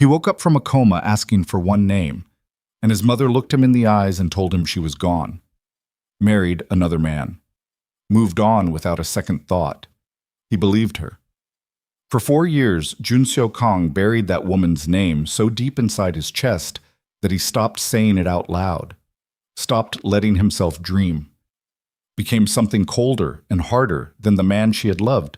He woke up from a coma asking for one name, and his mother looked him in the eyes and told him she was gone. Married another man. Moved on without a second thought. He believed her. For 4 years, Jun Seo Kong buried that woman's name so deep inside his chest that he stopped saying it out loud, stopped letting himself dream, became something colder and harder than the man she had loved.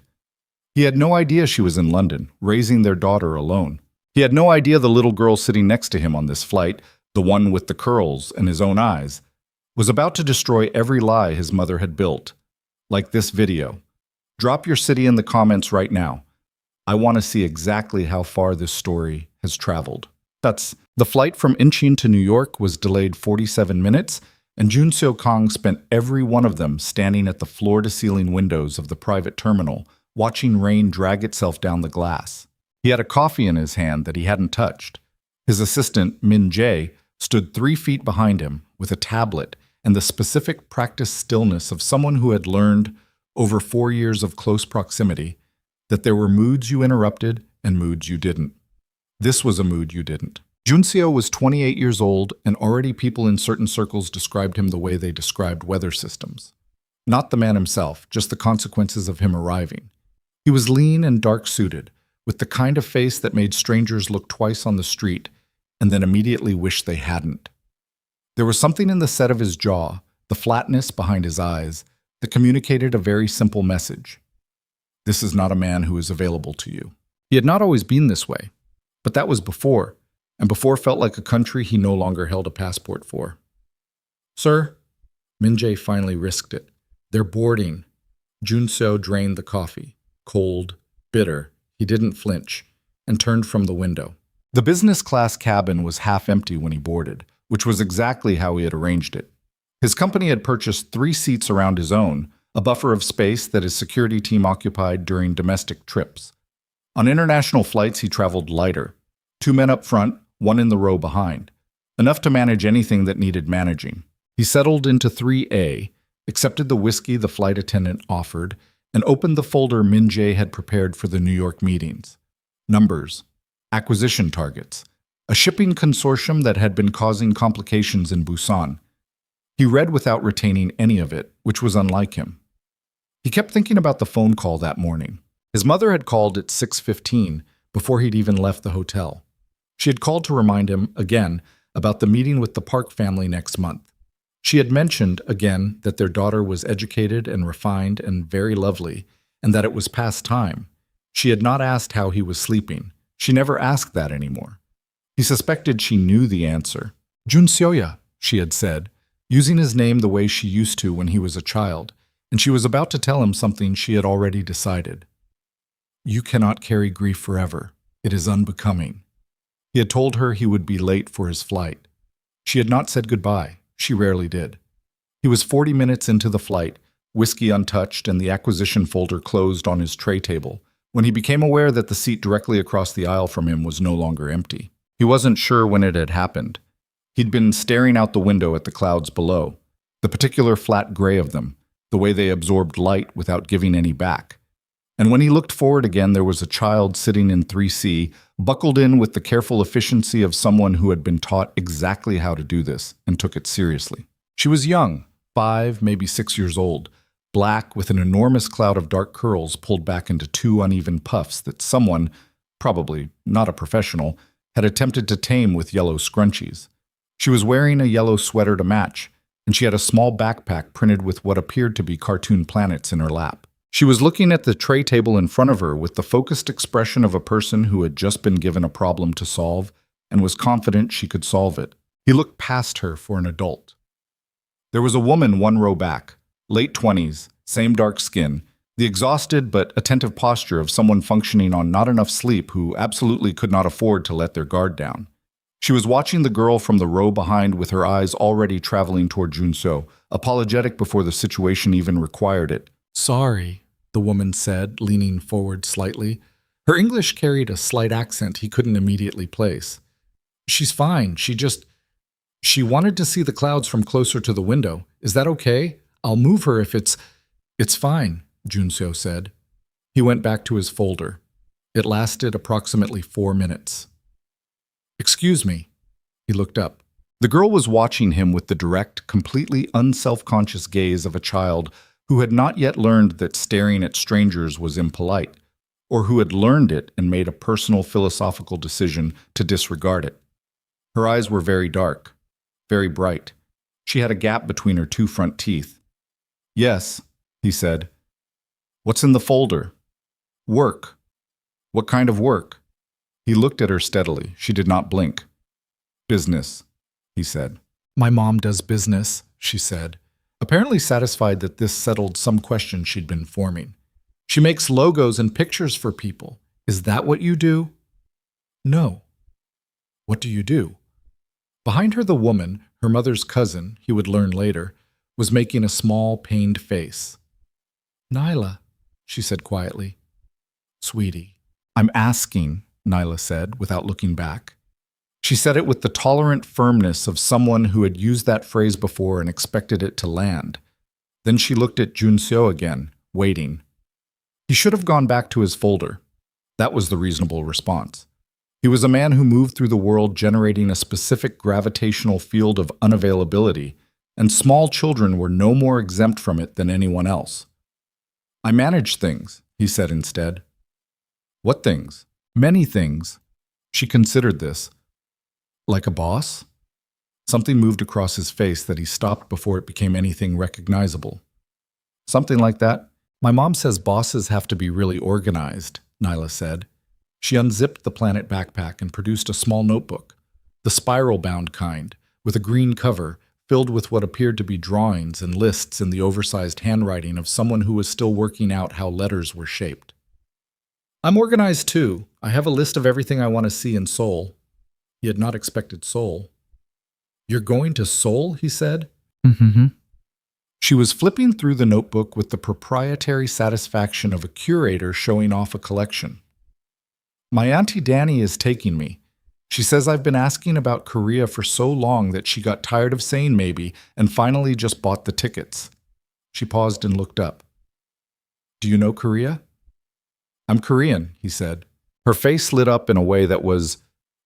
He had no idea she was in London, raising their daughter alone. He had no idea the little girl sitting next to him on this flight, the one with the curls and his own eyes, was about to destroy every lie his mother had built. Like this video. Drop your city in the comments right now. I want to see exactly how far this story has traveled. The flight from Incheon to New York was delayed 47 minutes, and Jun Seo Kong spent every one of them standing at the floor-to-ceiling windows of the private terminal, watching rain drag itself down the glass. He had a coffee in his hand that he hadn't touched. His assistant, Min Jae, stood 3 feet behind him with a tablet and the specific practiced stillness of someone who had learned, over 4 years of close proximity, that there were moods you interrupted and moods you didn't. This was a mood you didn't. Junseo was 28 years old, and already people in certain circles described him the way they described weather systems. Not the man himself, just the consequences of him arriving. He was lean and dark-suited, with the kind of face that made strangers look twice on the street and then immediately wish they hadn't. There was something in the set of his jaw, the flatness behind his eyes, that communicated a very simple message. This is not a man who is available to you. He had not always been this way, but that was before, and before felt like a country he no longer held a passport for. Sir? Min Jae finally risked it. They're boarding. Junseo drained the coffee. Cold, bitter, he didn't flinch, and turned from the window. The business class cabin was half empty when he boarded, which was exactly how he had arranged it. His company had purchased 3 seats around his own, a buffer of space that his security team occupied during domestic trips. On international flights, he traveled lighter. 2 men up front, 1 in the row behind. Enough to manage anything that needed managing. He settled into 3A, accepted the whiskey the flight attendant offered, and opened the folder Min Jae had prepared for the New York meetings. Numbers. Acquisition targets. A shipping consortium that had been causing complications in Busan. He read without retaining any of it, which was unlike him. He kept thinking about the phone call that morning. His mother had called at 6:15 before he'd even left the hotel. She had called to remind him, again, about the meeting with the Park family next month. She had mentioned, again, that their daughter was educated and refined and very lovely, and that it was past time. She had not asked how he was sleeping. She never asked that anymore. He suspected she knew the answer. Jun Seoya, she had said, using his name the way she used to when he was a child, and she was about to tell him something she had already decided. You cannot carry grief forever. It is unbecoming. He had told her he would be late for his flight. She had not said goodbye. She rarely did. He was 40 minutes into the flight, whiskey untouched and the acquisition folder closed on his tray table, when he became aware that the seat directly across the aisle from him was no longer empty. He wasn't sure when it had happened. He'd been staring out the window at the clouds below, the particular flat gray of them, the way they absorbed light without giving any back. And when he looked forward again, there was a child sitting in 3C, buckled in with the careful efficiency of someone who had been taught exactly how to do this and took it seriously. She was young, 5, maybe 6 years old, black with an enormous cloud of dark curls pulled back into 2 uneven puffs that someone, probably not a professional, had attempted to tame with yellow scrunchies. She was wearing a yellow sweater to match, and she had a small backpack printed with what appeared to be cartoon planets in her lap. She was looking at the tray table in front of her with the focused expression of a person who had just been given a problem to solve and was confident she could solve it. He looked past her for an adult. There was a woman 1 row back, late 20s, same dark skin, the exhausted but attentive posture of someone functioning on not enough sleep who absolutely could not afford to let their guard down. She was watching the girl from the row behind with her eyes already traveling toward Junso, apologetic before the situation even required it. Sorry, the woman said, leaning forward slightly. Her English carried a slight accent he couldn't immediately place. She's fine. She wanted to see the clouds from closer to the window. Is that okay? I'll move her if it's fine, Junseo said. He went back to his folder. It lasted approximately 4 minutes. Excuse me. He looked up. The girl was watching him with the direct, completely unself-conscious gaze of a child who had not yet learned that staring at strangers was impolite, or who had learned it and made a personal philosophical decision to disregard it. Her eyes were very dark, very bright. She had a gap between her two front teeth. Yes, he said. What's in the folder? Work. What kind of work? He looked at her steadily. She did not blink. Business, he said. My mom does business, she said, apparently satisfied that this settled some question she'd been forming. She makes logos and pictures for people. Is that what you do? No. What do you do? Behind her, the woman, her mother's cousin, he would learn later, was making a small, pained face. Nyla, she said quietly. Sweetie. I'm asking, Nyla said, without looking back. She said it with the tolerant firmness of someone who had used that phrase before and expected it to land. Then she looked at Junseo again, waiting. He should have gone back to his folder. That was the reasonable response. He was a man who moved through the world generating a specific gravitational field of unavailability, and small children were no more exempt from it than anyone else. I manage things, he said instead. What things? Many things. She considered this. Like a boss? Something moved across his face that he stopped before it became anything recognizable. Something like that. My mom says bosses have to be really organized, Nyla said. She unzipped the Planet backpack and produced a small notebook, the spiral-bound kind, with a green cover, filled with what appeared to be drawings and lists in the oversized handwriting of someone who was still working out how letters were shaped. I'm organized too. I have a list of everything I want to see in Seoul. He had not expected Seoul. You're going to Seoul, he said. Mm-hmm. She was flipping through the notebook with the proprietary satisfaction of a curator showing off a collection. My Auntie Danny is taking me. She says I've been asking about Korea for so long that she got tired of saying maybe and finally just bought the tickets. She paused and looked up. Do you know Korea? I'm Korean, he said. Her face lit up in a way that was...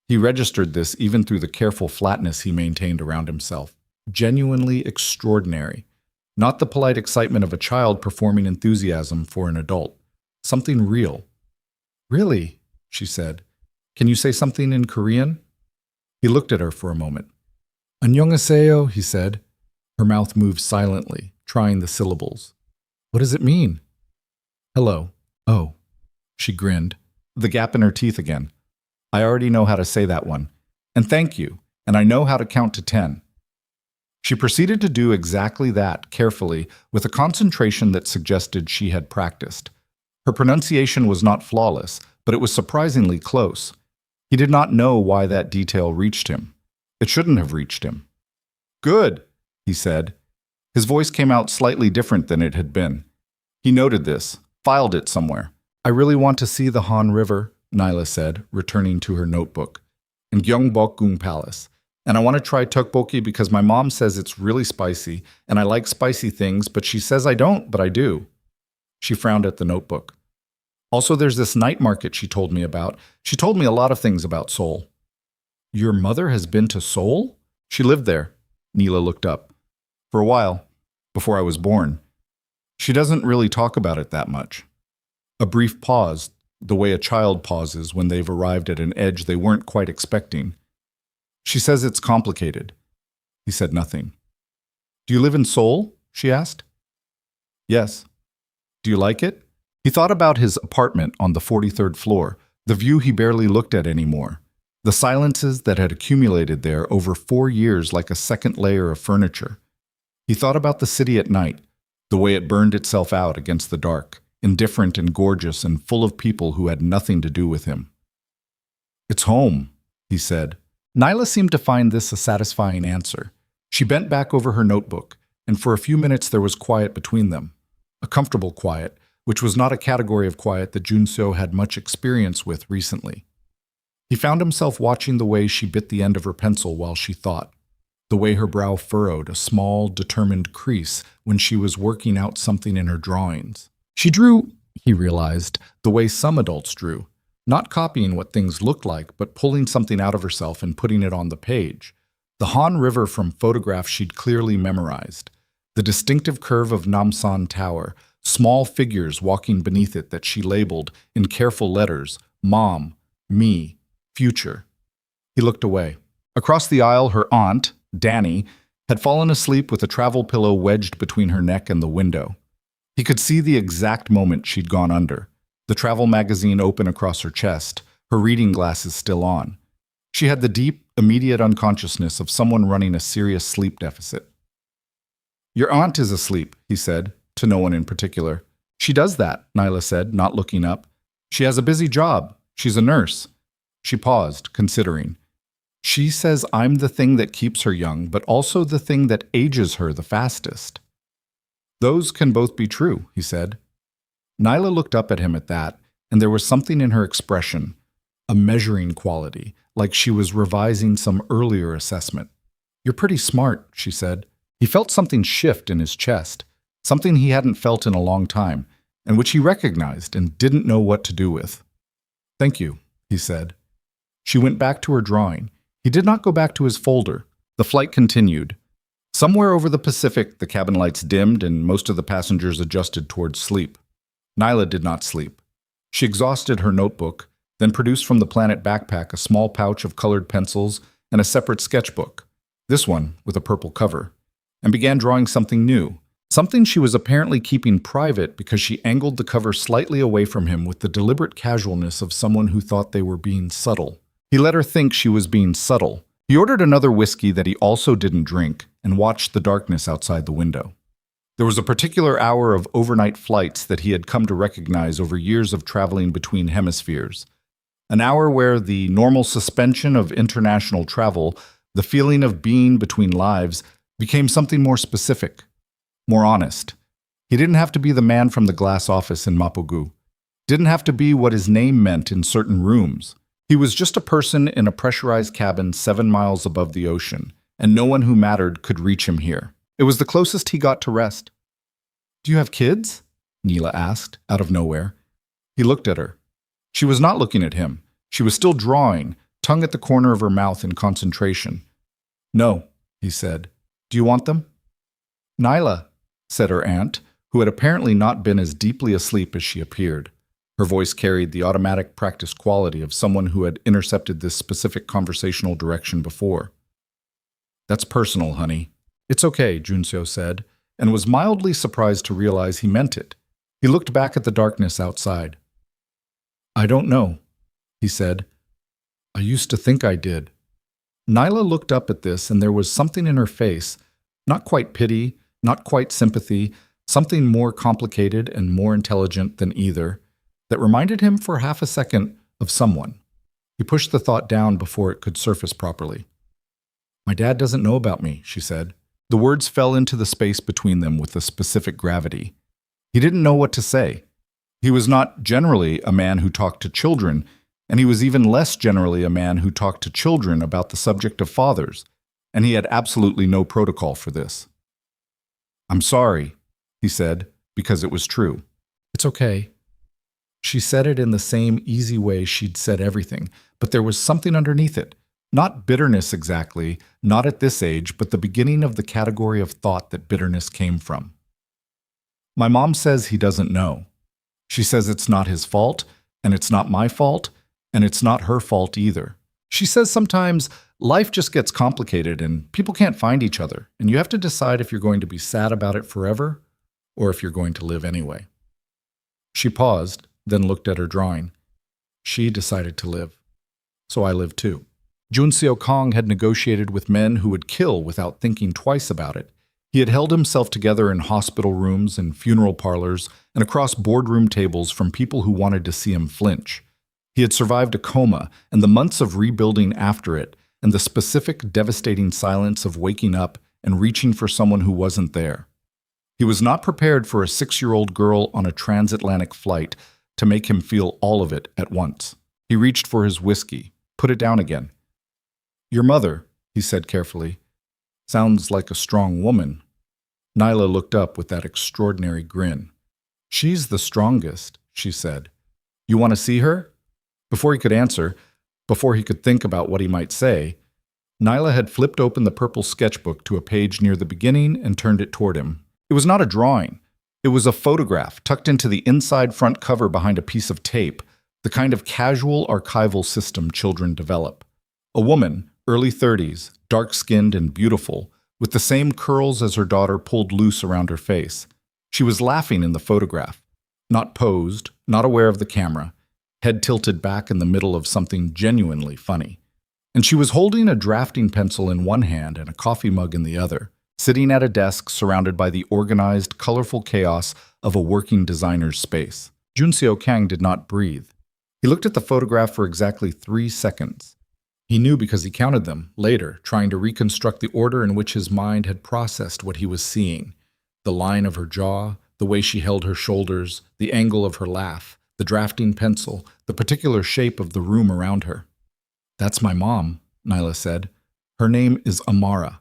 He registered this even through the careful flatness he maintained around himself. Genuinely extraordinary. Not the polite excitement of a child performing enthusiasm for an adult. Something real. Really? She said. Can you say something in Korean? He looked at her for a moment. 안녕하세요, he said. Her mouth moved silently, trying the syllables. What does it mean? Hello. Oh. She grinned, the gap in her teeth again. I already know how to say that one. And thank you. And I know how to count to 10. She proceeded to do exactly that, carefully, with a concentration that suggested she had practiced. Her pronunciation was not flawless, but it was surprisingly close. He did not know why that detail reached him. It shouldn't have reached him. Good, he said. His voice came out slightly different than it had been. He noted this, filed it somewhere. I really want to see the Han River, Nyla said, returning to her notebook, and Gyeongbokgung Palace. And I want to try tteokbokki because my mom says it's really spicy, and I like spicy things, but she says I don't, but I do. She frowned at the notebook. Also, there's this night market she told me about. She told me a lot of things about Seoul. Your mother has been to Seoul? She lived there. Neela looked up. For a while, before I was born. She doesn't really talk about it that much. A brief pause, the way a child pauses when they've arrived at an edge they weren't quite expecting. She says it's complicated. He said nothing. Do you live in Seoul? She asked. Yes. Do you like it? He thought about his apartment on the 43rd floor, the view he barely looked at anymore, the silences that had accumulated there over 4 years like a second layer of furniture. He thought about the city at night, the way it burned itself out against the dark, indifferent and gorgeous and full of people who had nothing to do with him. It's home, he said. Nyla seemed to find this a satisfying answer. She bent back over her notebook, and for a few minutes there was quiet between them, a comfortable quiet, which was not a category of quiet that Junseo had much experience with recently. He found himself watching the way she bit the end of her pencil while she thought, the way her brow furrowed a small, determined crease when she was working out something in her drawings. She drew, he realized, the way some adults drew, Not copying what things looked like, but pulling something out of herself and putting it on the page. The Han River from photographs she'd clearly memorized. The distinctive curve of Namsan Tower, small figures walking beneath it that she labeled, in careful letters, Mom, Me, Future. He looked away. Across the aisle, her aunt, Danny, had fallen asleep with a travel pillow wedged between her neck and the window. He could see the exact moment she'd gone under. The travel magazine open across her chest, her reading glasses still on. She had the deep, immediate unconsciousness of someone running a serious sleep deficit. "Your aunt is asleep," he said, to no one in particular. "She does that," Nyla said, not looking up. "She has a busy job. She's a nurse." She paused, considering. "She says I'm the thing that keeps her young, but also the thing that ages her the fastest." "Those can both be true," he said. Nyla looked up at him at that, and there was something in her expression, a measuring quality, like she was revising some earlier assessment. "You're pretty smart," she said. He felt something shift in his chest, something he hadn't felt in a long time, and which he recognized and didn't know what to do with. "Thank you," he said. She went back to her drawing. He did not go back to his folder. The flight continued. Somewhere over the Pacific, the cabin lights dimmed and most of the passengers adjusted towards sleep. Nyla did not sleep. She exhausted her notebook, then produced from the Planet backpack a small pouch of colored pencils and a separate sketchbook, this one with a purple cover, and began drawing something new, something she was apparently keeping private because she angled the cover slightly away from him with the deliberate casualness of someone who thought they were being subtle. He let her think she was being subtle. He ordered another whiskey that he also didn't drink and watched the darkness outside the window. There was a particular hour of overnight flights that he had come to recognize over years of traveling between hemispheres. An hour where the normal suspension of international travel, the feeling of being between lives, became something more specific, more honest. He didn't have to be the man from the glass office in Mapugu. Didn't have to be what his name meant in certain rooms. He was just a person in a pressurized cabin 7 miles above the ocean, and no one who mattered could reach him here. It was the closest he got to rest. "Do you have kids?" Nyla asked, out of nowhere. He looked at her. She was not looking at him. She was still drawing, tongue at the corner of her mouth in concentration. "No," he said. "Do you want them?" "Nyla," said her aunt, who had apparently not been as deeply asleep as she appeared. Her voice carried the automatic practice quality of someone who had intercepted this specific conversational direction before. "That's personal, honey." "It's okay," Junseo said, and was mildly surprised to realize he meant it. He looked back at the darkness outside. "I don't know," he said. "I used to think I did." Nyla looked up at this, and there was something in her face, not quite pity, not quite sympathy, something more complicated and more intelligent than either, that reminded him for half a second of someone. He pushed the thought down before it could surface properly. "My dad doesn't know about me," she said. The words fell into the space between them with a specific gravity. He didn't know what to say. He was not generally a man who talked to children, and he was even less generally a man who talked to children about the subject of fathers, and he had absolutely no protocol for this. "I'm sorry," he said, because it was true. "It's okay." She said it in the same easy way she'd said everything, but there was something underneath it. Not bitterness exactly, not at this age, but the beginning of the category of thought that bitterness came from. "My mom says he doesn't know. She says it's not his fault, and it's not my fault, and it's not her fault either. She says sometimes life just gets complicated and people can't find each other, and you have to decide if you're going to be sad about it forever or if you're going to live anyway." She paused, then looked at her drawing. She decided to live. So I live too. Junseo Kong had negotiated with men who would kill without thinking twice about it. He had held himself together in hospital rooms and funeral parlors and across boardroom tables from people who wanted to see him flinch. He had survived a coma and the months of rebuilding after it and the specific devastating silence of waking up and reaching for someone who wasn't there. He was not prepared for a 6-year-old girl on a transatlantic flight to make him feel all of it at once. He reached for his whiskey, put it down again. "Your mother," he said carefully, "sounds like a strong woman." Nyla looked up with that extraordinary grin. "She's the strongest," she said. "You want to see her?" Before he could answer, before he could think about what he might say, Nyla had flipped open the purple sketchbook to a page near the beginning and turned it toward him. It was not a drawing. It was a photograph tucked into the inside front cover behind a piece of tape, the kind of casual archival system children develop. A woman, early 30s, dark-skinned and beautiful, with the same curls as her daughter pulled loose around her face. She was laughing in the photograph, not posed, not aware of the camera, head tilted back in the middle of something genuinely funny. And she was holding a drafting pencil in one hand and a coffee mug in the other, sitting at a desk surrounded by the organized, colorful chaos of a working designer's space. Junseo Kang did not breathe. He looked at the photograph for exactly 3 seconds. He knew because he counted them, later, trying to reconstruct the order in which his mind had processed what he was seeing. The line of her jaw, the way she held her shoulders, the angle of her laugh, the drafting pencil, the particular shape of the room around her. "That's my mom," Nyla said. "Her name is Amara."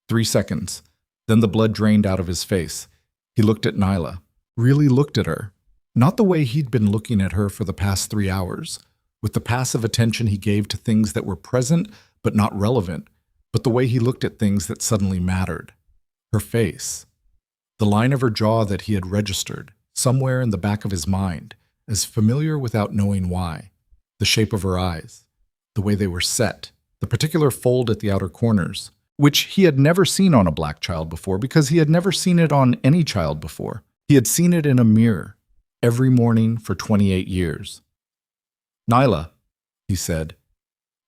3 seconds. Then the blood drained out of his face. He looked at Nyla, really looked at her. Not the way he'd been looking at her for the past 3 hours, with the passive attention he gave to things that were present but not relevant, but the way he looked at things that suddenly mattered. Her face. The line of her jaw that he had registered, somewhere in the back of his mind, as familiar without knowing why. The shape of her eyes. The way they were set. The particular fold at the outer corners, which he had never seen on a black child before because he had never seen it on any child before. He had seen it in a mirror, every morning for 28 years. "Nyla," he said.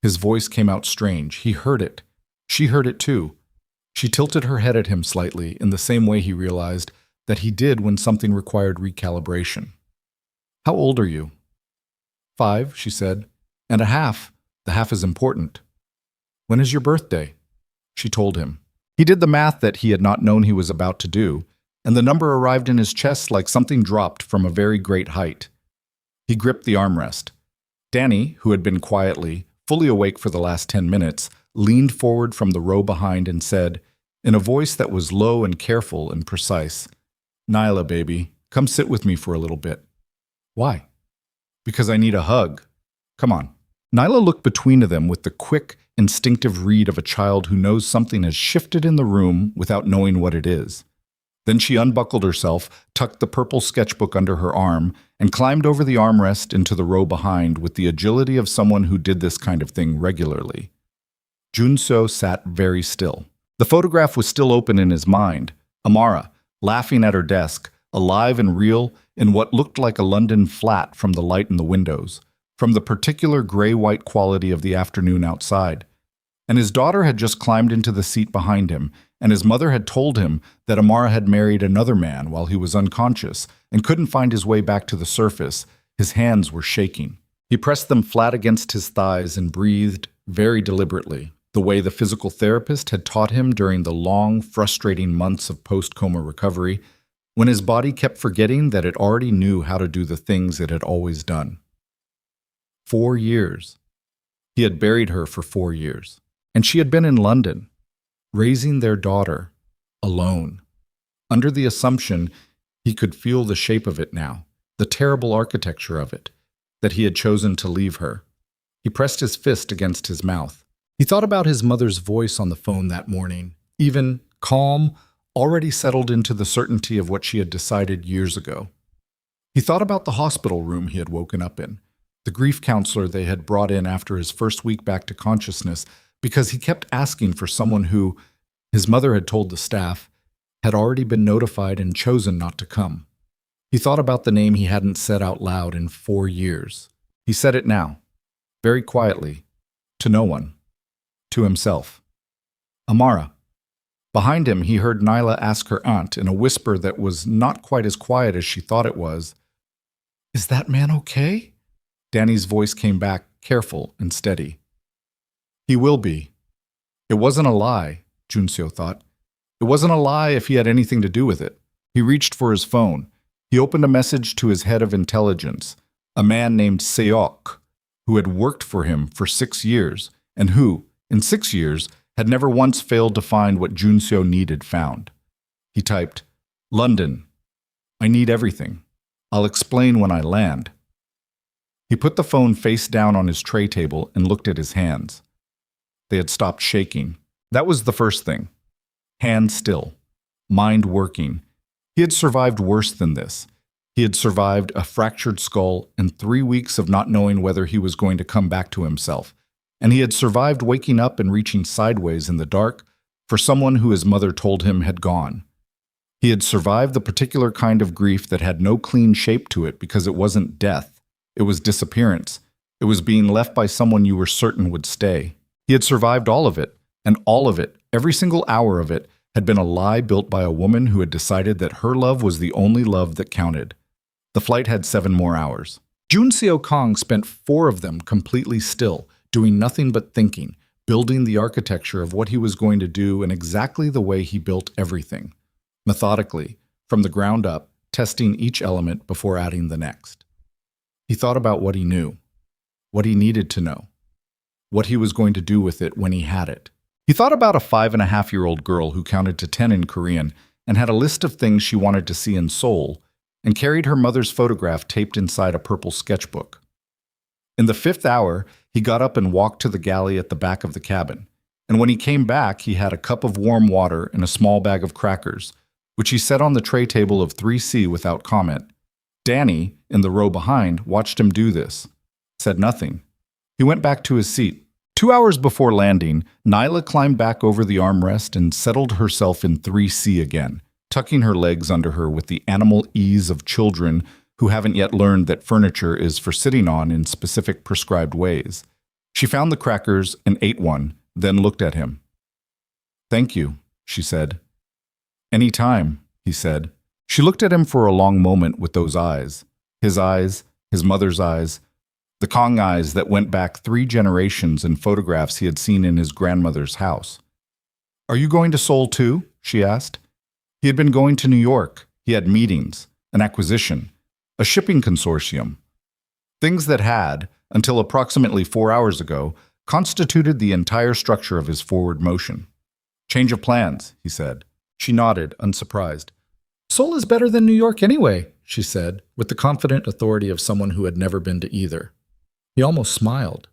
His voice came out strange. He heard it. She heard it too. She tilted her head at him slightly in the same way he realized that he did when something required recalibration. "How old are you?" "5," she said. "And a half. The half is important." "When is your birthday?" She told him. He did the math that he had not known he was about to do, and the number arrived in his chest like something dropped from a very great height. He gripped the armrest. Danny, who had been quietly, fully awake for the last 10 minutes, leaned forward from the row behind and said, in a voice that was low and careful and precise, "Nyla, baby, come sit with me for a little bit." "Why?" "Because I need a hug. Come on." Nyla looked between them with the quick, instinctive read of a child who knows something has shifted in the room without knowing what it is. Then she unbuckled herself, tucked the purple sketchbook under her arm, and climbed over the armrest into the row behind with the agility of someone who did this kind of thing regularly. Junseo sat very still. The photograph was still open in his mind. Amara, laughing at her desk, alive and real in what looked like a London flat from the light in the windows, from the particular gray-white quality of the afternoon outside. And his daughter had just climbed into the seat behind him, and his mother had told him that Amara had married another man while he was unconscious and couldn't find his way back to the surface. His hands were shaking. He pressed them flat against his thighs and breathed very deliberately, the way the physical therapist had taught him during the long, frustrating months of post-coma recovery, when his body kept forgetting that it already knew how to do the things it had always done. 4 years. He had buried her for 4 years. And she had been in London, raising their daughter, alone. Under the assumption he could feel the shape of it now, the terrible architecture of it, that he had chosen to leave her. He pressed his fist against his mouth. He thought about his mother's voice on the phone that morning, even, calm, already settled into the certainty of what she had decided years ago. He thought about the hospital room he had woken up in, the grief counselor they had brought in after his first week back to consciousness, because he kept asking for someone who, his mother had told the staff, had already been notified and chosen not to come. He thought about the name he hadn't said out loud in 4 years. He said it now, very quietly, to no one, to himself. Amara. Behind him, he heard Nyla ask her aunt in a whisper that was not quite as quiet as she thought it was, "Is that man okay?" Danny's voice came back, careful and steady. "He will be." It wasn't a lie, Junseo thought. It wasn't a lie if he had anything to do with it. He reached for his phone. He opened a message to his head of intelligence, a man named Seok, who had worked for him for 6 years, and who, in 6 years, had never once failed to find what Junseo needed found. He typed, "London. I need everything. I'll explain when I land." He put the phone face down on his tray table and looked at his hands. They had stopped shaking. That was the first thing. Hands still. Mind working. He had survived worse than this. He had survived a fractured skull and 3 weeks of not knowing whether he was going to come back to himself. And he had survived waking up and reaching sideways in the dark for someone who his mother told him had gone. He had survived the particular kind of grief that had no clean shape to it because it wasn't death. It was disappearance. It was being left by someone you were certain would stay. He had survived all of it, and all of it, every single hour of it, had been a lie built by a woman who had decided that her love was the only love that counted. The flight had 7 more hours. Jun Seo Kong spent 4 of them completely still, doing nothing but thinking, building the architecture of what he was going to do in exactly the way he built everything. Methodically, from the ground up, testing each element before adding the next. He thought about what he knew, what he needed to know, what he was going to do with it when he had it. He thought about a 5.5-year-old girl who counted to 10 in Korean and had a list of things she wanted to see in Seoul and carried her mother's photograph taped inside a purple sketchbook. In the 5th hour, he got up and walked to the galley at the back of the cabin, and when he came back, he had a cup of warm water and a small bag of crackers, which he set on the tray table of 3C without comment. Danny, in the row behind, watched him do this, said nothing. He went back to his seat. 2 hours before landing, Nyla climbed back over the armrest and settled herself in 3C again, tucking her legs under her with the animal ease of children who haven't yet learned that furniture is for sitting on in specific prescribed ways. She found the crackers and ate one, then looked at him. "Thank you," she said. "Any time," he said. She looked at him for a long moment with those eyes, his mother's eyes, the Kong eyes that went back 3 generations in photographs he had seen in his grandmother's house. "Are you going to Seoul too?" she asked. He had been going to New York. He had meetings, an acquisition, a shipping consortium. Things that had, until approximately 4 hours ago, constituted the entire structure of his forward motion. "Change of plans," he said. She nodded, unsurprised. "Seoul is better than New York anyway," she said, with the confident authority of someone who had never been to either. He almost smiled.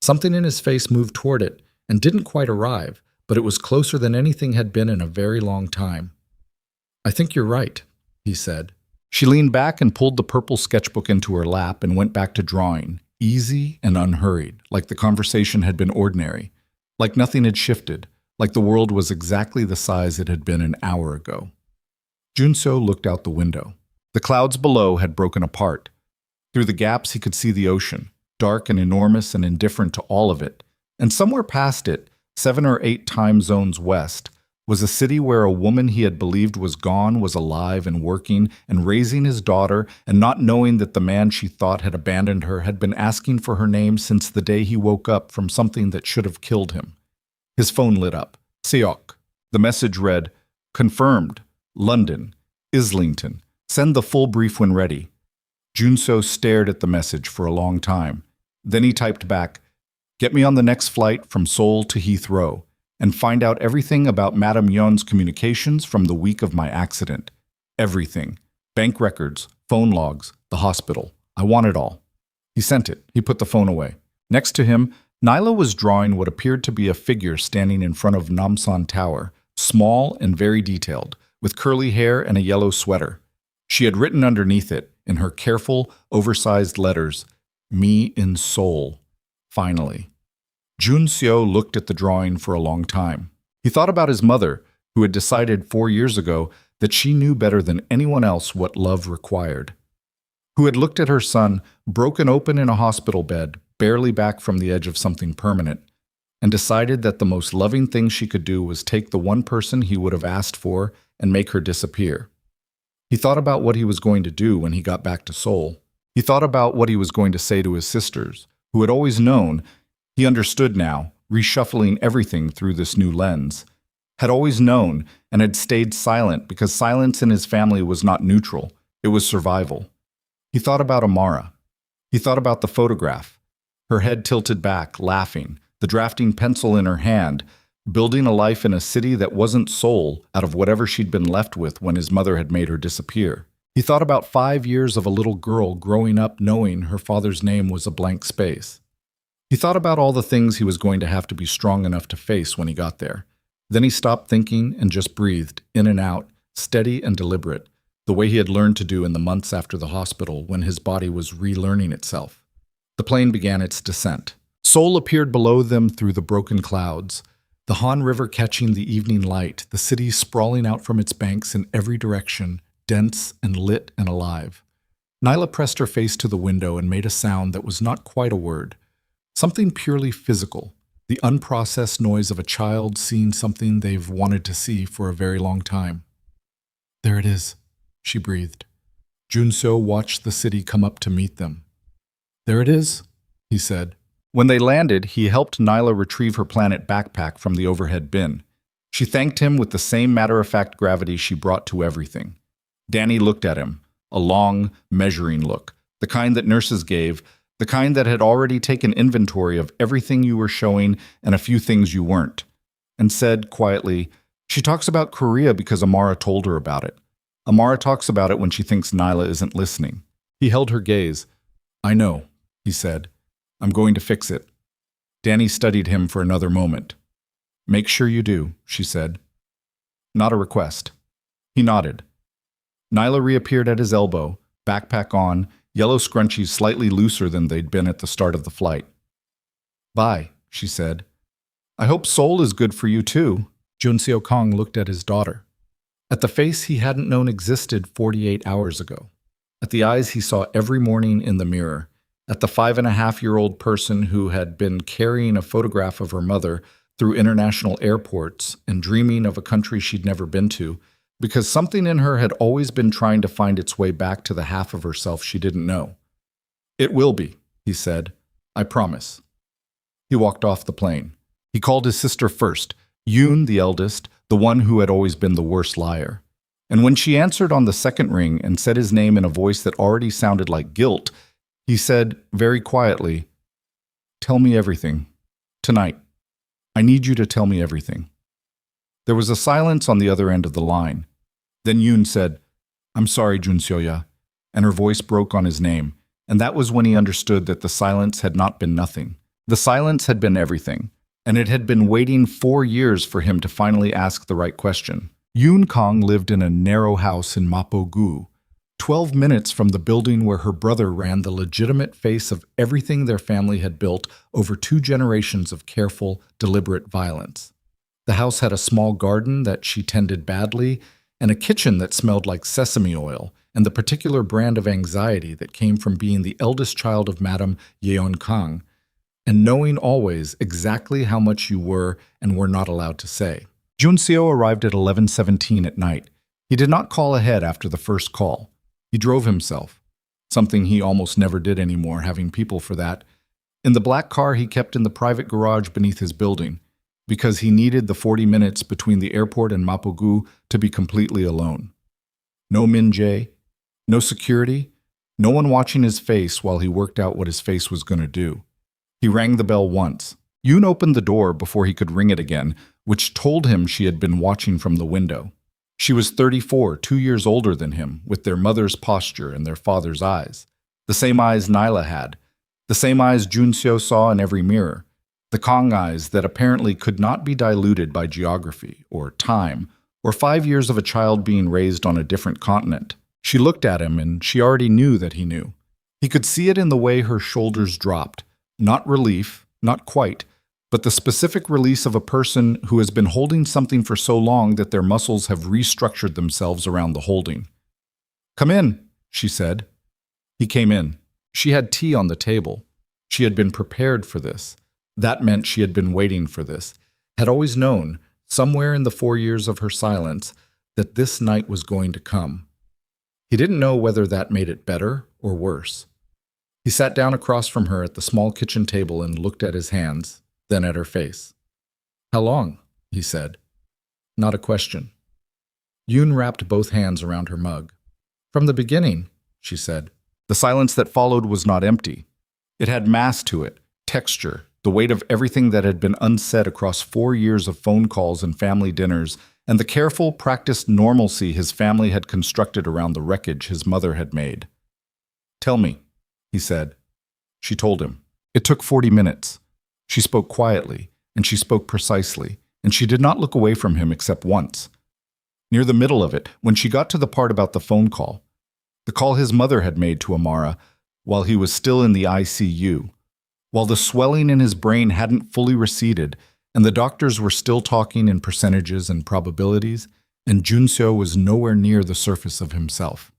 Something in his face moved toward it and didn't quite arrive, but it was closer than anything had been in a very long time. "I think you're right," he said. She leaned back and pulled the purple sketchbook into her lap and went back to drawing, easy and unhurried, like the conversation had been ordinary, like nothing had shifted, like the world was exactly the size it had been an hour ago. Junseo looked out the window. The clouds below had broken apart. Through the gaps he could see the ocean, dark and enormous and indifferent to all of it, and somewhere past it, 7 or 8 time zones west, was a city where a woman he had believed was gone was alive and working and raising his daughter, and not knowing that the man she thought had abandoned her had been asking for her name since the day he woke up from something that should have killed him. His phone lit up. Seok. The message read, "Confirmed. London. Islington. Send the full brief when ready." Junseo stared at the message for a long time. Then he typed back, "Get me on the next flight from Seoul to Heathrow, and find out everything about Madame Yeon's communications from the week of my accident. Everything. Bank records, phone logs, the hospital. I want it all." He sent it. He put the phone away. Next to him, Nyla was drawing what appeared to be a figure standing in front of Namsan Tower, small and very detailed, with curly hair and a yellow sweater. She had written underneath it, in her careful, oversized letters, "Me in Seoul. Finally." Junseo looked at the drawing for a long time. He thought about his mother, who had decided 4 years ago that she knew better than anyone else what love required. Who had looked at her son, broken open in a hospital bed, barely back from the edge of something permanent, and decided that the most loving thing she could do was take the one person he would have asked for and make her disappear. He thought about what he was going to do when he got back to Seoul. He thought about what he was going to say to his sisters, who had always known. He understood now, reshuffling everything through this new lens. Had always known and had stayed silent because silence in his family was not neutral, it was survival. He thought about Amara. He thought about the photograph. Her head tilted back, laughing, the drafting pencil in her hand, building a life in a city that wasn't Seoul out of whatever she'd been left with when his mother had made her disappear. He thought about 5 years of a little girl growing up knowing her father's name was a blank space. He thought about all the things he was going to have to be strong enough to face when he got there. Then he stopped thinking and just breathed, in and out, steady and deliberate, the way he had learned to do in the months after the hospital when his body was relearning itself. The plane began its descent. Seoul appeared below them through the broken clouds, the Han River catching the evening light, the city sprawling out from its banks in every direction, dense and lit and alive. Nyla pressed her face to the window and made a sound that was not quite a word. Something purely physical, the unprocessed noise of a child seeing something they've wanted to see for a very long time. "There it is," she breathed. Junseo watched the city come up to meet them. "There it is," he said. When they landed, he helped Nyla retrieve her planet backpack from the overhead bin. She thanked him with the same matter-of-fact gravity she brought to everything. Danny looked at him, a long, measuring look, the kind that nurses gave, the kind that had already taken inventory of everything you were showing and a few things you weren't, and said quietly, "She talks about Korea because Amara told her about it. Amara talks about it when she thinks Nyla isn't listening." He held her gaze. "I know," he said. "I'm going to fix it." Danny studied him for another moment. "Make sure you do," she said. "Not a request." He nodded. Nyla reappeared at his elbow, backpack on, yellow scrunchies slightly looser than they'd been at the start of the flight. "Bye," she said. "I hope Seoul is good for you too." Junseo Kong looked at his daughter. At the face he hadn't known existed 48 hours ago. At the eyes he saw every morning in the mirror. At the 5.5-year-old person who had been carrying a photograph of her mother through international airports and dreaming of a country she'd never been to, because something in her had always been trying to find its way back to the half of herself she didn't know. "It will be," he said. "I promise." He walked off the plane. He called his sister first, Yoon, the eldest, the one who had always been the worst liar. And when she answered on the second ring and said his name in a voice that already sounded like guilt, he said, very quietly, "Tell me everything. Tonight. I need you to tell me everything." There was a silence on the other end of the line. Then Yoon said, "I'm sorry, Junseo-ya," and her voice broke on his name, and that was when he understood that the silence had not been nothing. The silence had been everything, and it had been waiting 4 years for him to finally ask the right question. Yoon Kong lived in a narrow house in Mapo-gu, 12 minutes from the building where her brother ran the legitimate face of everything their family had built over 2 generations of careful, deliberate violence. The house had a small garden that she tended badly, and a kitchen that smelled like sesame oil, and the particular brand of anxiety that came from being the eldest child of Madame Yeon Kang, and knowing always exactly how much you were and were not allowed to say. Junseo arrived at 11:17 at night. He did not call ahead after the first call. He drove himself, something he almost never did anymore, having people for that, in the black car he kept in the private garage beneath his building, because he needed the 40 minutes between the airport and Mapo-gu to be completely alone. No Min Jae, no security, no one watching his face while he worked out what his face was going to do. He rang the bell once. Yoon opened the door before he could ring it again, which told him she had been watching from the window. She was 34, 2 years older than him, with their mother's posture and their father's eyes. The same eyes Nyla had. The same eyes Junseo saw in every mirror. The Kong eyes that apparently could not be diluted by geography, or time, or 5 years of a child being raised on a different continent. She looked at him, and she already knew that he knew. He could see it in the way her shoulders dropped. Not relief, not quite, but the specific release of a person who has been holding something for so long that their muscles have restructured themselves around the holding. "Come in," she said. He came in. She had tea on the table. She had been prepared for this. That meant she had been waiting for this, had always known, somewhere in the 4 years of her silence, that this night was going to come. He didn't know whether that made it better or worse. He sat down across from her at the small kitchen table and looked at his hands, then at her face. "How long?" he said. Not a question. Yoon wrapped both hands around her mug. "From the beginning," she said. The silence that followed was not empty. It had mass to it, texture, the weight of everything that had been unsaid across 4 years of phone calls and family dinners and the careful, practiced normalcy his family had constructed around the wreckage his mother had made. "Tell me," he said. She told him. It took 40 minutes. She spoke quietly, and she spoke precisely, and she did not look away from him except once. Near the middle of it, when she got to the part about the phone call, the call his mother had made to Amara while he was still in the ICU, while the swelling in his brain hadn't fully receded, and the doctors were still talking in percentages and probabilities, and Junseo was nowhere near the surface of himself.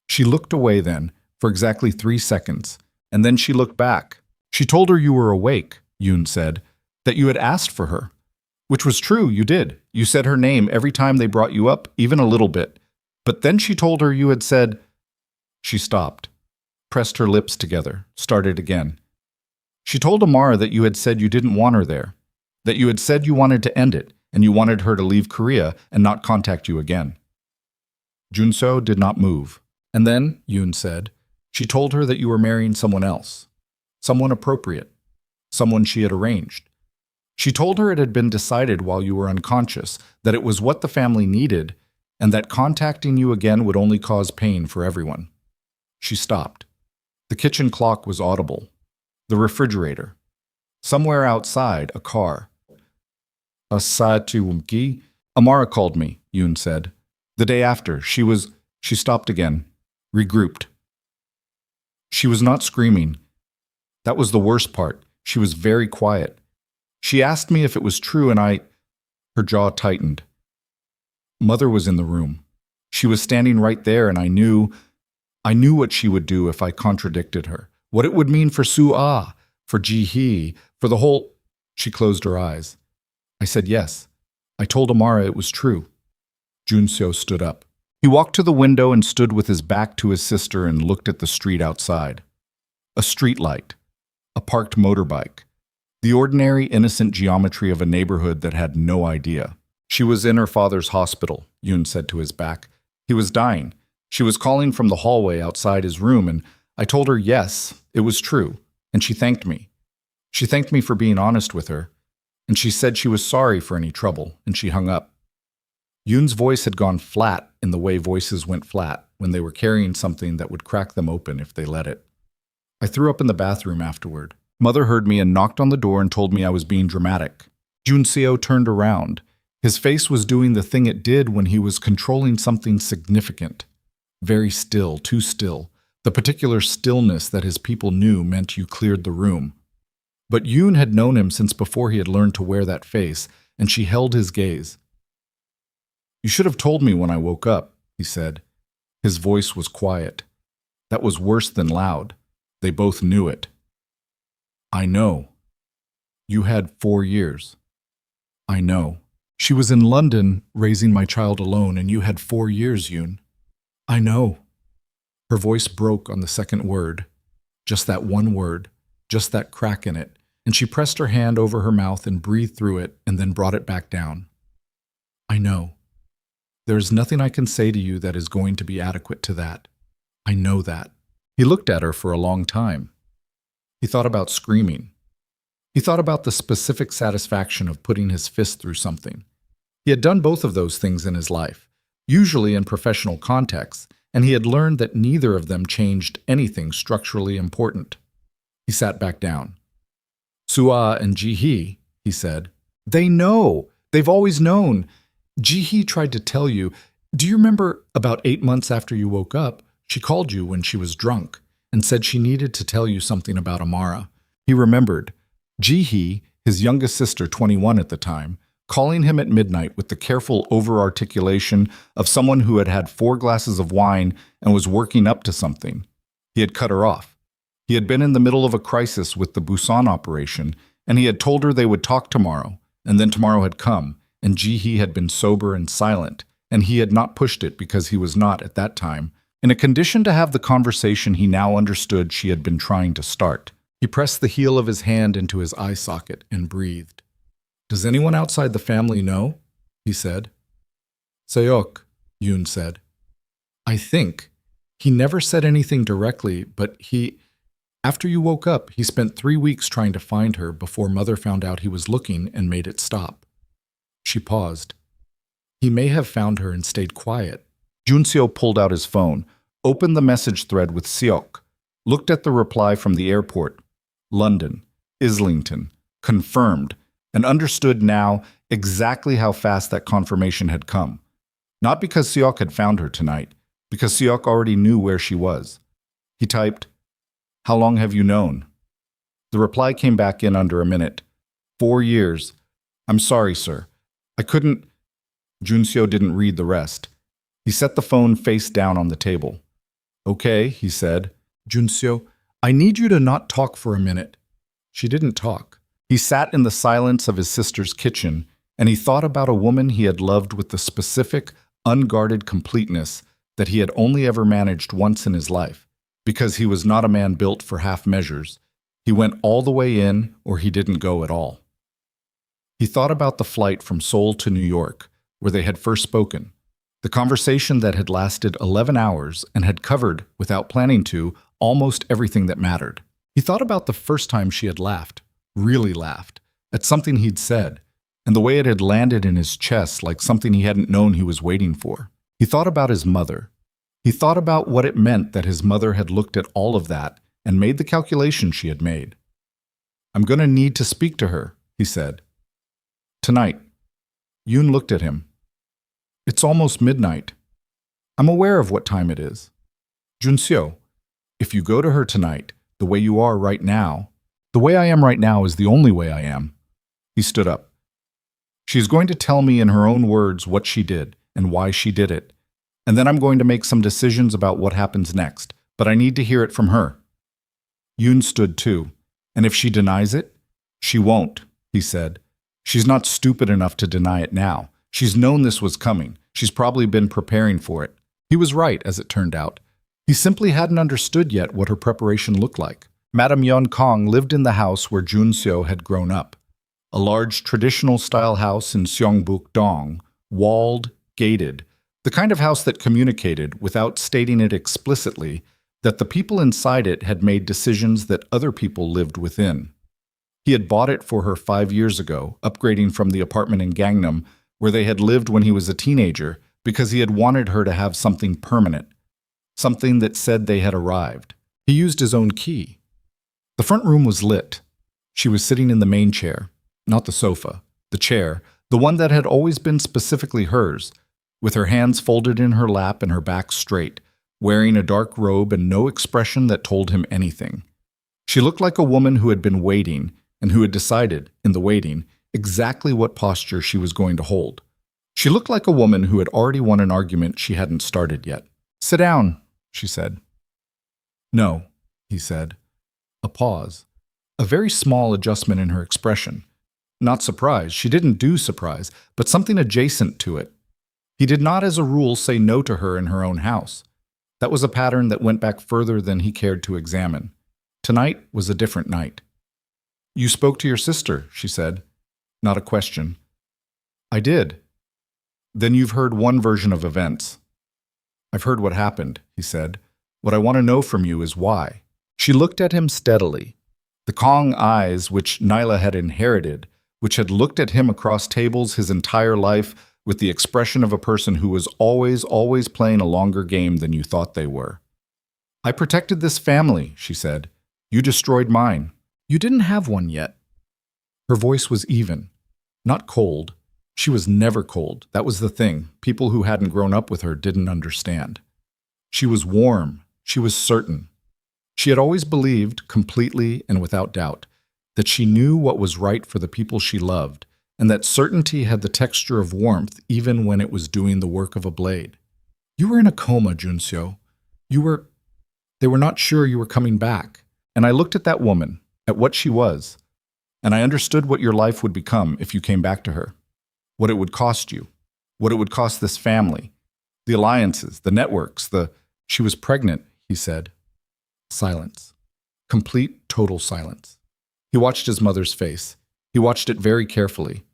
She looked away then, for exactly 3 seconds, and then she looked back. She told her you were awake, Yoon said, that you had asked for her. Which was true, you did. You said her name every time they brought you up, even a little bit. But then she told her you had said... She stopped, pressed her lips together, started again. She told Amara that you had said you didn't want her there, that you had said you wanted to end it, and you wanted her to leave Korea and not contact you again. Junseo did not move. And then, Yoon said, she told her that you were marrying someone else, someone appropriate, someone she had arranged. She told her it had been decided while you were unconscious that it was what the family needed and that contacting you again would only cause pain for everyone. She stopped. The kitchen clock was audible. The refrigerator. Somewhere outside, a car. Asatuumki? Amara called me, Yoon said. The day after, she stopped again, regrouped. She was not screaming. That was the worst part. She was very quiet. She asked me if it was true and her jaw tightened. Mother was in the room. She was standing right there and I knew what she would do if I contradicted her. What it would mean for Soo-ah, for Ji-hee, for the whole... She closed her eyes. I said yes. I told Amara it was true. Junseo stood up. He walked to the window and stood with his back to his sister and looked at the street outside. A street light. A parked motorbike. The ordinary, innocent geometry of a neighborhood that had no idea. She was in her father's hospital, Yoon said to his back. He was dying. She was calling from the hallway outside his room, and I told her yes, it was true, and she thanked me. She thanked me for being honest with her, and she said she was sorry for any trouble, and she hung up. Yoon's voice had gone flat in the way voices went flat when they were carrying something that would crack them open if they let it. I threw up in the bathroom afterward. Mother heard me and knocked on the door and told me I was being dramatic. Junseo turned around. His face was doing the thing it did when he was controlling something significant. Very still, too still. The particular stillness that his people knew meant you cleared the room. But Yoon had known him since before he had learned to wear that face, and she held his gaze. You should have told me when I woke up, he said. His voice was quiet. That was worse than loud. They both knew it. I know. You had 4 years. I know. She was in London raising my child alone, and you had 4 years, Yoon. I know. Her voice broke on the second word. Just that one word. Just that crack in it. And she pressed her hand over her mouth and breathed through it and then brought it back down. I know. There is nothing I can say to you that is going to be adequate to that. I know that. He looked at her for a long time. He thought about screaming. He thought about the specific satisfaction of putting his fist through something. He had done both of those things in his life, usually in professional contexts, and he had learned that neither of them changed anything structurally important. He sat back down. Soo-ah and Ji-hee, he said. They know. They've always known. Ji-hee tried to tell you. Do you remember about 8 months after you woke up, she called you when she was drunk and said she needed to tell you something about Amara? He remembered. Ji-hee, his youngest sister, 21 at the time, calling him at midnight with the careful over-articulation of someone who had had 4 glasses of wine and was working up to something. He had cut her off. He had been in the middle of a crisis with the Busan operation, and he had told her they would talk tomorrow, and then tomorrow had come, and Ji-hee had been sober and silent, and he had not pushed it because he was not, at that time, in a condition to have the conversation he now understood she had been trying to start. He pressed the heel of his hand into his eye socket and breathed. Does anyone outside the family know? He said. Seok, Yoon said. I think. He never said anything directly, but after you woke up, he spent 3 weeks trying to find her before Mother found out he was looking and made it stop. She paused. He may have found her and stayed quiet. Junseo pulled out his phone, opened the message thread with Seok, looked at the reply from the airport, London, Islington, confirmed, and understood now exactly how fast that confirmation had come. Not because Seok had found her tonight, because Seok already knew where she was. He typed, "How long have you known?" The reply came back in under a minute. 4 years. I'm sorry, sir. I couldn't. Junseo didn't read the rest. He set the phone face down on the table. Okay, he said. Junseo, I need you to not talk for a minute. She didn't talk. He sat in the silence of his sister's kitchen, and he thought about a woman he had loved with the specific, unguarded completeness that he had only ever managed once in his life. Because he was not a man built for half measures, he went all the way in or he didn't go at all. He thought about the flight from Seoul to New York, where they had first spoken, the conversation that had lasted 11 hours and had covered, without planning to, almost everything that mattered. He thought about the first time she had laughed, really laughed, at something he'd said, and the way it had landed in his chest like something he hadn't known he was waiting for. He thought about his mother. He thought about what it meant that his mother had looked at all of that and made the calculation she had made. I'm going to need to speak to her, he said. Tonight. Yoon looked at him. It's almost midnight. I'm aware of what time it is. Junseo, if you go to her tonight, the way you are right now, the way I am right now is the only way I am. He stood up. She is going to tell me in her own words what she did and why she did it. And then I'm going to make some decisions about what happens next, but I need to hear it from her. Yoon stood too. And if she denies it? She won't, he said. She's not stupid enough to deny it now. She's known this was coming. She's probably been preparing for it. He was right, as it turned out. He simply hadn't understood yet what her preparation looked like. Madame Yeon Kong lived in the house where Junseo had grown up. A large traditional-style house in Seongbuk-dong, walled, gated, the kind of house that communicated, without stating it explicitly, that the people inside it had made decisions that other people lived within. He had bought it for her 5 years ago, upgrading from the apartment in Gangnam, where they had lived when he was a teenager, because he had wanted her to have something permanent, something that said they had arrived. He used his own key. The front room was lit. She was sitting in the main chair, not the sofa, the chair, the one that had always been specifically hers, with her hands folded in her lap and her back straight, wearing a dark robe and no expression that told him anything. She looked like a woman who had been waiting and who had decided, in the waiting, exactly what posture she was going to hold. She looked like a woman who had already won an argument she hadn't started yet. Sit down, she said. No, he said. A pause. A very small adjustment in her expression. Not surprise, she didn't do surprise, but something adjacent to it. He did not as a rule say no to her in her own house. That was a pattern that went back further than he cared to examine. Tonight was a different night. You spoke to your sister, she said. Not a question. I did. Then you've heard one version of events. I've heard what happened, he said. What I want to know from you is why. She looked at him steadily. The Kong eyes which Nyla had inherited, which had looked at him across tables his entire life with the expression of a person who was always playing a longer game than you thought they were. I protected this family, she said. You destroyed mine. You didn't have one yet. Her voice was even, not cold. She was never cold. That was the thing. People who hadn't grown up with her didn't understand. She was warm. She was certain. She had always believed, completely and without doubt, that she knew what was right for the people she loved, and that certainty had the texture of warmth even when it was doing the work of a blade. You were in a coma, Junseo. They were not sure you were coming back. And I looked at that woman, at what she was, and I understood what your life would become if you came back to her. What it would cost you. What it would cost this family. The alliances, the networks, She was pregnant, he said. Silence. Complete, total silence. He watched his mother's face. He watched it very carefully.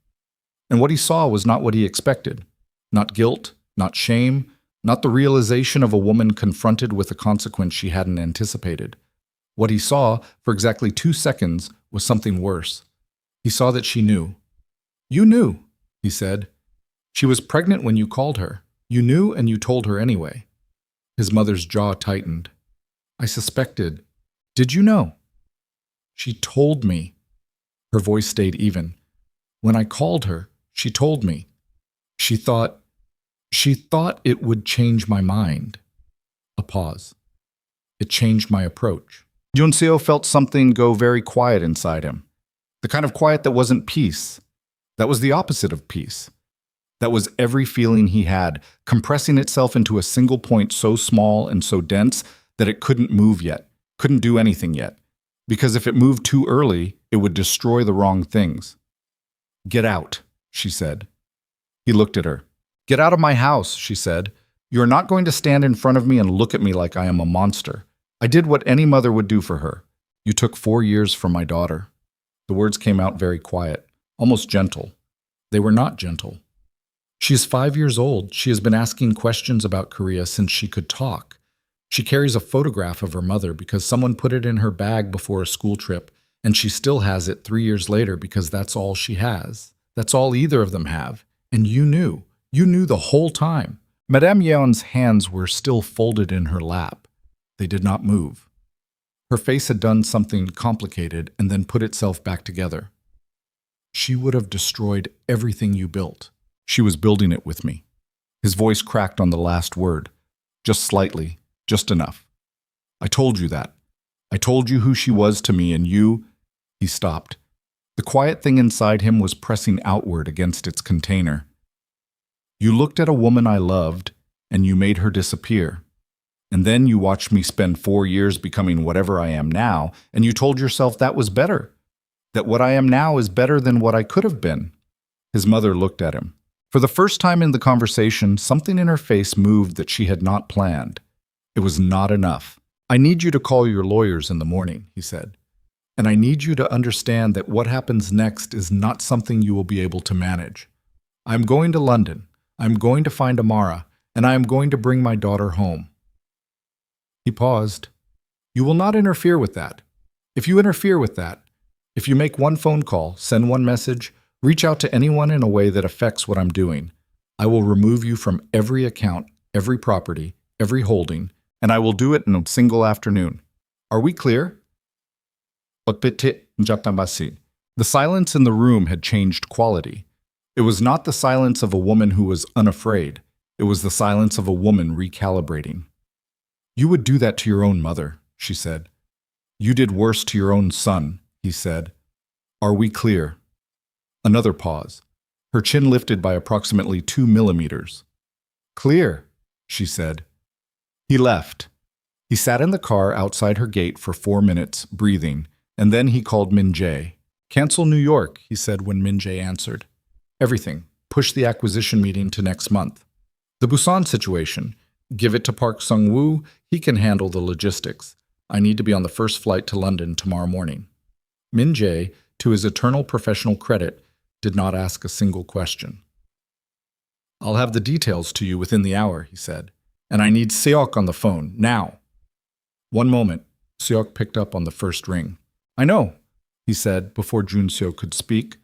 And what he saw was not what he expected. Not guilt, not shame, not the realization of a woman confronted with a consequence she hadn't anticipated. What he saw, for exactly 2 seconds, was something worse. He saw that she knew. You knew, he said. She was pregnant when you called her. You knew and you told her anyway. His mother's jaw tightened. I suspected. Did you know? She told me. Her voice stayed even. When I called her, she told me. She thought it would change my mind. A pause. It changed my approach. Junseo felt something go very quiet inside him. The kind of quiet that wasn't peace. That was the opposite of peace. That was every feeling he had, compressing itself into a single point so small and so dense that it couldn't move yet, couldn't do anything yet. Because if it moved too early, it would destroy the wrong things. Get out, she said. He looked at her. Get out of my house, she said. You are not going to stand in front of me and look at me like I am a monster. I did what any mother would do for her. You took 4 years from my daughter. The words came out very quiet, almost gentle. They were not gentle. She is 5 years old. She has been asking questions about Korea since she could talk. She carries a photograph of her mother because someone put it in her bag before a school trip, and she still has it 3 years later because that's all she has. That's all either of them have. And you knew. You knew the whole time. Madame Yeon's hands were still folded in her lap. They did not move. Her face had done something complicated and then put itself back together. She would have destroyed everything you built. She was building it with me. His voice cracked on the last word. Just slightly, just enough. I told you that. I told you who she was to me, and you... He stopped. The quiet thing inside him was pressing outward against its container. You looked at a woman I loved, and you made her disappear. And then you watched me spend 4 years becoming whatever I am now, and you told yourself that was better. That what I am now is better than what I could have been. His mother looked at him. For the first time in the conversation, something in her face moved that she had not planned. It was not enough. I need you to call your lawyers in the morning, he said. And I need you to understand that what happens next is not something you will be able to manage. I am going to London. I am going to find Amara, and I am going to bring my daughter home. He paused. You will not interfere with that. If you interfere with that, if you make one phone call, send one message, reach out to anyone in a way that affects what I'm doing, I will remove you from every account, every property, every holding, and I will do it in a single afternoon. Are we clear? The silence in the room had changed quality. It was not the silence of a woman who was unafraid. It was the silence of a woman recalibrating. You would do that to your own mother, she said. You did worse to your own son, he said. Are we clear? Another pause. Her chin lifted by approximately 2 millimeters. Clear, she said. He left. He sat in the car outside her gate for 4 minutes, breathing, and then he called Min Jae. Cancel New York, he said when Min Jae answered. Everything. Push the acquisition meeting to next month. The Busan situation. Give it to Park Sung-woo. He can handle the logistics. I need to be on the first flight to London tomorrow morning. Min Jae, to his eternal professional credit, did not ask a single question. I'll have the details to you within the hour, he said. And I need Seok on the phone, now. 1 moment. Seok picked up on the first ring. I know, he said before Junseo could speak.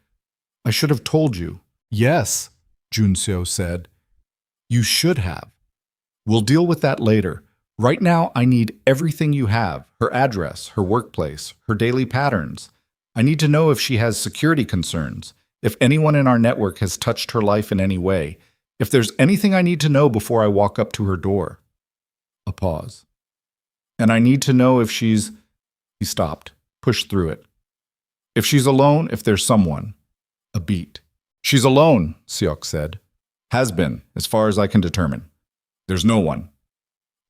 I should have told you. Yes, Junseo said. You should have. We'll deal with that later. Right now, I need everything you have, her address, her workplace, her daily patterns. I need to know if she has security concerns, if anyone in our network has touched her life in any way, if there's anything I need to know before I walk up to her door. A pause. And I need to know if she's... He stopped, pushed through it. If she's alone, if there's someone. A beat. She's alone, Seok said. Has been, as far as I can determine. There's no one.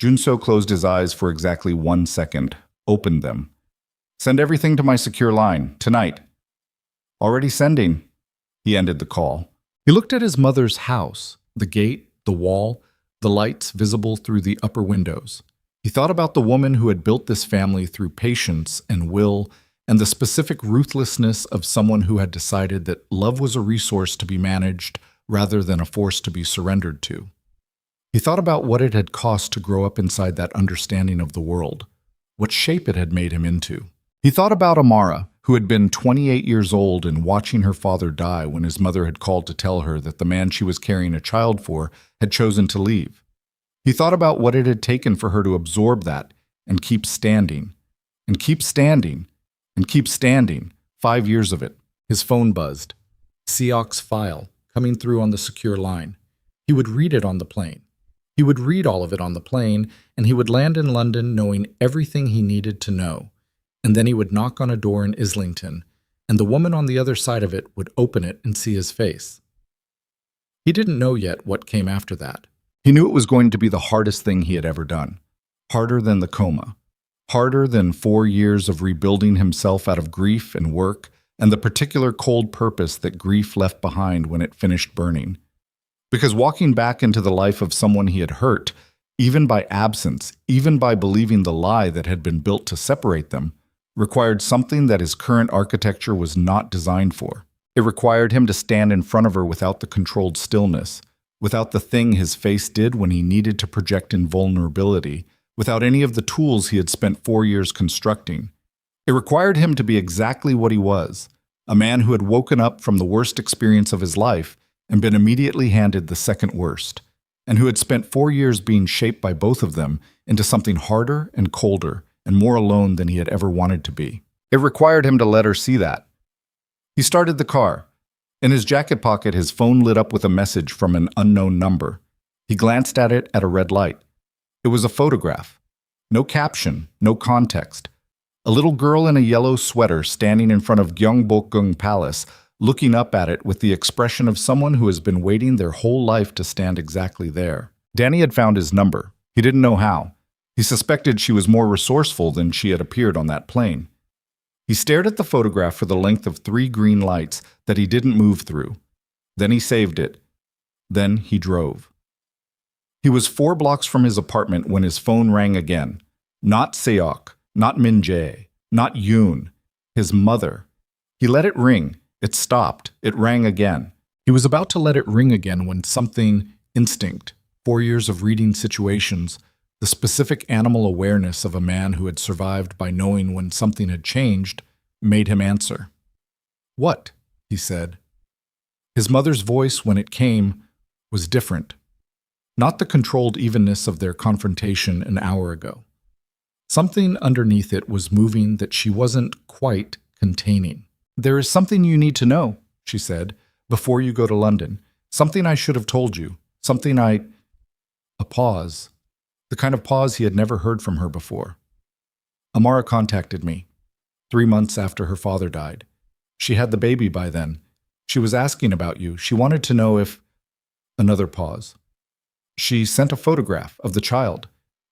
Junseo closed his eyes for exactly 1 second, opened them. Send everything to my secure line, tonight. Already sending. He ended the call. He looked at his mother's house, the gate, the wall, the lights visible through the upper windows. He thought about the woman who had built this family through patience and will, and the specific ruthlessness of someone who had decided that love was a resource to be managed rather than a force to be surrendered to. He thought about what it had cost to grow up inside that understanding of the world, what shape it had made him into. He thought about Amara, who had been 28 years old and watching her father die when his mother had called to tell her that the man she was carrying a child for had chosen to leave. He thought about what it had taken for her to absorb that and keep standing, and keep standing, and keep standing, 5 years of it. His phone buzzed. Seok's file, coming through on the secure line. He would read it on the plane. He would read all of it on the plane, and he would land in London knowing everything he needed to know. And then he would knock on a door in Islington, and the woman on the other side of it would open it and see his face. He didn't know yet what came after that. He knew it was going to be the hardest thing he had ever done. Harder than the coma. Harder than 4 years of rebuilding himself out of grief and work, and the particular cold purpose that grief left behind when it finished burning. Because walking back into the life of someone he had hurt, even by absence, even by believing the lie that had been built to separate them, required something that his current architecture was not designed for. It required him to stand in front of her without the controlled stillness, without the thing his face did when he needed to project invulnerability, without any of the tools he had spent 4 years constructing. It required him to be exactly what he was, a man who had woken up from the worst experience of his life and been immediately handed the second worst, and who had spent 4 years being shaped by both of them into something harder and colder and more alone than he had ever wanted to be. It required him to let her see that. He started the car. In his jacket pocket, his phone lit up with a message from an unknown number. He glanced at it at a red light. It was a photograph. No caption, no context. A little girl in a yellow sweater standing in front of Gyeongbokgung Palace, looking up at it with the expression of someone who has been waiting their whole life to stand exactly there. Danny had found his number. He didn't know how. He suspected she was more resourceful than she had appeared on that plane. He stared at the photograph for the length of 3 green lights that he didn't move through. Then he saved it. Then he drove. He was 4 blocks from his apartment when his phone rang again. Not Seok, not Min-jae, not Yoon. His mother. He let it ring. It stopped. It rang again. He was about to let it ring again when something, instinct, 4 years of reading situations, the specific animal awareness of a man who had survived by knowing when something had changed, made him answer. "What?" he said. His mother's voice, when it came, was different. Not the controlled evenness of their confrontation an hour ago. Something underneath it was moving that she wasn't quite containing. "There is something you need to know," she said, "before you go to London. Something I should have told you. Something I—" A pause. The kind of pause he had never heard from her before. "Amara contacted me 3 months after her father died. She had the baby by then. She was asking about you. She wanted to know if—" Another pause. "She sent a photograph of the child.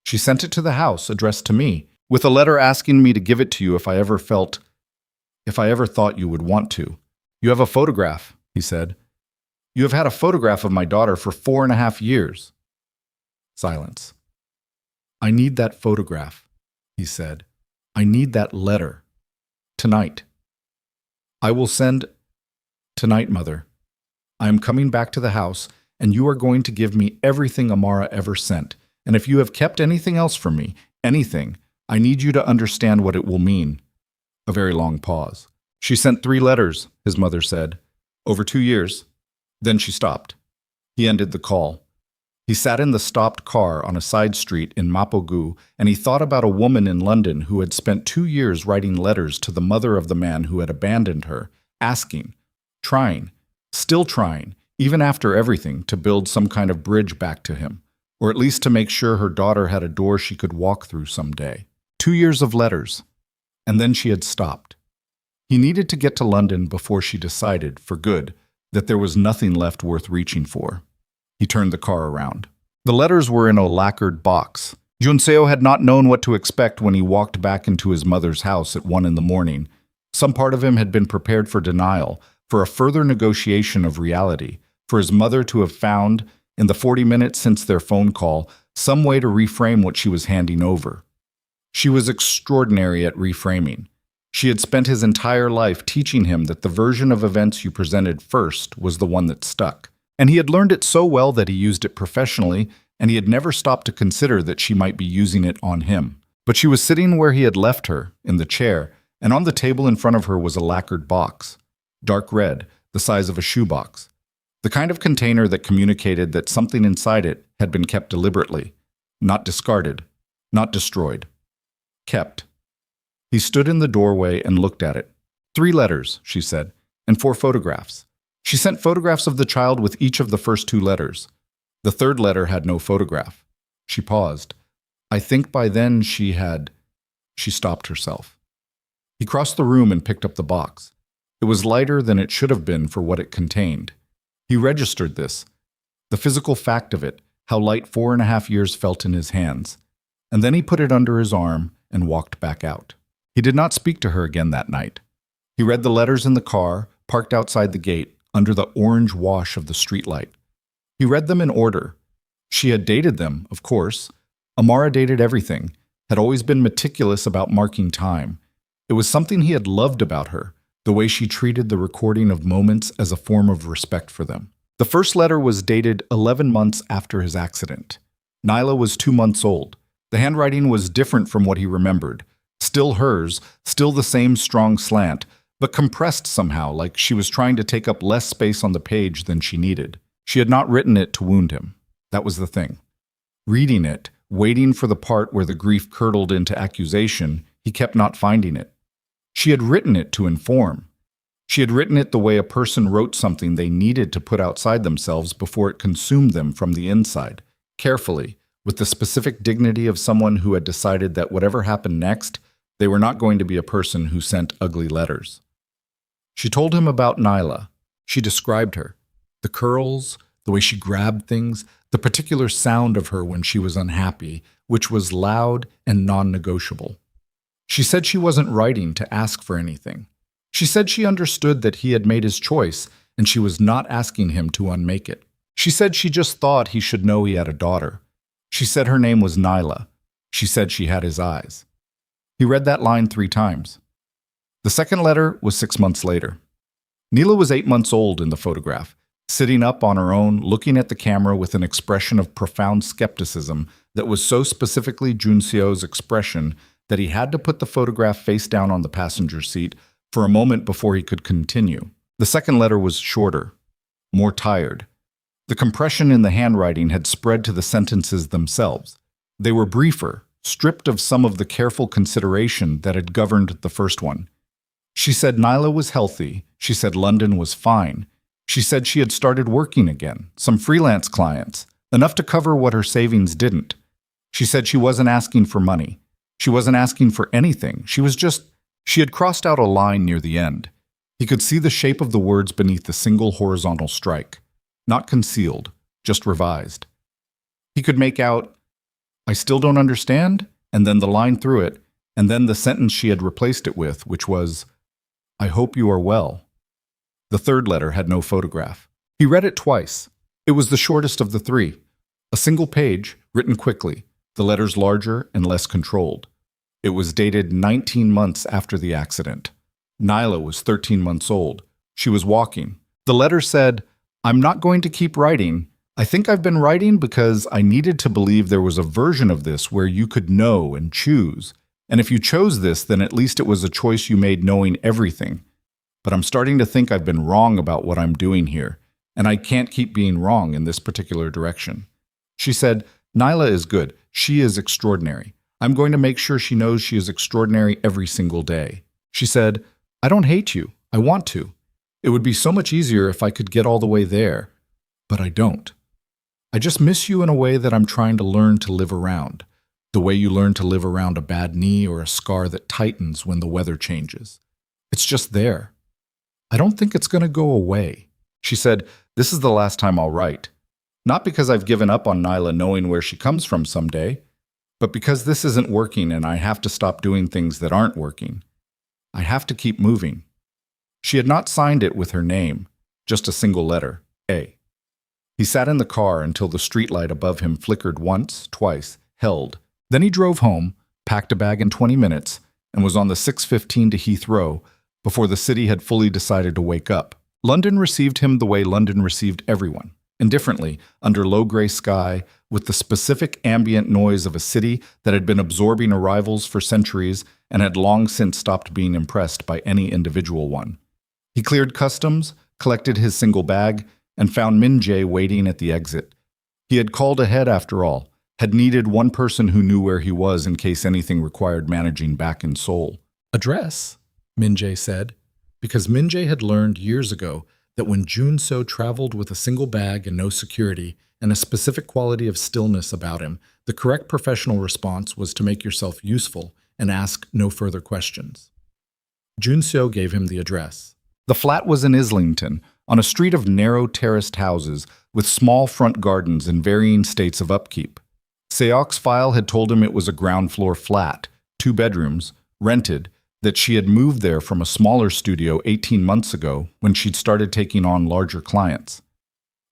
She sent it to the house, addressed to me, with a letter asking me to give it to you if I ever thought you would want to. You have a photograph," he said. "You have had a photograph of my daughter for 4.5 years. Silence. "I need that photograph," he said. "I need that letter. Tonight. I will send— Tonight, Mother. I am coming back to the house, and you are going to give me everything Amara ever sent. And if you have kept anything else from me, anything, I need you to understand what it will mean." A very long pause. "She sent 3 letters, his mother said, over 2 years. Then she stopped." He ended the call. He sat in the stopped car on a side street in Mapogu, and he thought about a woman in London who had spent 2 years writing letters to the mother of the man who had abandoned her, asking, trying, still trying, even after everything, to build some kind of bridge back to him, or at least to make sure her daughter had a door she could walk through someday. 2 years of letters. And then she had stopped. He needed to get to London before she decided, for good, that there was nothing left worth reaching for. He turned the car around. The letters were in a lacquered box. Junseo had not known what to expect when he walked back into his mother's house at 1 a.m. Some part of him had been prepared for denial, for a further negotiation of reality, for his mother to have found, in the 40 minutes since their phone call, some way to reframe what she was handing over. She was extraordinary at reframing. She had spent his entire life teaching him that the version of events you presented first was the one that stuck. And he had learned it so well that he used it professionally, and he had never stopped to consider that she might be using it on him. But she was sitting where he had left her, in the chair, and on the table in front of her was a lacquered box, dark red, the size of a shoebox, the kind of container that communicated that something inside it had been kept deliberately, not discarded, not destroyed. Kept. He stood in the doorway and looked at it. 3 letters, she said, and 4 photographs. She sent photographs of the child with each of the first 2 letters. The 3rd letter had no photograph. She paused. I think by then she stopped herself. He crossed the room and picked up the box. It was lighter than it should have been for what it contained. He registered this, the physical fact of it, how light 4.5 years felt in his hands. And then he put it under his arm and walked back out. He did not speak to her again that night. He read the letters in the car, parked outside the gate, under the orange wash of the streetlight. He read them in order. She had dated them, of course. Amara dated everything, had always been meticulous about marking time. It was something he had loved about her, the way she treated the recording of moments as a form of respect for them. The first letter was dated 11 months after his accident. Nyla was 2 months old. The handwriting was different from what he remembered. Still hers, still the same strong slant, but compressed somehow, like she was trying to take up less space on the page than she needed. She had not written it to wound him. That was the thing. Reading it, waiting for the part where the grief curdled into accusation, he kept not finding it. She had written it to inform. She had written it the way a person wrote something they needed to put outside themselves before it consumed them from the inside, carefully, with the specific dignity of someone who had decided that whatever happened next, they were not going to be a person who sent ugly letters. She told him about Nyla. She described her. The curls, the way she grabbed things, the particular sound of her when she was unhappy, which was loud and non-negotiable. She said she wasn't writing to ask for anything. She said she understood that he had made his choice and she was not asking him to unmake it. She said she just thought he should know he had a daughter. She said her name was Nyla. She said she had his eyes. He read that line 3 times. The second letter was 6 months later. Neela was 8 months old in the photograph, sitting up on her own, looking at the camera with an expression of profound skepticism that was so specifically Junseo's expression that he had to put the photograph face down on the passenger seat for a moment before he could continue. The second letter was shorter, more tired. The compression in the handwriting had spread to the sentences themselves. They were briefer, stripped of some of the careful consideration that had governed the first one. She said Nyla was healthy. She said London was fine. She said she had started working again, some freelance clients, enough to cover what her savings didn't. She said she wasn't asking for money. She wasn't asking for anything. She had crossed out a line near the end. He could see the shape of the words beneath the single horizontal strike. Not concealed, just revised. He could make out, I still don't understand, and then the line through it, and then the sentence she had replaced it with, which was, I hope you are well. The third letter had no photograph. He read it twice. It was the shortest of the 3. A single page, written quickly, the letters larger and less controlled. It was dated 19 months after the accident. Nyla was 13 months old. She was walking. The letter said, I'm not going to keep writing. I think I've been writing because I needed to believe there was a version of this where you could know and choose. And if you chose this, then at least it was a choice you made knowing everything. But I'm starting to think I've been wrong about what I'm doing here, and I can't keep being wrong in this particular direction. She said, Nyla is good. She is extraordinary. I'm going to make sure she knows she is extraordinary every single day. She said, I don't hate you. I want to. It would be so much easier if I could get all the way there, but I don't. I just miss you in a way that I'm trying to learn to live around, the way you learn to live around a bad knee or a scar that tightens when the weather changes. It's just there. I don't think it's going to go away. She said, this is the last time I'll write. Not because I've given up on Nyla knowing where she comes from someday, but because this isn't working and I have to stop doing things that aren't working. I have to keep moving. She had not signed it with her name, just a single letter, A. He sat in the car until the streetlight above him flickered once, twice, held. Then he drove home, packed a bag in 20 minutes, and was on the 6:15 to Heathrow before the city had fully decided to wake up. London received him the way London received everyone. indifferently, under low gray sky, with the specific ambient noise of a city that had been absorbing arrivals for centuries and had long since stopped being impressed by any individual one. He cleared customs, collected his single bag, and found Min Jae waiting at the exit. He had called ahead after all, had needed one person who knew where he was in case anything required managing back in Seoul. "Address," Min Jae said, because Min Jae had learned years ago that when Jun-so traveled with a single bag and no security and a specific quality of stillness about him, the correct professional response was to make yourself useful and ask no further questions. Jun-so gave him the address. The flat was in Islington, on a street of narrow terraced houses with small front gardens in varying states of upkeep. Seok's file had told him it was a ground-floor flat, 2 bedrooms, rented, that she had moved there from a smaller studio 18 months ago when she'd started taking on larger clients.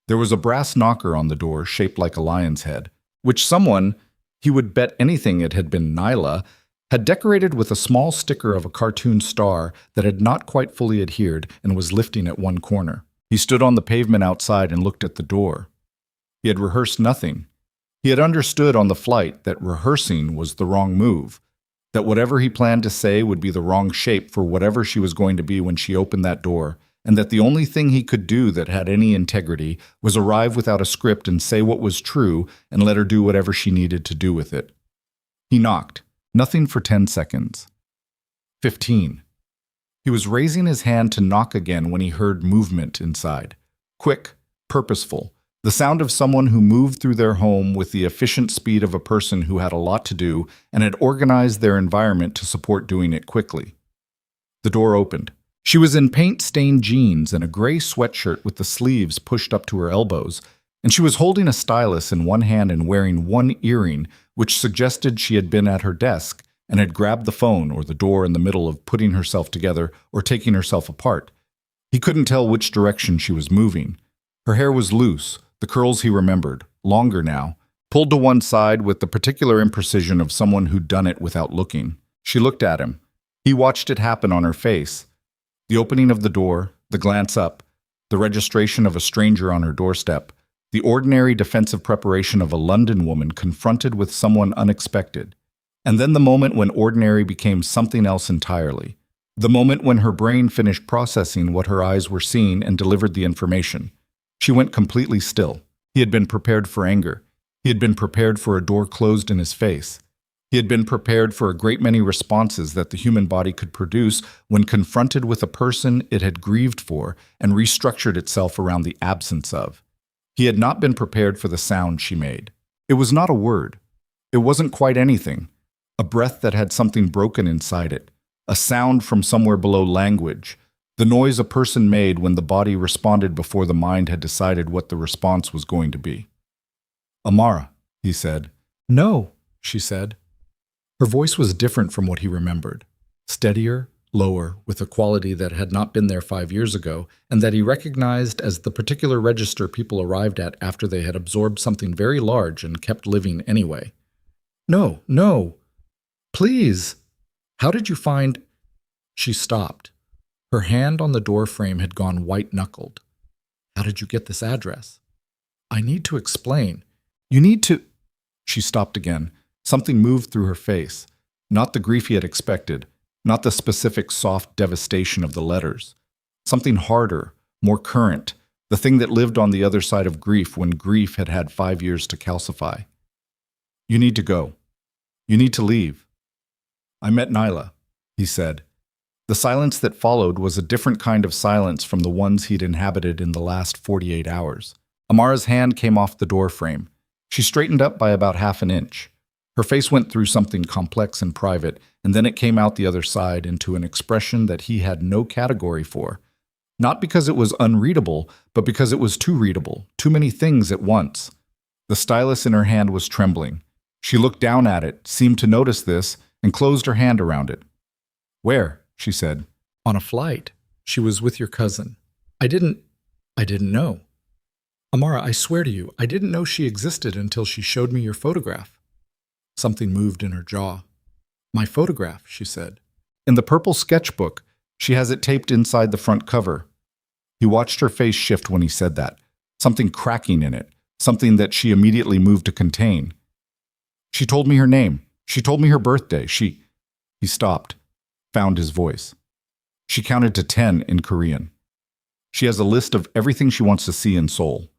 There was a brass knocker on the door shaped like a lion's head, which someone, he would bet anything it had been Nyla, had decorated with a small sticker of a cartoon star that had not quite fully adhered and was lifting at one corner. He stood on the pavement outside and looked at the door. He had rehearsed nothing. He had understood on the flight that rehearsing was the wrong move, that whatever he planned to say would be the wrong shape for whatever she was going to be when she opened that door, and that the only thing he could do that had any integrity was arrive without a script and say what was true and let her do whatever she needed to do with it. He knocked. Nothing for 10 seconds. 15. He was raising his hand to knock again when he heard movement inside. Quick, purposeful, the sound of someone who moved through their home with the efficient speed of a person who had a lot to do and had organized their environment to support doing it quickly. The door opened. She was in paint-stained jeans and a gray sweatshirt with the sleeves pushed up to her elbows, and she was holding a stylus in one hand and wearing one earring, which suggested she had been at her desk and had grabbed the phone or the door in the middle of putting herself together or taking herself apart. He couldn't tell which direction she was moving. Her hair was loose, the curls he remembered, longer now, pulled to one side with the particular imprecision of someone who'd done it without looking. She looked at him. He watched it happen on her face. The opening of the door, the glance up, the registration of a stranger on her doorstep, the ordinary defensive preparation of a London woman confronted with someone unexpected. And then the moment when ordinary became something else entirely. The moment when her brain finished processing what her eyes were seeing and delivered the information. She went completely still. He had been prepared for anger. He had been prepared for a door closed in his face. He had been prepared for a great many responses that the human body could produce when confronted with a person it had grieved for and restructured itself around the absence of. He had not been prepared for the sound she made. It was not a word. It wasn't quite anything. A breath that had something broken inside it. A sound from somewhere below language. The noise a person made when the body responded before the mind had decided what the response was going to be. "Amara," he said. "No," she said. Her voice was different from what he remembered. Steadier, lower, with a quality that had not been there 5 years ago, and that he recognized as the particular register people arrived at after they had absorbed something very large and kept living anyway. "No, no. Please. How did you find—" She stopped. Her hand on the door frame had gone white-knuckled. "How did you get this address?" "I need to explain. You need to—" She stopped again. Something moved through her face. Not the grief he had expected. Not the specific soft devastation of the letters. Something harder, more current, the thing that lived on the other side of grief when grief had had 5 years to calcify. "You need to go. You need to leave." "I met Nyla," he said. The silence that followed was a different kind of silence from the ones he'd inhabited in the last 48 hours. Amara's hand came off the door frame. She straightened up by about half an inch. Her face went through something complex and private, and then it came out the other side into an expression that he had no category for. Not because it was unreadable, but because it was too readable, too many things at once. The stylus in her hand was trembling. She looked down at it, seemed to notice this, and closed her hand around it. "Where?" she said. "On a flight. She was with your cousin. I didn't know. Amara, I swear to you, I didn't know she existed until she showed me your photograph." Something moved in her jaw. "My photograph," she said. "In the purple sketchbook. She has it taped inside the front cover." He watched her face shift when he said that. something cracking in it, something that she immediately moved to contain. She told me her name. She told me her birthday. He stopped, found his voice. She counted to 10 in Korean. She has a list of everything she wants to see in Seoul.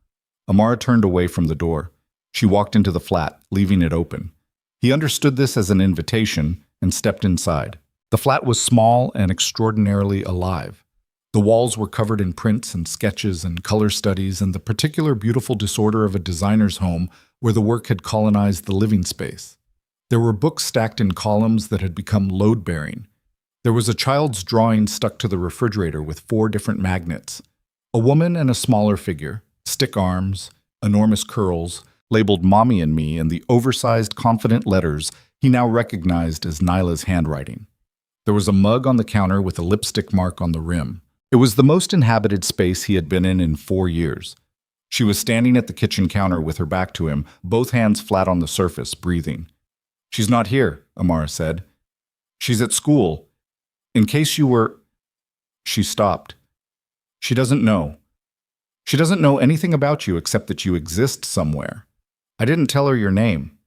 Amara turned away from the door. She walked into the flat, leaving it open. He understood this as an invitation and stepped inside. The flat was small and extraordinarily alive. The walls were covered in prints and sketches and color studies and the particular beautiful disorder of a designer's home where the work had colonized the living space. There were books stacked in columns that had become load-bearing. There was a child's drawing stuck to the refrigerator with 4 different magnets. A woman and a smaller figure, stick arms, enormous curls, labeled Mommy and Me in the oversized, confident letters he now recognized as Nyla's handwriting. There was a mug on the counter with a lipstick mark on the rim. It was the most inhabited space he had been in 4 years. She was standing at the kitchen counter with her back to him, both hands flat on the surface, breathing. "She's not here," Amara said. "She's at school. In case you were—" She stopped. "She doesn't know. She doesn't know anything about you except that you exist somewhere. I didn't tell her your name."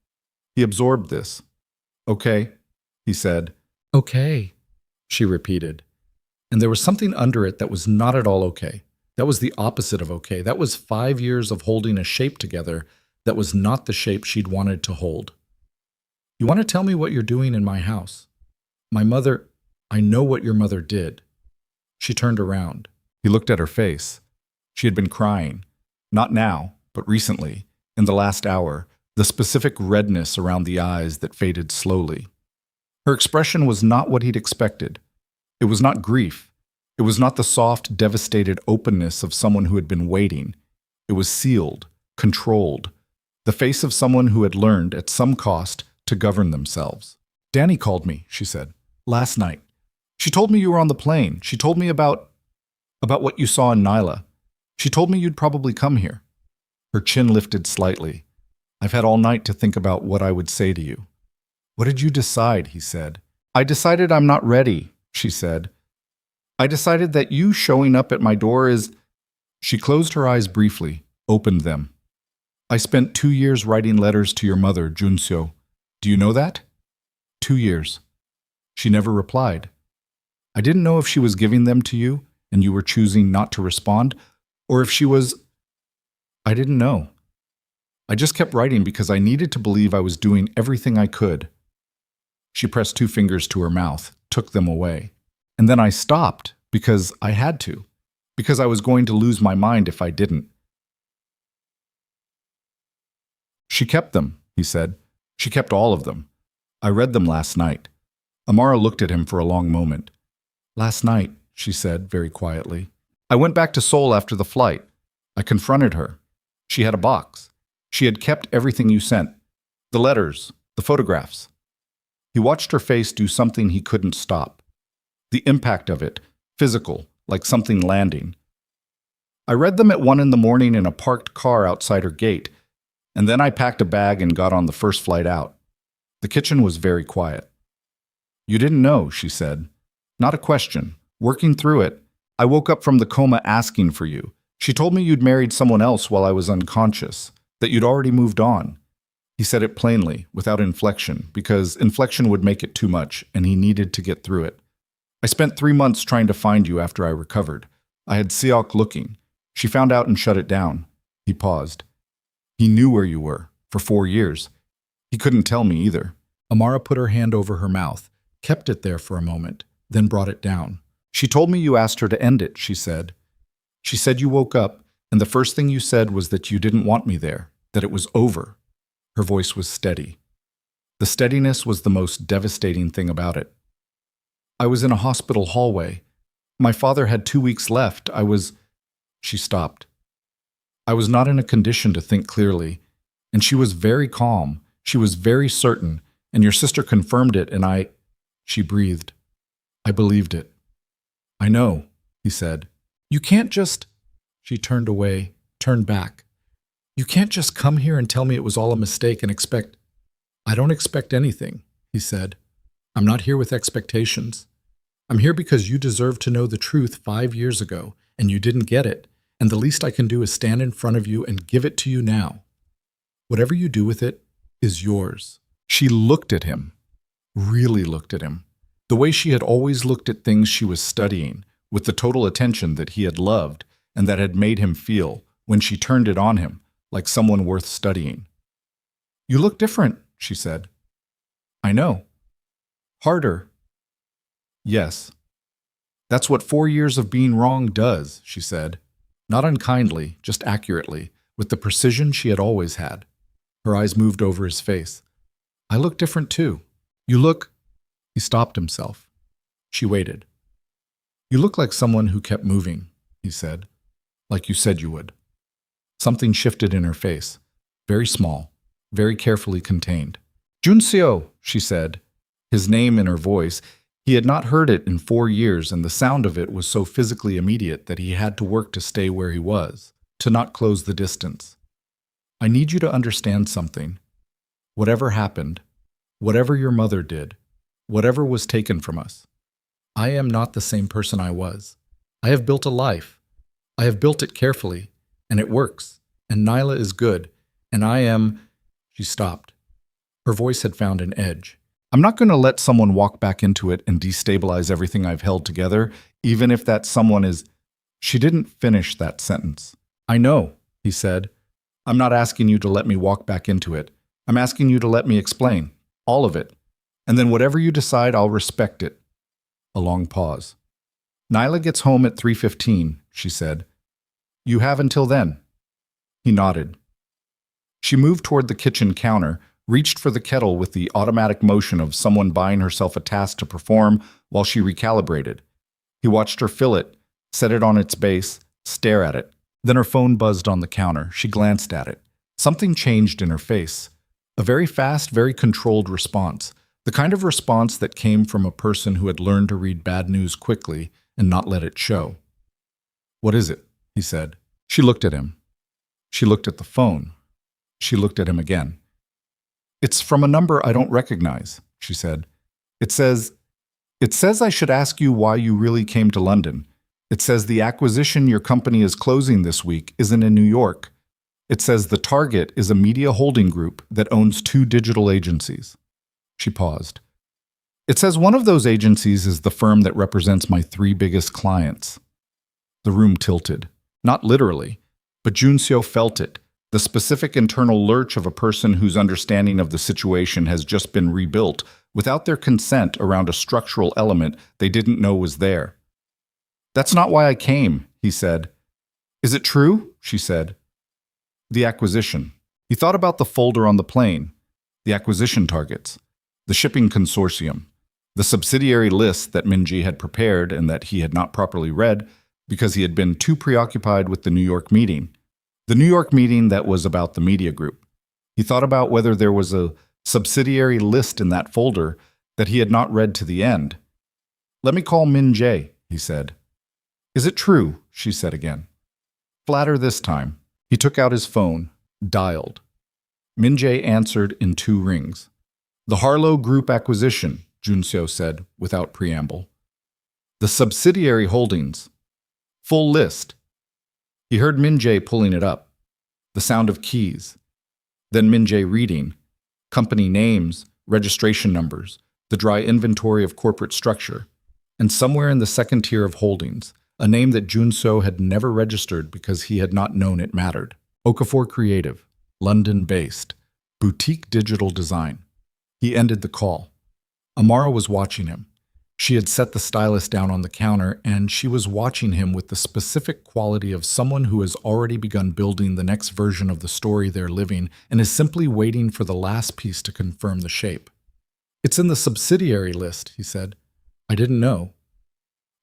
He absorbed this. "Okay," he said. "Okay," she repeated. And there was something under it that was not at all okay. That was the opposite of okay. That was 5 years of holding a shape together that was not the shape she'd wanted to hold. "You want to tell me what you're doing in my house? My mother, I know what your mother did." She turned around. He looked at her face. She had been crying. Not now, but recently, in the last hour, the specific redness around the eyes that faded slowly. Her expression was not what he'd expected. It was not grief. It was not the soft, devastated openness of someone who had been waiting. It was sealed, controlled, the face of someone who had learned, at some cost, to govern themselves. "Danny called me," she said, "last night. She told me you were on the plane. She told me about what you saw in Nyla. She told me you'd probably come here." Her chin lifted slightly. "I've had all night to think about what I would say to you." "What did you decide?" he said. "I decided I'm not ready," she said. "I decided that you showing up at my door is—" She closed her eyes briefly, opened them. "I spent 2 years writing letters to your mother, Junseo. Do you know that?" 2 years. She never replied. "I didn't know if she was giving them to you and you were choosing not to respond, or if she was— I didn't know. I just kept writing because I needed to believe I was doing everything I could." She pressed 2 fingers to her mouth, took them away. "And then I stopped because I had to, because I was going to lose my mind if I didn't." "She kept them," he said. "She kept all of them. I read them last night." Amara looked at him for a long moment. "Last night," she said very quietly. "I went back to Seoul after the flight. I confronted her. She had a box. She had kept everything you sent. The letters, the photographs." He watched her face do something he couldn't stop. The impact of it, physical, like something landing. "I read them at 1 a.m. in a parked car outside her gate, and then I packed a bag and got on the first flight out." The kitchen was very quiet. "You didn't know," she said. "Not a question. Working through it. I woke up from the coma asking for you. She told me you'd married someone else while I was unconscious, that you'd already moved on." He said it plainly, without inflection, because inflection would make it too much, and he needed to get through it. "I spent 3 months trying to find you after I recovered. I had Seok looking. She found out and shut it down." He paused. "He knew where you were, for 4 years. He couldn't tell me either." Amara put her hand over her mouth, kept it there for a moment, then brought it down. "She told me you asked her to end it," she said. "She said you woke up, and the first thing you said was that you didn't want me there, that it was over." Her voice was steady. The steadiness was the most devastating thing about it. "I was in a hospital hallway. My father had 2 weeks left. I was—" She stopped. "I was not in a condition to think clearly, and she was very calm. She was very certain, and your sister confirmed it, and I—" She breathed. "I believed it." "I know," he said. "You can't just—" She turned away, turned back. "You can't just come here and tell me it was all a mistake and expect—" "I don't expect anything," he said. "I'm not here with expectations. I'm here because you deserved to know the truth 5 years ago, and you didn't get it, and the least I can do is stand in front of you and give it to you now. Whatever you do with it is yours." She looked at him, really looked at him, the way she had always looked at things she was studying, with the total attention that he had loved and that had made him feel when she turned it on him, like someone worth studying. "You look different," she said. "I know. Harder." "Yes. That's what 4 years of being wrong does," she said, not unkindly, just accurately, with the precision she had always had. Her eyes moved over his face. "I look different too. You look—" He stopped himself. She waited. "You look like someone who kept moving," he said, "like you said you would." Something shifted in her face, very small, very carefully contained. "Junseo," she said, his name in her voice. He had not heard it in 4 years, and the sound of it was so physically immediate that he had to work to stay where he was, to not close the distance. "I need you to understand something. Whatever happened, whatever your mother did, whatever was taken from us, I am not the same person I was. I have built a life. I have built it carefully, and it works, and Nyla is good, and I am—" She stopped. Her voice had found an edge. "I'm not going to let someone walk back into it and destabilize everything I've held together, even if that someone is—" She didn't finish that sentence. "I know," he said. "I'm not asking you to let me walk back into it. I'm asking you to let me explain. All of it. And then whatever you decide, I'll respect it." A long pause. "Nyla gets home at 3:15, she said. "You have until then." He nodded. She moved toward the kitchen counter, reached for the kettle with the automatic motion of someone buying herself a task to perform while she recalibrated. He watched her fill it, set it on its base, stare at it. Then her phone buzzed on the counter. She glanced at it. Something changed in her face. A very fast, very controlled response. The kind of response that came from a person who had learned to read bad news quickly and not let it show. "What is it?" he said. She looked at him. She looked at the phone. She looked at him again. "It's from a number I don't recognize," she said. It says I should ask you why you really came to London. It says the acquisition your company is closing this week isn't in New York. It says the target is a media holding group that owns 2 digital agencies." She paused. "It says one of those agencies is the firm that represents my 3 biggest clients." The room tilted. Not literally, but Junseo felt it. The specific internal lurch of a person whose understanding of the situation has just been rebuilt without their consent around a structural element they didn't know was there. "That's not why I came," he said. "Is it true?" she said. The acquisition. He thought about the folder on the plane, the acquisition targets, the shipping consortium, the subsidiary list that Minji had prepared and that he had not properly read because he had been too preoccupied with the New York meeting. The New York meeting that was about the media group. He thought about whether there was a subsidiary list in that folder that he had not read to the end. "Let me call Min Jae," he said. "Is it true?" she said again. Flatter this time. He took out his phone, dialed. Min Jae answered in 2 rings. "The Harlow Group acquisition," Junseo said without preamble. "The subsidiary holdings. Full list." He heard Min Jae pulling it up. The sound of keys. Then Min Jae reading. Company names, registration numbers, the dry inventory of corporate structure. And somewhere in the second tier of holdings, a name that Junseo had never registered because he had not known it mattered. Okafor Creative, London-based, boutique digital design. He ended the call. Amara was watching him. She had set the stylus down on the counter, and she was watching him with the specific quality of someone who has already begun building the next version of the story they're living and is simply waiting for the last piece to confirm the shape. "It's in the subsidiary list," he said. "I didn't know."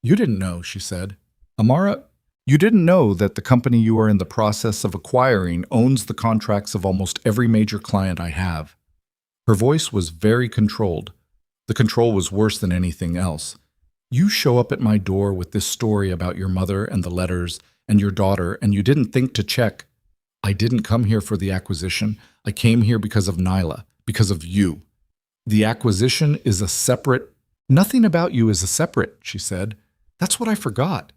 "You didn't know," she said. "Amara, you didn't know that the company you are in the process of acquiring owns the contracts of almost every major client I have." Her voice was very controlled. The control was worse than anything else. "You show up at my door with this story about your mother and the letters and your daughter, and you didn't think to check. I didn't come here for the acquisition. I came here because of Nyla, because of you. The acquisition is a separate—" "Nothing about you is a separate," she said. "That's what I forgot."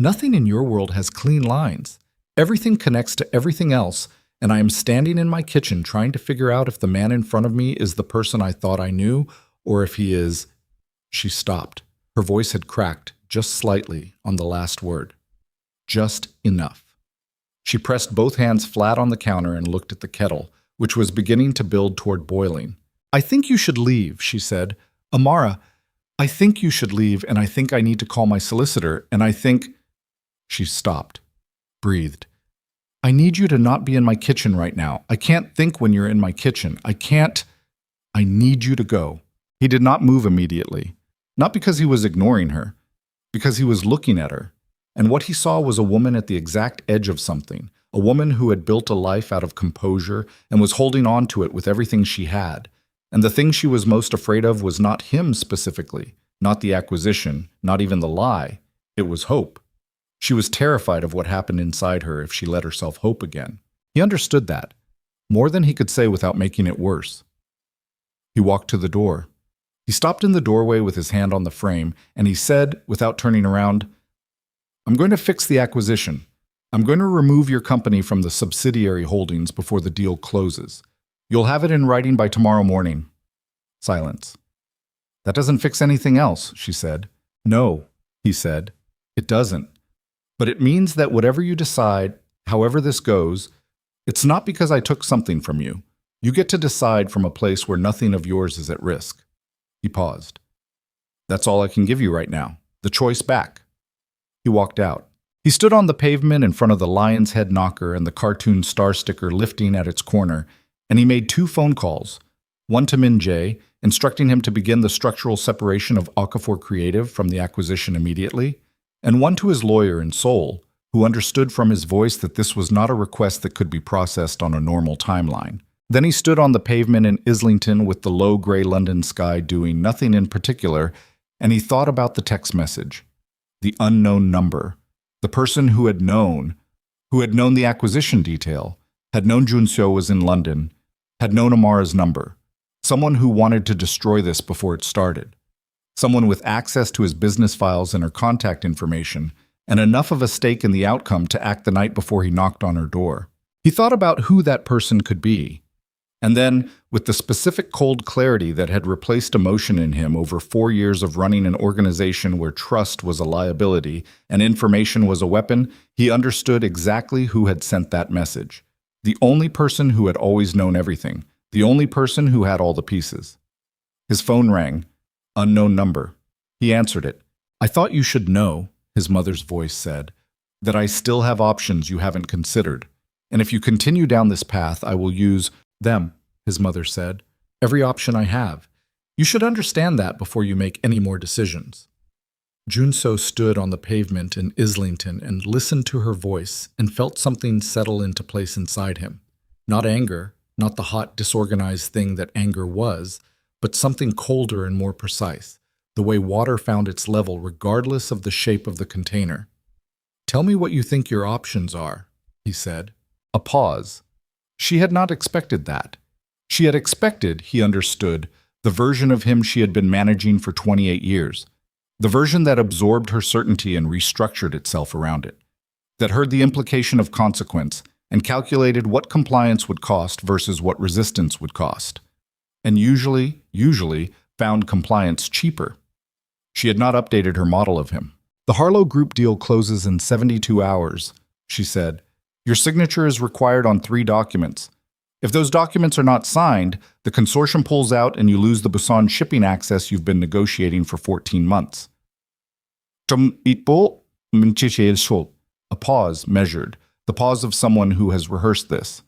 Nothing in your world has clean lines. Everything connects to everything else, and I am standing in my kitchen trying to figure out if the man in front of me is the person I thought I knew, or if he is—" She stopped. Her voice had cracked just slightly on the last word. Just enough. She pressed both hands flat on the counter and looked at the kettle, which was beginning to build toward boiling. "I think you should leave," she said. "Amara, I think you should leave, and I think I need to call my solicitor, and I think—" She stopped, breathed. "I need you to not be in my kitchen right now. I can't think when you're in my kitchen. I can't. I need you to go." He did not move immediately, not because he was ignoring her, because he was looking at her. And what he saw was a woman at the exact edge of something, a woman who had built a life out of composure and was holding on to it with everything she had. And the thing she was most afraid of was not him specifically, not the acquisition, not even the lie. It was hope. She was terrified of what happened inside her if she let herself hope again. He understood that, more than he could say without making it worse. He walked to the door. He stopped in the doorway with his hand on the frame, and he said, without turning around, "I'm going to fix the acquisition. I'm going to remove your company from the subsidiary holdings before the deal closes. You'll have it in writing by tomorrow morning." Silence. "That doesn't fix anything else," she said. "No," he said, "it doesn't. But it means that whatever you decide, however this goes, it's not because I took something from you. You get to decide from a place where nothing of yours is at risk." He paused. "That's all I can give you right now. The choice back." He walked out. He stood on the pavement in front of the lion's head knocker and the cartoon star sticker lifting at its corner, and he made 2 phone calls, one to Min Jae, instructing him to begin the structural separation of Okafor Creative from the acquisition immediately, and one to his lawyer in Seoul, who understood from his voice that this was not a request that could be processed on a normal timeline. Then he stood on the pavement in Islington with the low gray London sky doing nothing in particular, and he thought about the text message. The unknown number. The person who had known the acquisition detail, had known Junseo was in London, had known Amara's number. Someone who wanted to destroy this before it started. Someone with access to his business files and her contact information, and enough of a stake in the outcome to act the night before he knocked on her door. He thought about who that person could be. And then, with the specific cold clarity that had replaced emotion in him over 4 years of running an organization where trust was a liability and information was a weapon, he understood exactly who had sent that message. The only person who had always known everything. The only person who had all the pieces. His phone rang. Unknown number. He answered it. "I thought you should know," his mother's voice said, "that I still have options you haven't considered. And if you continue down this path, I will use them," his mother said. "Every option I have. You should understand that before you make any more decisions." Junseo stood on the pavement in Islington and listened to her voice and felt something settle into place inside him. Not anger, not the hot, disorganized thing that anger was, but something colder and more precise, the way water found its level regardless of the shape of the container. "Tell me what you think your options are," he said. A pause. She had not expected that. She had expected, he understood, the version of him she had been managing for 28 years. The version that absorbed her certainty and restructured itself around it. That heard the implication of consequence and calculated what compliance would cost versus what resistance would cost. And usually found compliance cheaper. She had not updated her model of him. "The Harlow Group deal closes in 72 hours, she said. "Your signature is required on 3 documents. If those documents are not signed, the consortium pulls out and you lose the Busan shipping access you've been negotiating for 14 months. A pause measured, the pause of someone who has rehearsed this.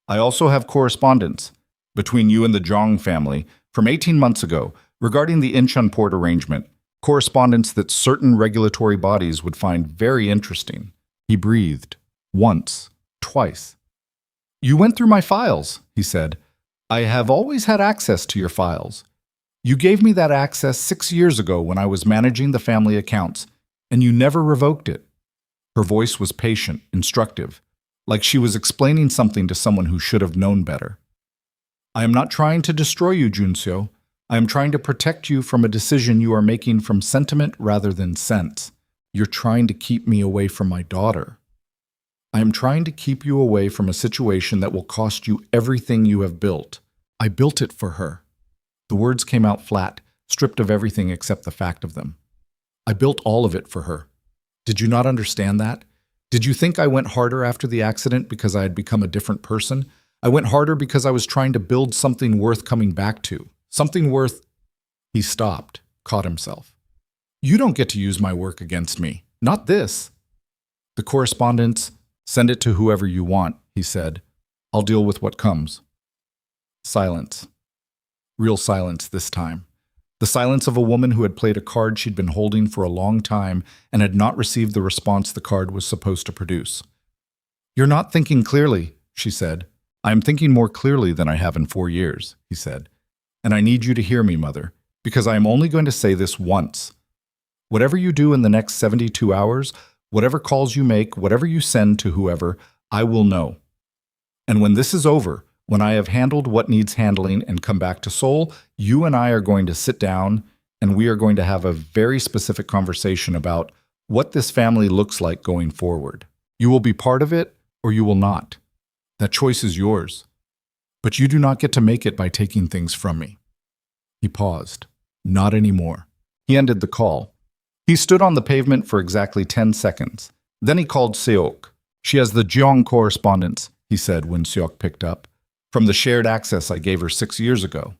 "I also have correspondence between you and the Zhang family from 18 months ago regarding the Incheon port arrangement, correspondence that certain regulatory bodies would find very interesting." He breathed. Once. Twice. "You went through my files," he said. "I have always had access to your files. You gave me that access 6 years ago when I was managing the family accounts, and you never revoked it." Her voice was patient, instructive, like she was explaining something to someone who should have known better. "I am not trying to destroy you, Junseo. I am trying to protect you from a decision you are making from sentiment rather than sense. You're trying to keep me away from my daughter. I am trying to keep you away from a situation that will cost you everything you have built. I built it for her." The words came out flat, stripped of everything except the fact of them. "I built all of it for her. Did you not understand that? Did you think I went harder after the accident because I had become a different person? I went harder because I was trying to build something worth coming back to. Something worth—" He stopped, caught himself. "You don't get to use my work against me. Not this." "The correspondence, send it to whoever you want," he said. "I'll deal with what comes." Silence. Real silence this time. The silence of a woman who had played a card she'd been holding for a long time and had not received the response the card was supposed to produce. "You're not thinking clearly," she said. "I am thinking more clearly than I have in 4 years," he said. "And I need you to hear me, Mother, because I am only going to say this once. Whatever you do in the next 72 hours, whatever calls you make, whatever you send to whoever, I will know. And when this is over, when I have handled what needs handling and come back to Seoul, you and I are going to sit down and we are going to have a very specific conversation about what this family looks like going forward. You will be part of it or you will not. That choice is yours. But you do not get to make it by taking things from me." He paused. Not anymore. He ended the call. He stood on the pavement for exactly 10 seconds. Then he called Seok. "She has the Jeong correspondence," he said when Seok picked up, "from the shared access I gave her 6 years ago.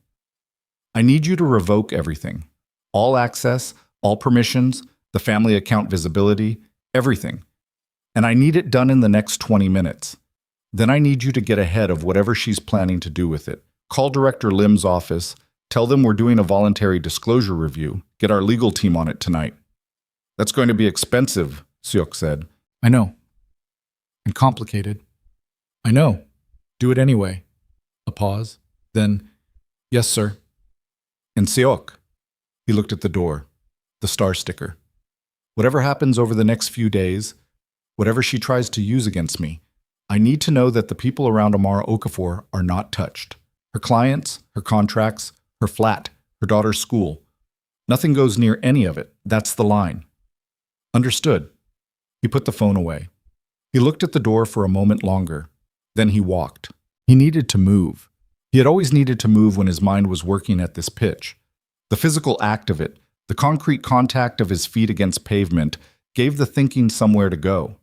I need you to revoke everything. All access, all permissions, the family account visibility, everything. And I need it done in the next 20 minutes. Then I need you to get ahead of whatever she's planning to do with it. Call Director Lim's office, tell them we're doing a voluntary disclosure review, get our legal team on it tonight." "That's going to be expensive," Seok said. "I know. And complicated. I know. Do it anyway." A pause. Then, "Yes, sir." "And Seok." He looked at the door, the star sticker. "Whatever happens over the next few days, whatever she tries to use against me, I need to know that the people around Amara Okafor are not touched. Her clients, her contracts, her flat, her daughter's school. Nothing goes near any of it. That's the line." "Understood." He put the phone away. He looked at the door for a moment longer. Then he walked. He needed to move. He had always needed to move when his mind was working at this pitch. The physical act of it, the concrete contact of his feet against pavement, gave the thinking somewhere to go.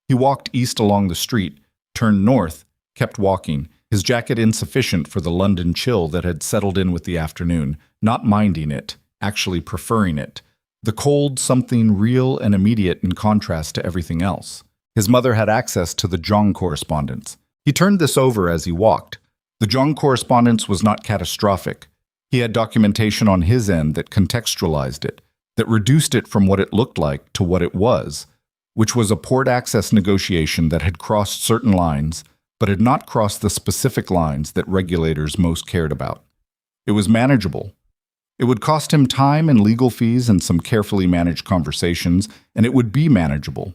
He walked east along the street, turned north, kept walking, his jacket insufficient for the London chill that had settled in with the afternoon, not minding it, actually preferring it. The cold, something real and immediate in contrast to everything else. His mother had access to the Jeong correspondence. He turned this over as he walked. The Jeong correspondence was not catastrophic. He had documentation on his end that contextualized it, that reduced it from what it looked like to what it was, which was a port access negotiation that had crossed certain lines, but had not crossed the specific lines that regulators most cared about. It was manageable. It would cost him time and legal fees and some carefully managed conversations, and it would be manageable.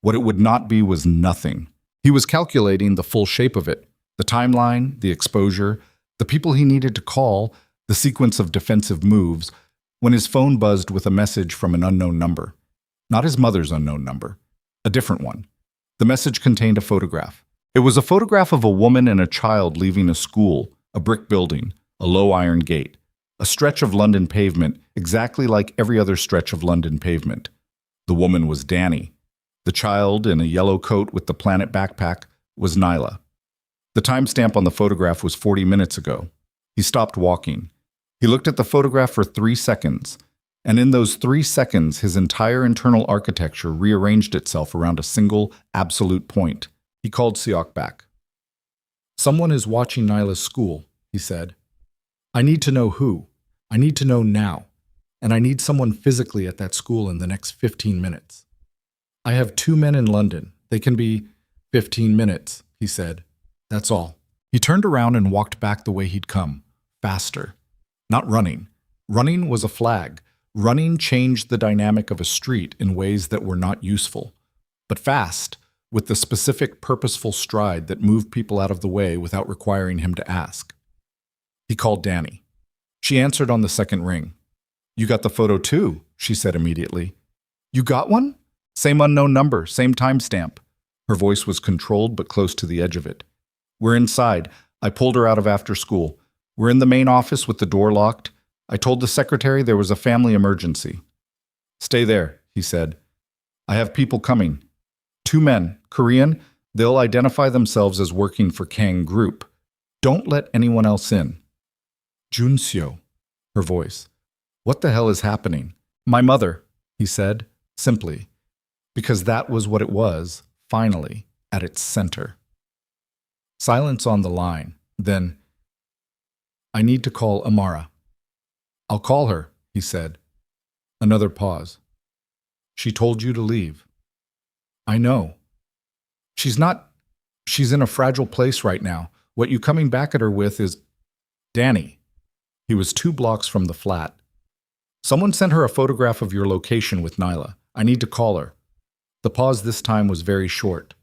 What it would not be was nothing. He was calculating the full shape of it, the timeline, the exposure, the people he needed to call, the sequence of defensive moves, when his phone buzzed with a message from an unknown number. Not his mother's unknown number, a different one. The message contained a photograph. It was a photograph of a woman and a child leaving a school, a brick building, a low iron gate, a stretch of London pavement exactly like every other stretch of London pavement. The woman was Danny. The child, in a yellow coat with the planet backpack, was Nyla. The timestamp on the photograph was 40 minutes ago. He stopped walking. He looked at the photograph for 3 seconds, and in those 3 seconds, his entire internal architecture rearranged itself around a single, absolute point. He called Seok back. "Someone is watching Nyla's school," he said. "I need to know who. I need to know now. And I need someone physically at that school in the next 15 minutes. I have 2 men in London. They can be 15 minutes, he said. That's all." He turned around and walked back the way he'd come, faster. Not running. Running was a flag. Running changed the dynamic of a street in ways that were not useful. But fast, with the specific purposeful stride that moved people out of the way without requiring him to ask. He called Danny. She answered on the second ring. "You got the photo too," she said immediately. "You got one?" Same unknown number, same timestamp. Her voice was controlled but close to the edge of it. We're inside. I pulled her out of after school. We're in the main office with the door locked. I told the secretary there was a family emergency. Stay there, he said. I have people coming. 2 men, Korean. They'll identify themselves as working for Kang Group. Don't let anyone else in. Junseo, her voice. What the hell is happening? My mother, he said, simply, because that was what it was, finally, at its center. Silence on the line. Then, I need to call Amara. I'll call her, he said. Another pause. She told you to leave. I know. She's in a fragile place right now. What you coming back at her with is Danny. He was 2 blocks from the flat. Someone sent her a photograph of your location with Nyla. I need to call her. The pause this time was very short.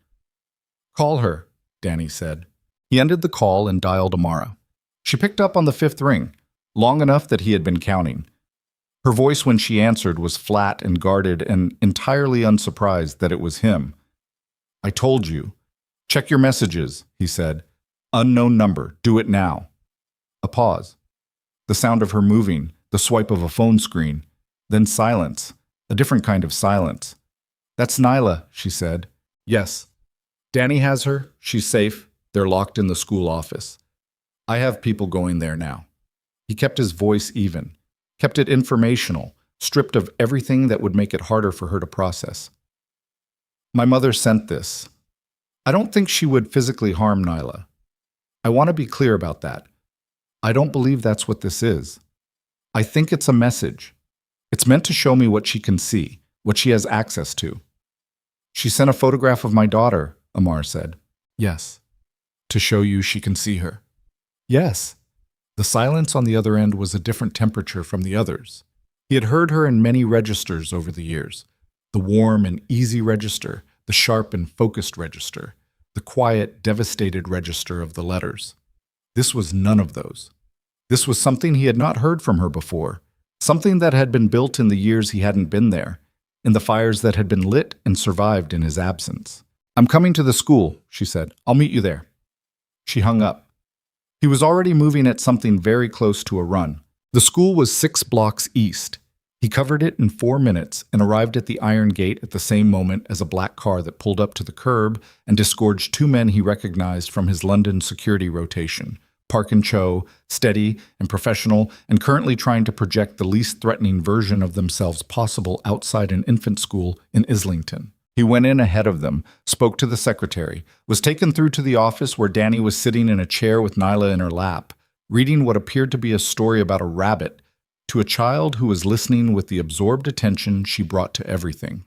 Call her, Danny said. He ended the call and dialed Amara. She picked up on the 5th ring, long enough that he had been counting. Her voice when she answered was flat and guarded and entirely unsurprised that it was him. I told you. Check your messages, he said. Unknown number. Do it now. A pause. The sound of her moving, the swipe of a phone screen. Then silence. A different kind of silence. That's Nyla, she said. Yes. Danny has her. She's safe. They're locked in the school office. I have people going there now. He kept his voice even, kept it informational, stripped of everything that would make it harder for her to process. My mother sent this. I don't think she would physically harm Nyla. I want to be clear about that. I don't believe that's what this is. I think it's a message. It's meant to show me what she can see, what she has access to. She sent a photograph of my daughter, Amar said. Yes. To show you she can see her. Yes. The silence on the other end was a different temperature from the others. He had heard her in many registers over the years. The warm and easy register, the sharp and focused register, the quiet, devastated register of the letters. This was none of those. This was something he had not heard from her before, something that had been built in the years he hadn't been there, in the fires that had been lit and survived in his absence. I'm coming to the school, she said. I'll meet you there. She hung up. He was already moving at something very close to a run. The school was 6 blocks east. He covered it in 4 minutes and arrived at the iron gate at the same moment as a black car that pulled up to the curb and disgorged 2 men he recognized from his London security rotation. Park and Cho, steady and professional, and currently trying to project the least threatening version of themselves possible outside an infant school in Islington. He went in ahead of them, spoke to the secretary, was taken through to the office where Danny was sitting in a chair with Nyla in her lap, reading what appeared to be a story about a rabbit to a child who was listening with the absorbed attention she brought to everything.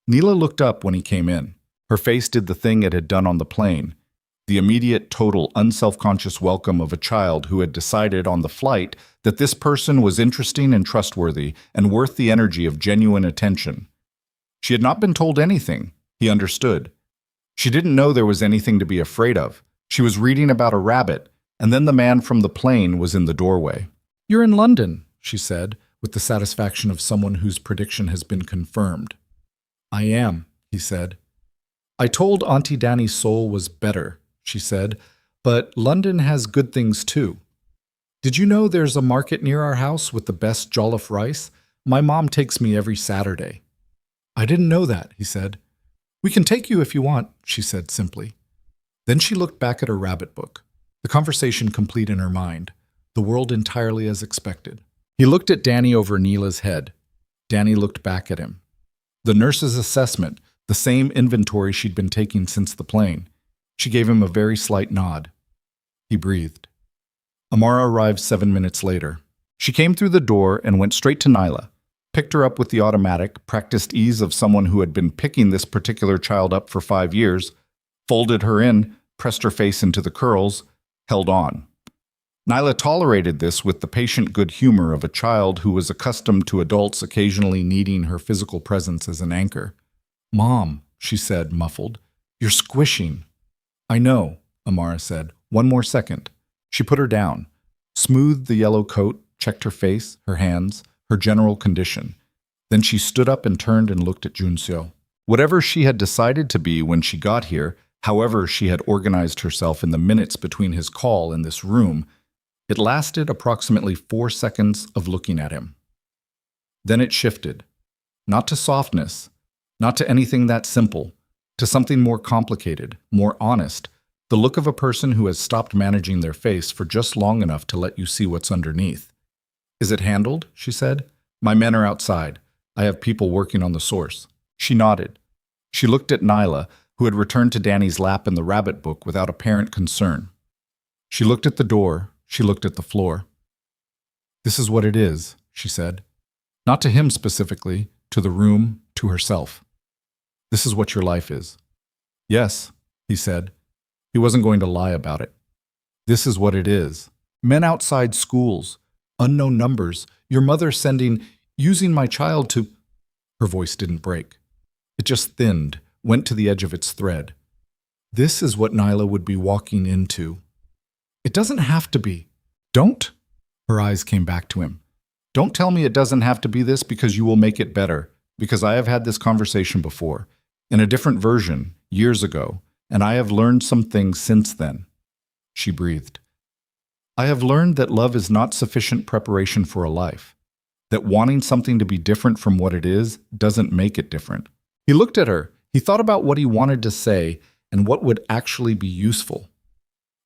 Neela looked up when he came in. Her face did the thing it had done on the plane, the immediate, total, unselfconscious welcome of a child who had decided on the flight that this person was interesting and trustworthy and worth the energy of genuine attention. She had not been told anything, he understood. She didn't know there was anything to be afraid of. She was reading about a rabbit, and then the man from the plane was in the doorway. You're in London, she said, with the satisfaction of someone whose prediction has been confirmed. I am, he said. I told Auntie Danny's soul was better, she said, but London has good things too. Did you know there's a market near our house with the best jollof rice? My mom takes me every Saturday. I didn't know that, he said. We can take you if you want, she said simply. Then she looked back at her rabbit book, the conversation complete in her mind, the world entirely as expected. He looked at Danny over Neela's head. Danny looked back at him. The nurse's assessment, the same inventory she'd been taking since the plane. She gave him a very slight nod. He breathed. Amara arrived 7 minutes later. She came through the door and went straight to Nyla, picked her up with the automatic, practiced ease of someone who had been picking this particular child up for 5 years, folded her in, pressed her face into the curls, held on. Nyla tolerated this with the patient good humor of a child who was accustomed to adults occasionally needing her physical presence as an anchor. Mom, she said, muffled, you're squishing. I know, Amara said. 1 more second. She put her down, smoothed the yellow coat, checked her face, her hands, her general condition. Then she stood up and turned and looked at Junseo. Whatever she had decided to be when she got here, however she had organized herself in the minutes between his call and this room, it lasted approximately 4 seconds of looking at him. Then it shifted, not to softness, not to anything that simple, to something more complicated, more honest, the look of a person who has stopped managing their face for just long enough to let you see what's underneath. "Is it handled?" she said. "My men are outside. I have people working on the source." She nodded. She looked at Nyla, who had returned to Danny's lap in the rabbit book without apparent concern. She looked at the door. She looked at the floor. "This is what it is," she said. Not to him specifically, to the room, to herself. "This is what your life is." "Yes," he said. He wasn't going to lie about it. "This is what it is. Men outside schools, unknown numbers, your mother using my child to—" Her voice didn't break. It just thinned, went to the edge of its thread. This is what Nyla would be walking into. "It doesn't have to be." "Don't?" Her eyes came back to him. "Don't tell me it doesn't have to be this because you will make it better, because I have had this conversation before, in a different version, years ago, and I have learned some things since then." She breathed. "I have learned that love is not sufficient preparation for a life, that wanting something to be different from what it is doesn't make it different." He looked at her. He thought about what he wanted to say and what would actually be useful.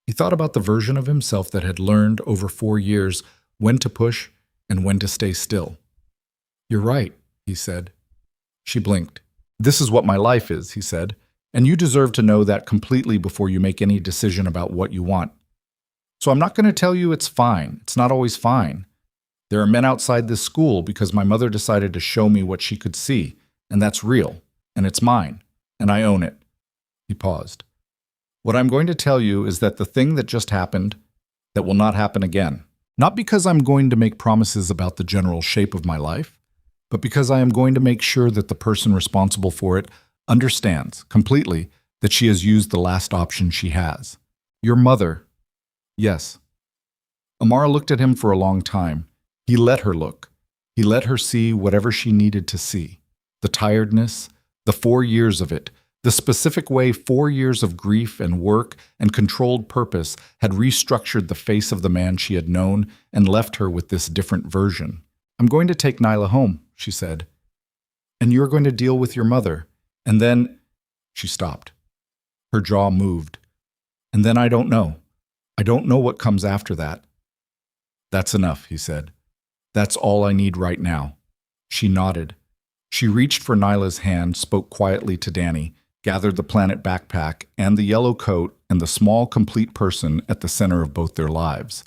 He thought about the version of himself that had learned over 4 years when to push and when to stay still. "You're right," he said. She blinked. "This is what my life is," he said, "and you deserve to know that completely before you make any decision about what you want. So I'm not going to tell you it's fine. It's not always fine. There are men outside this school because my mother decided to show me what she could see, and that's real, and it's mine, and I own it." He paused. "What I'm going to tell you is that the thing that just happened, that will not happen again. Not because I'm going to make promises about the general shape of my life, but because I am going to make sure that the person responsible for it understands completely that she has used the last option she has. Your mother." "Yes." Amara looked at him for a long time. He let her look. He let her see whatever she needed to see. The tiredness, the 4 years of it, the specific way 4 years of grief and work and controlled purpose had restructured the face of the man she had known and left her with this different version. "I'm going to take Nyla home," she said. "And you're going to deal with your mother. And then—" She stopped. Her jaw moved. "And then I don't know. I don't know what comes after that." "That's enough," he said. "That's all I need right now." She nodded. She reached for Nyla's hand, spoke quietly to Danny, gathered the planet backpack and the yellow coat and the small, complete person at the center of both their lives.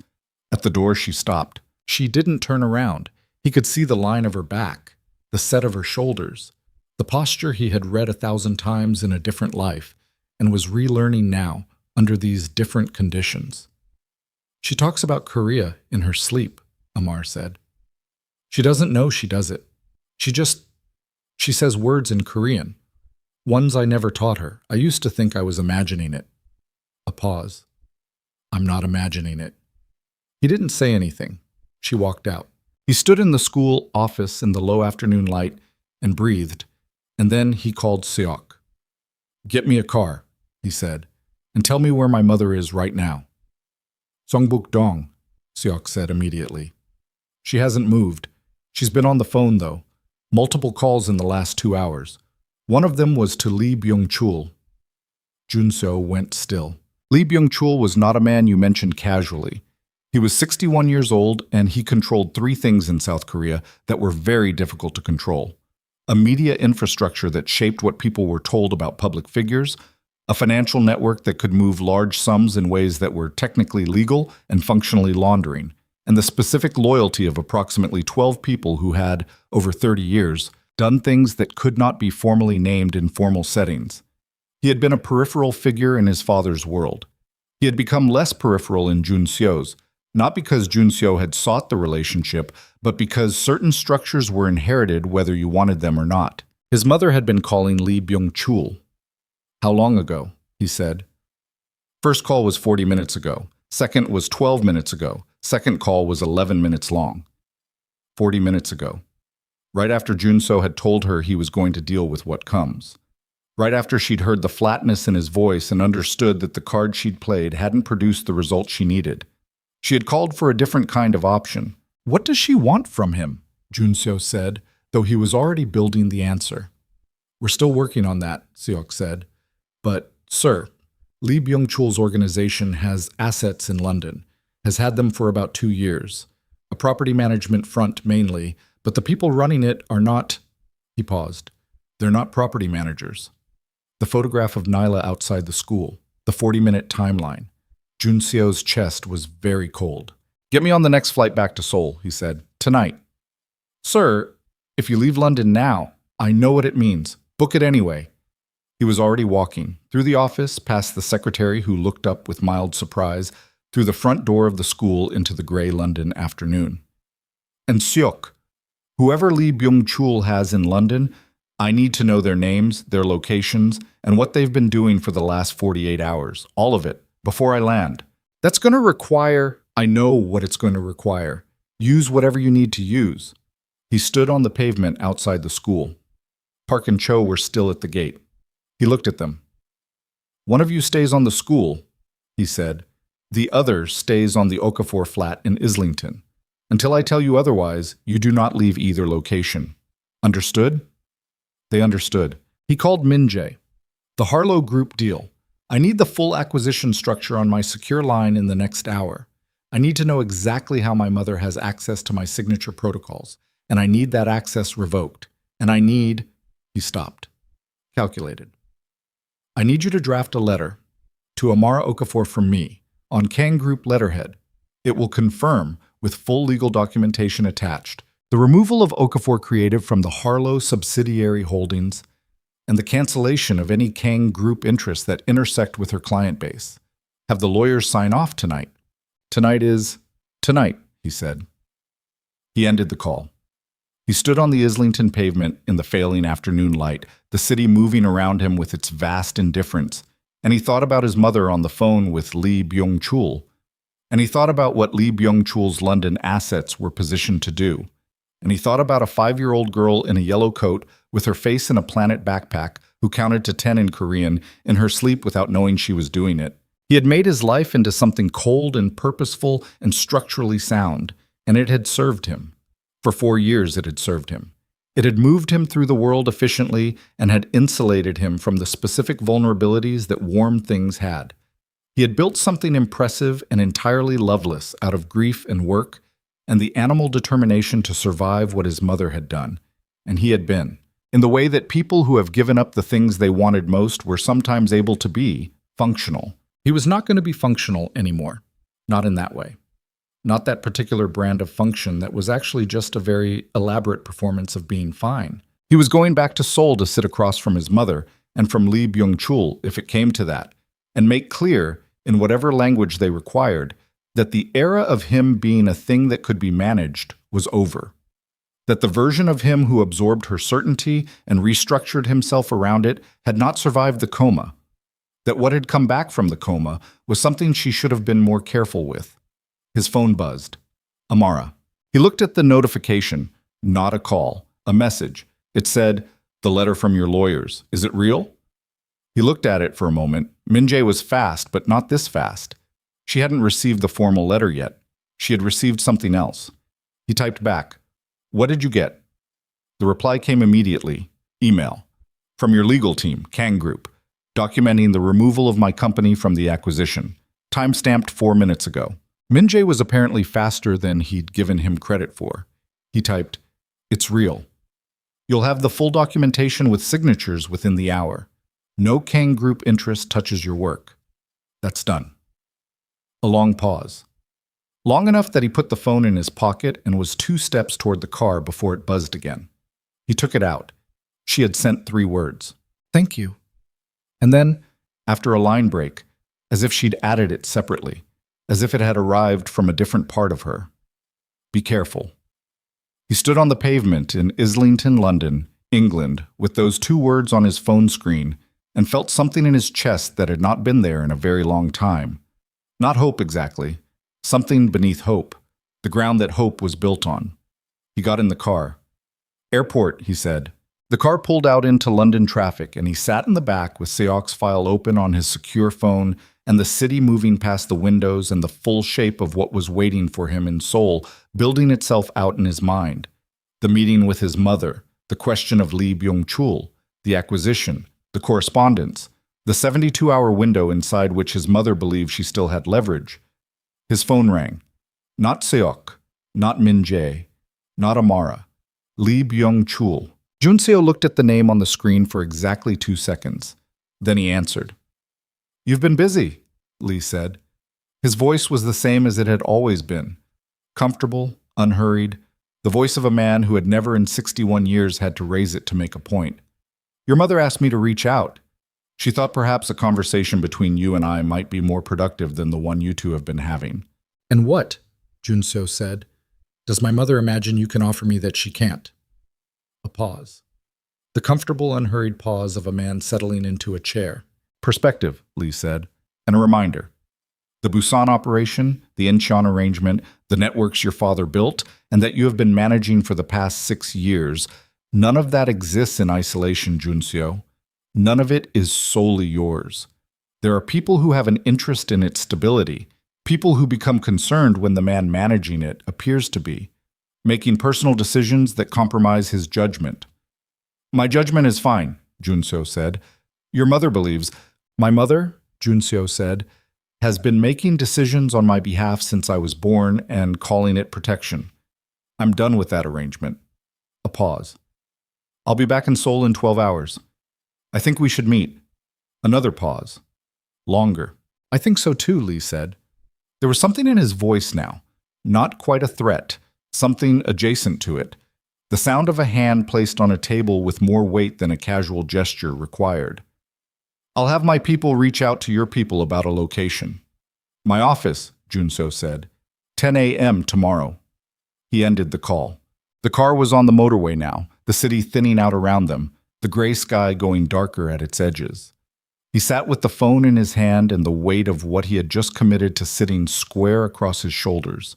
At the door, she stopped. She didn't turn around. He could see the line of her back, the set of her shoulders, the posture he had read 1,000 times in a different life and was relearning now under these different conditions. "She talks about Korea in her sleep," Amar said. "She doesn't know she does it. She says words in Korean. Ones I never taught her. I used to think I was imagining it." A pause. "I'm not imagining it." He didn't say anything. She walked out. He stood in the school office in the low afternoon light and breathed, and then he called Seok. "Get me a car," he said, "and tell me where my mother is right now." "Songbuk Dong," Seok said immediately. "She hasn't moved. She's been on the phone, though. Multiple calls in the last 2 hours. One of them was to Lee Byung-chul." Junseo went still. Lee Byung-chul was not a man you mentioned casually. He was 61 years old, and he controlled 3 things in South Korea that were very difficult to control: a media infrastructure that shaped what people were told about public figures, a financial network that could move large sums in ways that were technically legal and functionally laundering, and the specific loyalty of approximately 12 people who had, over 30 years, done things that could not be formally named in formal settings. He had been a peripheral figure in his father's world. He had become less peripheral in Junseo's, not because Junseo had sought the relationship, but because certain structures were inherited whether you wanted them or not. His mother had been calling Lee Byung-chul. "How long ago?" he said. "First call was 40 minutes ago. Second was 12 minutes ago. Second call was 11 minutes long." 40 minutes ago. Right after Junseo had told her he was going to deal with what comes. Right after she'd heard the flatness in his voice and understood that the card she'd played hadn't produced the result she needed. She had called for a different kind of option. What does she want from him? Junseo said, though he was already building the answer. We're still working on that, Seok said. But, sir, Lee Byung-chul's organization has assets in London, has had them for about 2 years. A property management front mainly, but the people running it are not… He paused. They're not property managers. The photograph of Nyla outside the school, the 40-minute timeline. Junseo's chest was very cold. Get me on the next flight back to Seoul, he said. Tonight. Sir, if you leave London now, I know what it means. Book it anyway. He was already walking, through the office, past the secretary who looked up with mild surprise, through the front door of the school into the gray London afternoon. And Seok, whoever Lee Byung-chul has in London, I need to know their names, their locations, and what they've been doing for the last 48 hours. All of it, before I land. That's going to require… I know what it's going to require. Use whatever you need to use. He stood on the pavement outside the school. Park and Cho were still at the gate. He looked at them. One of you stays on the school, he said. The other stays on the Okafor flat in Islington. Until I tell you otherwise, you do not leave either location. Understood? They understood. He called Min-jae. The Harlow Group deal. I need the full acquisition structure on my secure line in the next hour. I need to know exactly how my mother has access to my signature protocols, and I need that access revoked. And I need… He stopped. Calculated. I need you to draft a letter to Amara Okafor from me on Kang Group letterhead. It will confirm, with full legal documentation attached, the removal of Okafor Creative from the Harlow subsidiary holdings and the cancellation of any Kang Group interests that intersect with her client base. Have the lawyers sign off tonight. Tonight is… Tonight, he said. He ended the call. He stood on the Islington pavement in the failing afternoon light, the city moving around him with its vast indifference, and he thought about his mother on the phone with Lee Byung-chul, and he thought about what Lee Byung-chul's London assets were positioned to do, and he thought about a 5-year-old girl in a yellow coat with her face in a Planet backpack who counted to 10 in Korean in her sleep without knowing she was doing it. He had made his life into something cold and purposeful and structurally sound, and it had served him. For 4 years it had served him. It had moved him through the world efficiently and had insulated him from the specific vulnerabilities that warm things had. He had built something impressive and entirely loveless out of grief and work and the animal determination to survive what his mother had done. And he had been, in the way that people who have given up the things they wanted most were sometimes able to be, functional. He was not going to be functional anymore. Not in that way. Not that particular brand of function that was actually just a very elaborate performance of being fine. He was going back to Seoul to sit across from his mother and from Lee Byung-chul, if it came to that, and make clear, in whatever language they required, that the era of him being a thing that could be managed was over. That the version of him who absorbed her certainty and restructured himself around it had not survived the coma. That what had come back from the coma was something she should have been more careful with. His phone buzzed. Amara. He looked at the notification. Not a call. A message. It said, "The letter from your lawyers. Is it real?" He looked at it for a moment. Min-jae was fast, but not this fast. She hadn't received the formal letter yet. She had received something else. He typed back. What did you get? The reply came immediately. Email. From your legal team, Kang Group, documenting the removal of my company from the acquisition. Timestamped 4 minutes ago. Min-jae was apparently faster than he'd given him credit for. He typed, "It's real. You'll have the full documentation with signatures within the hour. No Kang Group interest touches your work. That's done." A long pause. Long enough that he put the phone in his pocket and was 2 steps toward the car before it buzzed again. He took it out. She had sent 3 words. "Thank you." And then, after a line break, as if she'd added it separately, as if it had arrived from a different part of her. Be careful. He stood on the pavement in Islington, London, England, with those 2 words on his phone screen, and felt something in his chest that had not been there in a very long time. Not hope exactly. Something beneath hope, the ground that hope was built on. He got in the car. "Airport," he said. The car pulled out into London traffic, and he sat in the back with Seok's file open on his secure phone and the city moving past the windows and the full shape of what was waiting for him in Seoul building itself out in his mind. The meeting with his mother, the question of Lee Byung-chul, the acquisition, the correspondence, the 72-hour window inside which his mother believed she still had leverage. His phone rang. Not Seok, not Min Jae, not Amara. Lee Byung-chul. Junseo looked at the name on the screen for exactly 2 seconds. Then he answered. "You've been busy," Lee said. His voice was the same as it had always been. Comfortable, unhurried, the voice of a man who had never in 61 years had to raise it to make a point. "Your mother asked me to reach out. She thought perhaps a conversation between you and I might be more productive than the one you two have been having." "And what," Junseo said, "does my mother imagine you can offer me that she can't?" A pause. The comfortable, unhurried pause of a man settling into a chair. "Perspective," Lee said, "and a reminder. The Busan operation, the Incheon arrangement, the networks your father built, and that you have been managing for the past 6 years, none of that exists in isolation, Junseo. None of it is solely yours. There are people who have an interest in its stability, people who become concerned when the man managing it appears to be, making personal decisions that compromise his judgment." "My judgment is fine," Junseo said. "Your mother believes—" "My mother," Junseo said, "has been making decisions on my behalf since I was born and calling it protection. I'm done with that arrangement." A pause. "I'll be back in Seoul in 12 hours. I think we should meet." Another pause. Longer. "I think so too," Lee said. There was something in his voice now, not quite a threat, something adjacent to it. The sound of a hand placed on a table with more weight than a casual gesture required. "I'll have my people reach out to your people about a location." "My office," Junseo said. 10 a.m. tomorrow." He ended the call. The car was on the motorway now, the city thinning out around them, the gray sky going darker at its edges. He sat with the phone in his hand and the weight of what he had just committed to sitting square across his shoulders.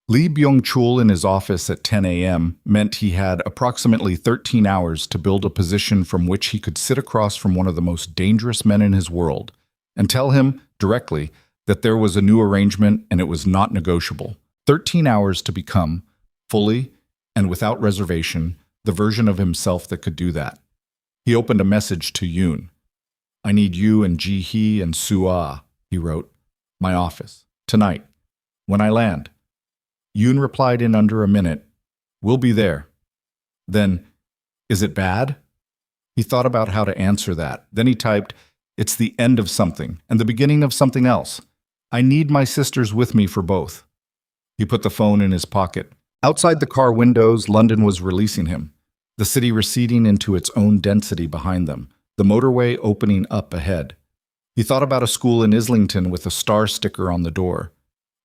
Lee Byung-chul in his office at 10 a.m. meant he had approximately 13 hours to build a position from which he could sit across from one of the most dangerous men in his world and tell him, directly, that there was a new arrangement and it was not negotiable. 13 hours to become, fully and without reservation, the version of himself that could do that. He opened a message to Yoon. "I need you and Ji-hee and Soo-ah," he wrote. "My office. Tonight. When I land." Yoon replied in under a minute, "We'll be there." Then, "Is it bad?" He thought about how to answer that. Then he typed, "It's the end of something and the beginning of something else. I need my sisters with me for both." He put the phone in his pocket. Outside the car windows, London was releasing him, the city receding into its own density behind them, the motorway opening up ahead. He thought about a school in Islington with a star sticker on the door.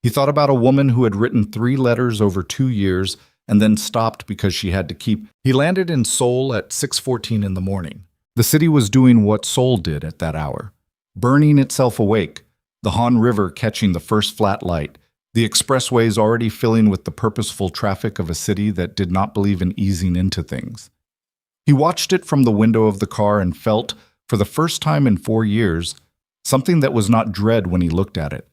He thought about a woman who had written 3 letters over 2 years and then stopped because she had to keep. He landed in Seoul at 6:14 in the morning. The city was doing what Seoul did at that hour, burning itself awake, the Han River catching the first flat light, the expressways already filling with the purposeful traffic of a city that did not believe in easing into things. He watched it from the window of the car and felt, for the first time in 4 years, something that was not dread when he looked at it.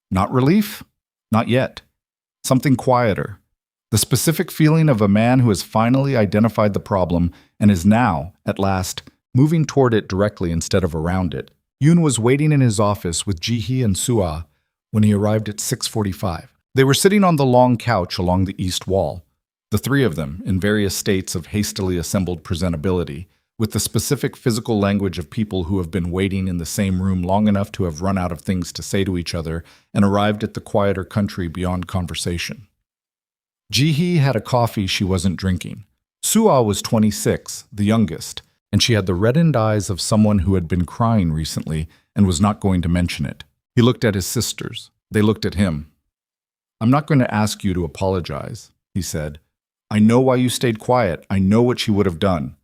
Not relief? Not yet. Something quieter. The specific feeling of a man who has finally identified the problem and is now, at last, moving toward it directly instead of around it. Yoon was waiting in his office with Ji-hee and Soo-ah when he arrived at 6:45. They were sitting on the long couch along the east wall, the 3 of them in various states of hastily assembled presentability, with the specific physical language of people who have been waiting in the same room long enough to have run out of things to say to each other and arrived at the quieter country beyond conversation. Ji-hee had a coffee she wasn't drinking. Soo-ah was 26, the youngest, and she had the reddened eyes of someone who had been crying recently and was not going to mention it. He looked at his sisters. They looked at him. "I'm not going to ask you to apologize," he said. "I know why you stayed quiet. I know what you would have done."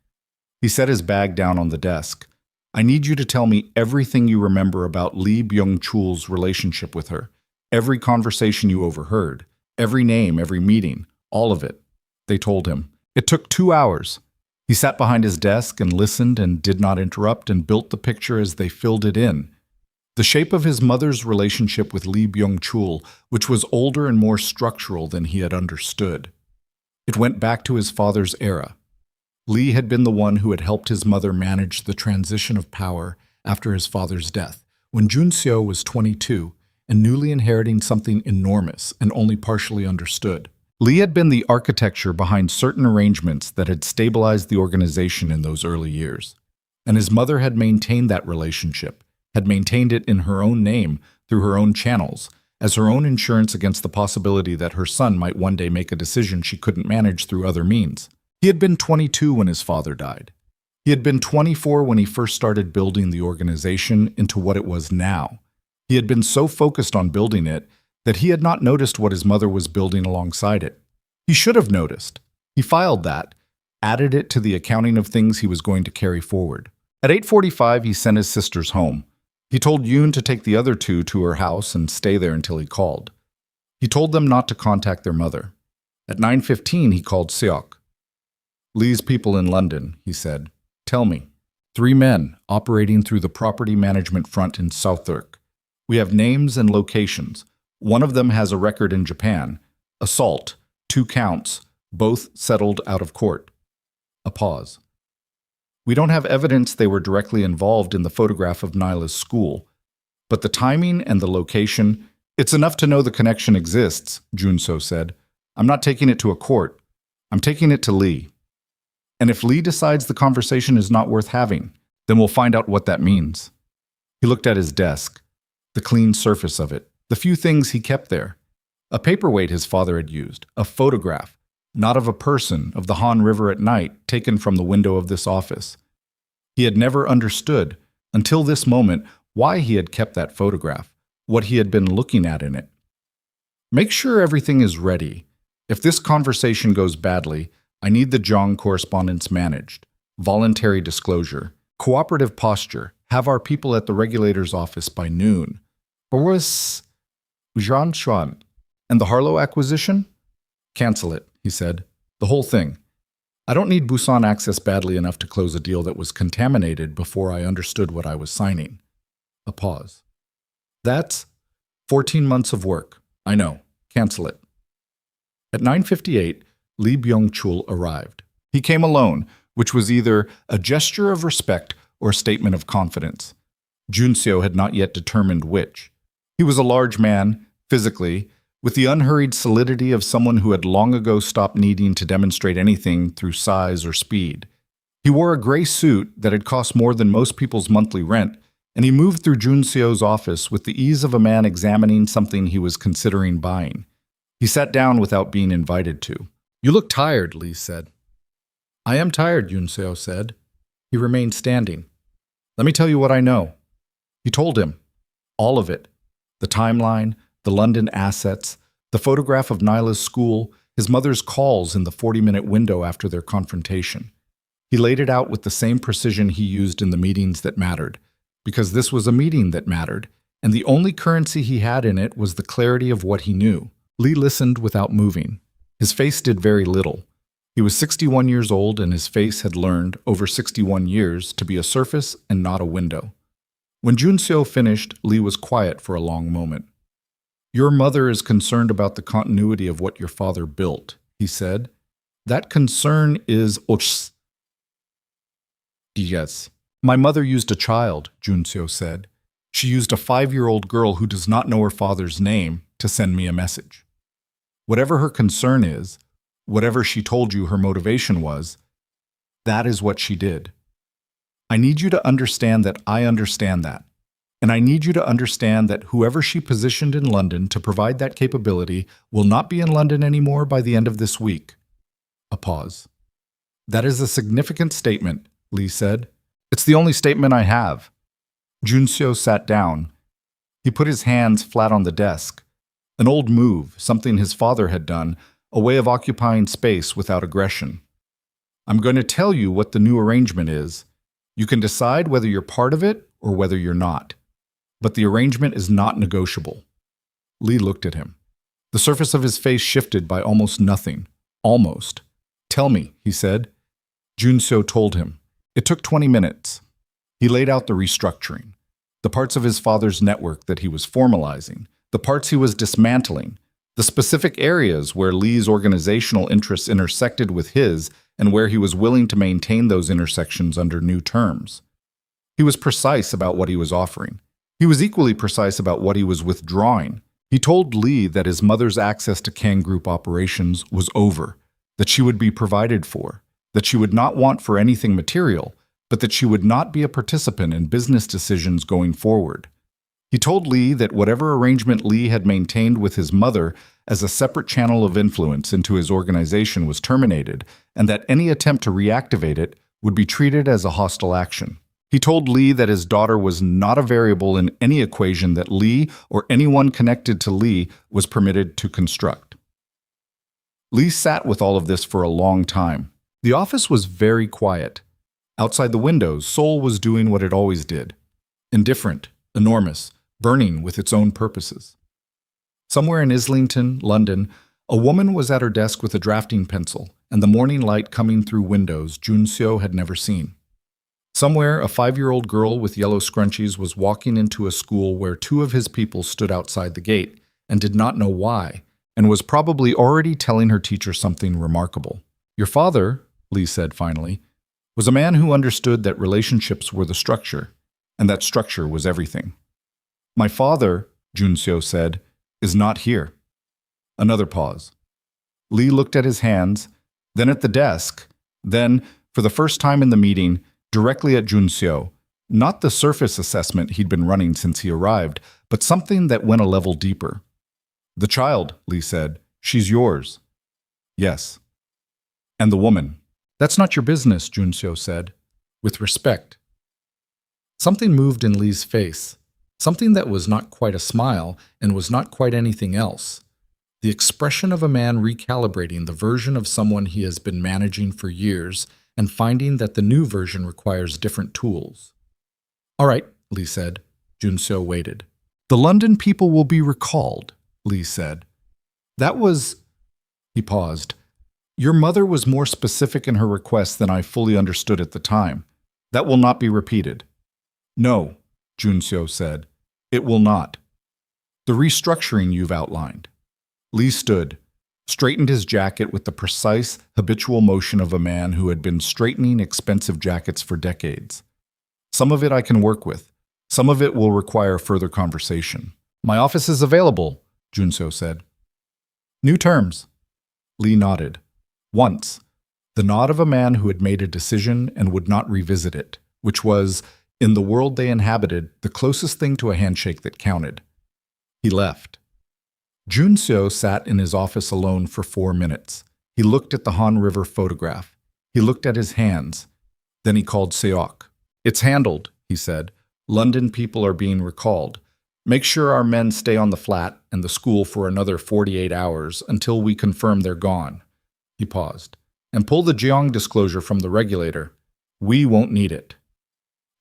He set his bag down on the desk. "I need you to tell me everything you remember about Lee Byung-chul's relationship with her, every conversation you overheard, every name, every meeting, all of it." They told him. It took 2 hours. He sat behind his desk and listened and did not interrupt and built the picture as they filled it in. The shape of his mother's relationship with Lee Byung-chul, which was older and more structural than he had understood. It went back to his father's era. Lee had been the one who had helped his mother manage the transition of power after his father's death, when Jun-seo was 22 and newly inheriting something enormous and only partially understood. Lee had been the architecture behind certain arrangements that had stabilized the organization in those early years, and his mother had maintained that relationship, had maintained it in her own name through her own channels, as her own insurance against the possibility that her son might one day make a decision she couldn't manage through other means. He had been 22 when his father died. He had been 24 when he first started building the organization into what it was now. He had been so focused on building it that he had not noticed what his mother was building alongside it. He should have noticed. He filed that, added it to the accounting of things he was going to carry forward. At 8:45, he sent his sisters home. He told Yoon to take the other two to her house and stay there until he called. He told them not to contact their mother. At 9:15, he called Seok. "Lee's people in London," he said. "Tell me. 3 men operating through the property management front in Southwark. We have names and locations. One of them has a record in Japan. Assault, 2 counts, both settled out of court." A pause. "We don't have evidence they were directly involved in the photograph of Nyla's school, but the timing and the location, it's enough to know the connection exists," Jun-seo said. "I'm not taking it to a court. I'm taking it to Lee. And if Lee decides the conversation is not worth having, then we'll find out what that means." He looked at his desk, the clean surface of it, the few things he kept there. A paperweight his father had used, a photograph, not of a person, of the Han River at night, taken from the window of this office. He had never understood, until this moment, why he had kept that photograph, what he had been looking at in it. "Make sure everything is ready. If this conversation goes badly, I need the Jong correspondence managed. Voluntary disclosure. Cooperative posture. Have our people at the regulator's office by noon. Boris Zhan Xuan. And the Harlow acquisition? Cancel it," he said. "The whole thing. I don't need Busan access badly enough to close a deal that was contaminated before I understood what I was signing." A pause. "That's 14 months of work. I know. Cancel it." At 9:58, Lee Byung-chul arrived. He came alone, which was either a gesture of respect or a statement of confidence. Jun-seo had not yet determined which. He was a large man, physically, with the unhurried solidity of someone who had long ago stopped needing to demonstrate anything through size or speed. He wore a gray suit that had cost more than most people's monthly rent, and he moved through Jun-seo's office with the ease of a man examining something he was considering buying. He sat down without being invited to. "You look tired," Lee said. "I am tired," Jun-seo said. He remained standing. "Let me tell you what I know." He told him. All of it. The timeline, the London assets, the photograph of Nyla's school, his mother's calls in the 40-minute window after their confrontation. He laid it out with the same precision he used in the meetings that mattered, because this was a meeting that mattered, and the only currency he had in it was the clarity of what he knew. Lee listened without moving. His face did very little. He was 61 years old, and his face had learned, over 61 years, to be a surface and not a window. When Jun-seo finished, Lee was quiet for a long moment. "Your mother is concerned about the continuity of what your father built," he said. "That concern is ots. Yes. My mother used a child," Jun-seo said. "She used a 5-year-old girl who does not know her father's name to send me a message. Whatever her concern is, whatever she told you her motivation was, that is what she did. I need you to understand that I understand that. And I need you to understand that whoever she positioned in London to provide that capability will not be in London anymore by the end of this week." A pause. "That is a significant statement," Lee said. "It's the only statement I have." Jun-seo sat down. He put his hands flat on the desk. An old move, something his father had done, a way of occupying space without aggression. "I'm going to tell you what the new arrangement is. You can decide whether you're part of it or whether you're not. But the arrangement is not negotiable." Lee looked at him. The surface of his face shifted by almost nothing. Almost. "Tell me," he said. Junseo told him. It took 20 minutes. He laid out the restructuring, the parts of his father's network that he was formalizing, the parts he was dismantling, the specific areas where Lee's organizational interests intersected with his and where he was willing to maintain those intersections under new terms. He was precise about what he was offering. He was equally precise about what he was withdrawing. He told Lee that his mother's access to Kang Group operations was over, that she would be provided for, that she would not want for anything material, but that she would not be a participant in business decisions going forward. He told Lee that whatever arrangement Lee had maintained with his mother as a separate channel of influence into his organization was terminated, and that any attempt to reactivate it would be treated as a hostile action. He told Lee that his daughter was not a variable in any equation that Lee or anyone connected to Lee was permitted to construct. Lee sat with all of this for a long time. The office was very quiet. Outside the windows, Seoul was doing what it always did. Indifferent, enormous, burning with its own purposes. Somewhere in Islington, London, a woman was at her desk with a drafting pencil and the morning light coming through windows Junseo had never seen. Somewhere, a 5-year-old girl with yellow scrunchies was walking into a school where 2 of his people stood outside the gate and did not know why, and was probably already telling her teacher something remarkable. "Your father," Lee said finally, "was a man who understood that relationships were the structure, and that structure was everything." "My father," Junseo said, "is not here." Another pause. Lee looked at his hands, then at the desk, then, for the first time in the meeting, directly at Junseo, not the surface assessment he'd been running since he arrived, but something that went a level deeper. "The child," Lee said, "she's yours." "Yes." "And the woman." "That's not your business," Junseo said, with respect. Something moved in Lee's face, something that was not quite a smile and was not quite anything else. The expression of a man recalibrating the version of someone he has been managing for years and finding that the new version requires different tools. "All right," Lee said. Junseo waited. "The London people will be recalled," Lee said. "That was—" He paused. "Your mother was more specific in her request than I fully understood at the time. That will not be repeated." "No," Junseo said. "It will not. The restructuring you've outlined." Lee stood, straightened his jacket with the precise, habitual motion of a man who had been straightening expensive jackets for decades. "Some of it I can work with. Some of it will require further conversation." "My office is available," Junseo said. "New terms." Lee nodded. Once, the nod of a man who had made a decision and would not revisit it, which was, in the world they inhabited, the closest thing to a handshake that counted. He left. Junseo sat in his office alone for 4 minutes. He looked at the Han River photograph. He looked at his hands. Then he called Seok. "It's handled," he said. "London people are being recalled. Make sure our men stay on the flat and the school for another 48 hours until we confirm they're gone." He paused. "And pull the Jeong disclosure from the regulator. We won't need it."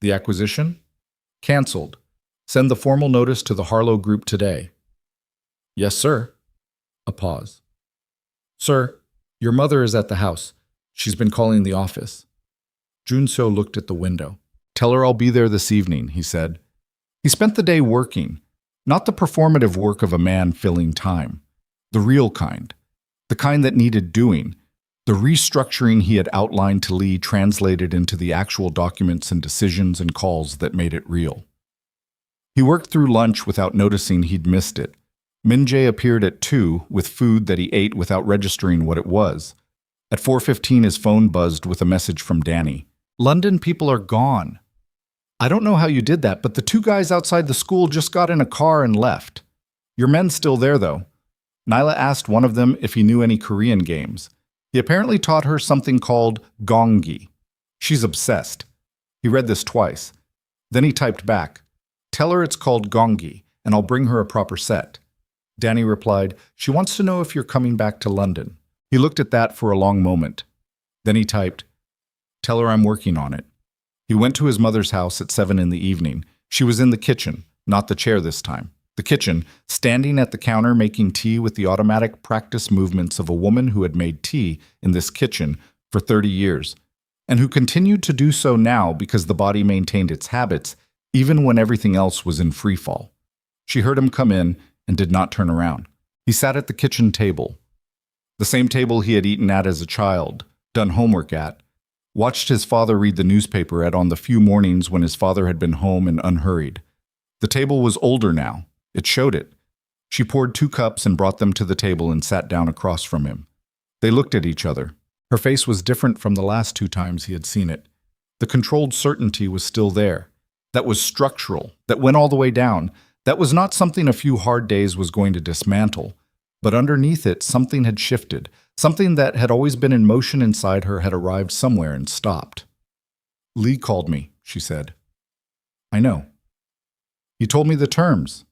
"The acquisition?" "Cancelled. Send the formal notice to the Harlow Group today." "Yes, sir." A pause. "Sir, your mother is at the house. She's been calling the office." Junseo looked at the window. "Tell her I'll be there this evening," he said. He spent the day working, not the performative work of a man filling time, the real kind, the kind that needed doing. The restructuring he had outlined to Lee translated into the actual documents and decisions and calls that made it real. He worked through lunch without noticing he'd missed it. Min-jae appeared at 2 with food that he ate without registering what it was. At 4:15 his phone buzzed with a message from Danny. "London people are gone. I don't know how you did that, but the 2 guys outside the school just got in a car and left. Your men's still there, though." Nyla asked one of them if he knew any Korean games. He apparently taught her something called gongi. She's obsessed. He read this twice. Then he typed back, "Tell her it's called gongi, and I'll bring her a proper set." Danny replied, "She wants to know if you're coming back to London." He looked at that for a long moment. Then he typed, "Tell her I'm working on it." He went to his mother's house at 7 in the evening. She was in the kitchen, not the chair this time. The kitchen, standing at the counter making tea with the automatic practice movements of a woman who had made tea in this kitchen for 30 years. and who continued to do so now because the body maintained its habits even when everything else was in free fall. She heard him come in and did not turn around. He sat at the kitchen table, the same table he had eaten at as a child, done homework at, watched his father read the newspaper at on the few mornings when his father had been home and unhurried. The table was older now. It showed it. She poured 2 cups and brought them to the table and sat down across from him. They looked at each other. Her face was different from the last 2 times he had seen it. The controlled certainty was still there. That was structural, that went all the way down. That was not something a few hard days was going to dismantle. But underneath it, something had shifted. Something that had always been in motion inside her had arrived somewhere and stopped. "Lee called me," she said. "I know." "He told me the terms."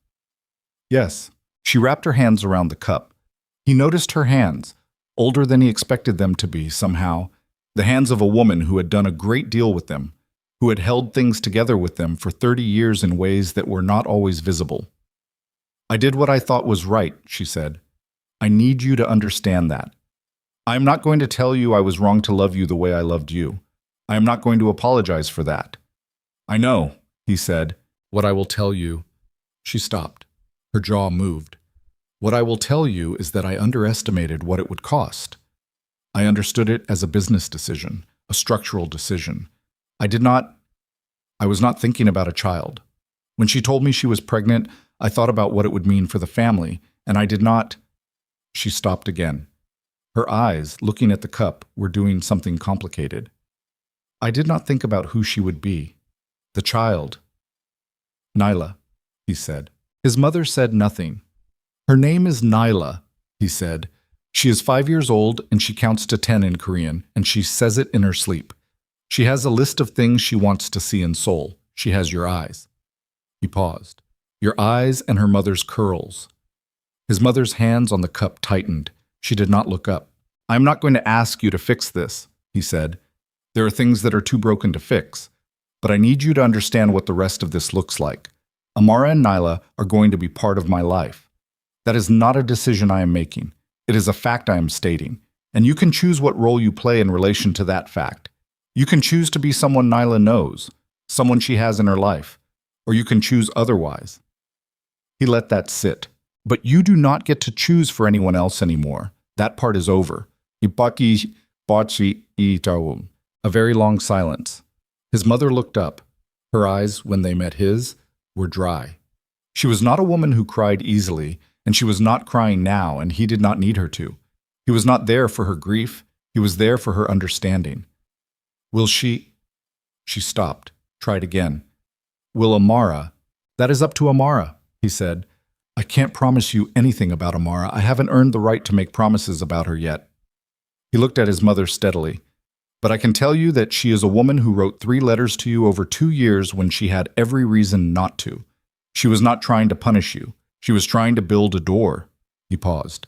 "Yes." She wrapped her hands around the cup. He noticed her hands, older than he expected them to be somehow, the hands of a woman who had done a great deal with them, who had held things together with them for 30 years in ways that were not always visible. "I did what I thought was right," she said. "I need you to understand that. I am not going to tell you I was wrong to love you the way I loved you. I am not going to apologize for that." "I know," he said. "What I will tell you—" She stopped. Her jaw moved. "What I will tell you is that I underestimated what it would cost. I understood it as a business decision, a structural decision. I was not thinking about a child. When she told me she was pregnant, I thought about what it would mean for the family, and I did not—" She stopped again. Her eyes, looking at the cup, were doing something complicated. "I did not think about who she would be. The child." "Nyla," he said. His mother said nothing. "Her name is Nyla," he said. "She is 5 years old and she counts to 10 in Korean, and she says it in her sleep. She has a list of things she wants to see in Seoul. She has your eyes." He paused. "Your eyes and her mother's curls." His mother's hands on the cup tightened. She did not look up. "I am not going to ask you to fix this," he said. "There are things that are too broken to fix. But I need you to understand what the rest of this looks like. Amara and Nyla are going to be part of my life. That is not a decision I am making. It is a fact I am stating. And you can choose what role you play in relation to that fact. You can choose to be someone Nyla knows, someone she has in her life, or you can choose otherwise." He let that sit. "But you do not get to choose for anyone else anymore. That part is over." A very long silence. His mother looked up. Her eyes, when they met his, were dry. She was not a woman who cried easily, and she was not crying now, and he did not need her to. He was not there for her grief. He was there for her understanding. "Will she—" She stopped, tried again. "Will Amara—" "That is up to Amara," he said. "I can't promise you anything about Amara. I haven't earned the right to make promises about her yet." He looked at his mother steadily. "But I can tell you that she is a woman who wrote 3 letters to you over 2 years when she had every reason not to. She was not trying to punish you. She was trying to build a door." He paused.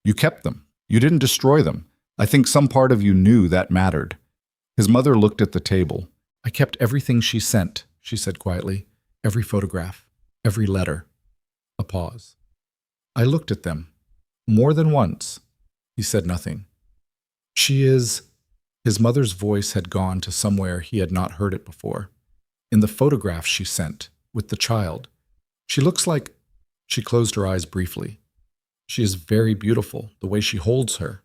"You kept them. You didn't destroy them. I think some part of you knew that mattered." His mother looked at the table. "I kept everything she sent," she said quietly. "Every photograph, every letter." A pause. "I looked at them. More than once." He said nothing. "She is—" His mother's voice had gone to somewhere he had not heard it before. "In the photograph she sent, with the child. She looks like—" She closed her eyes briefly. "She is very beautiful, the way she holds her."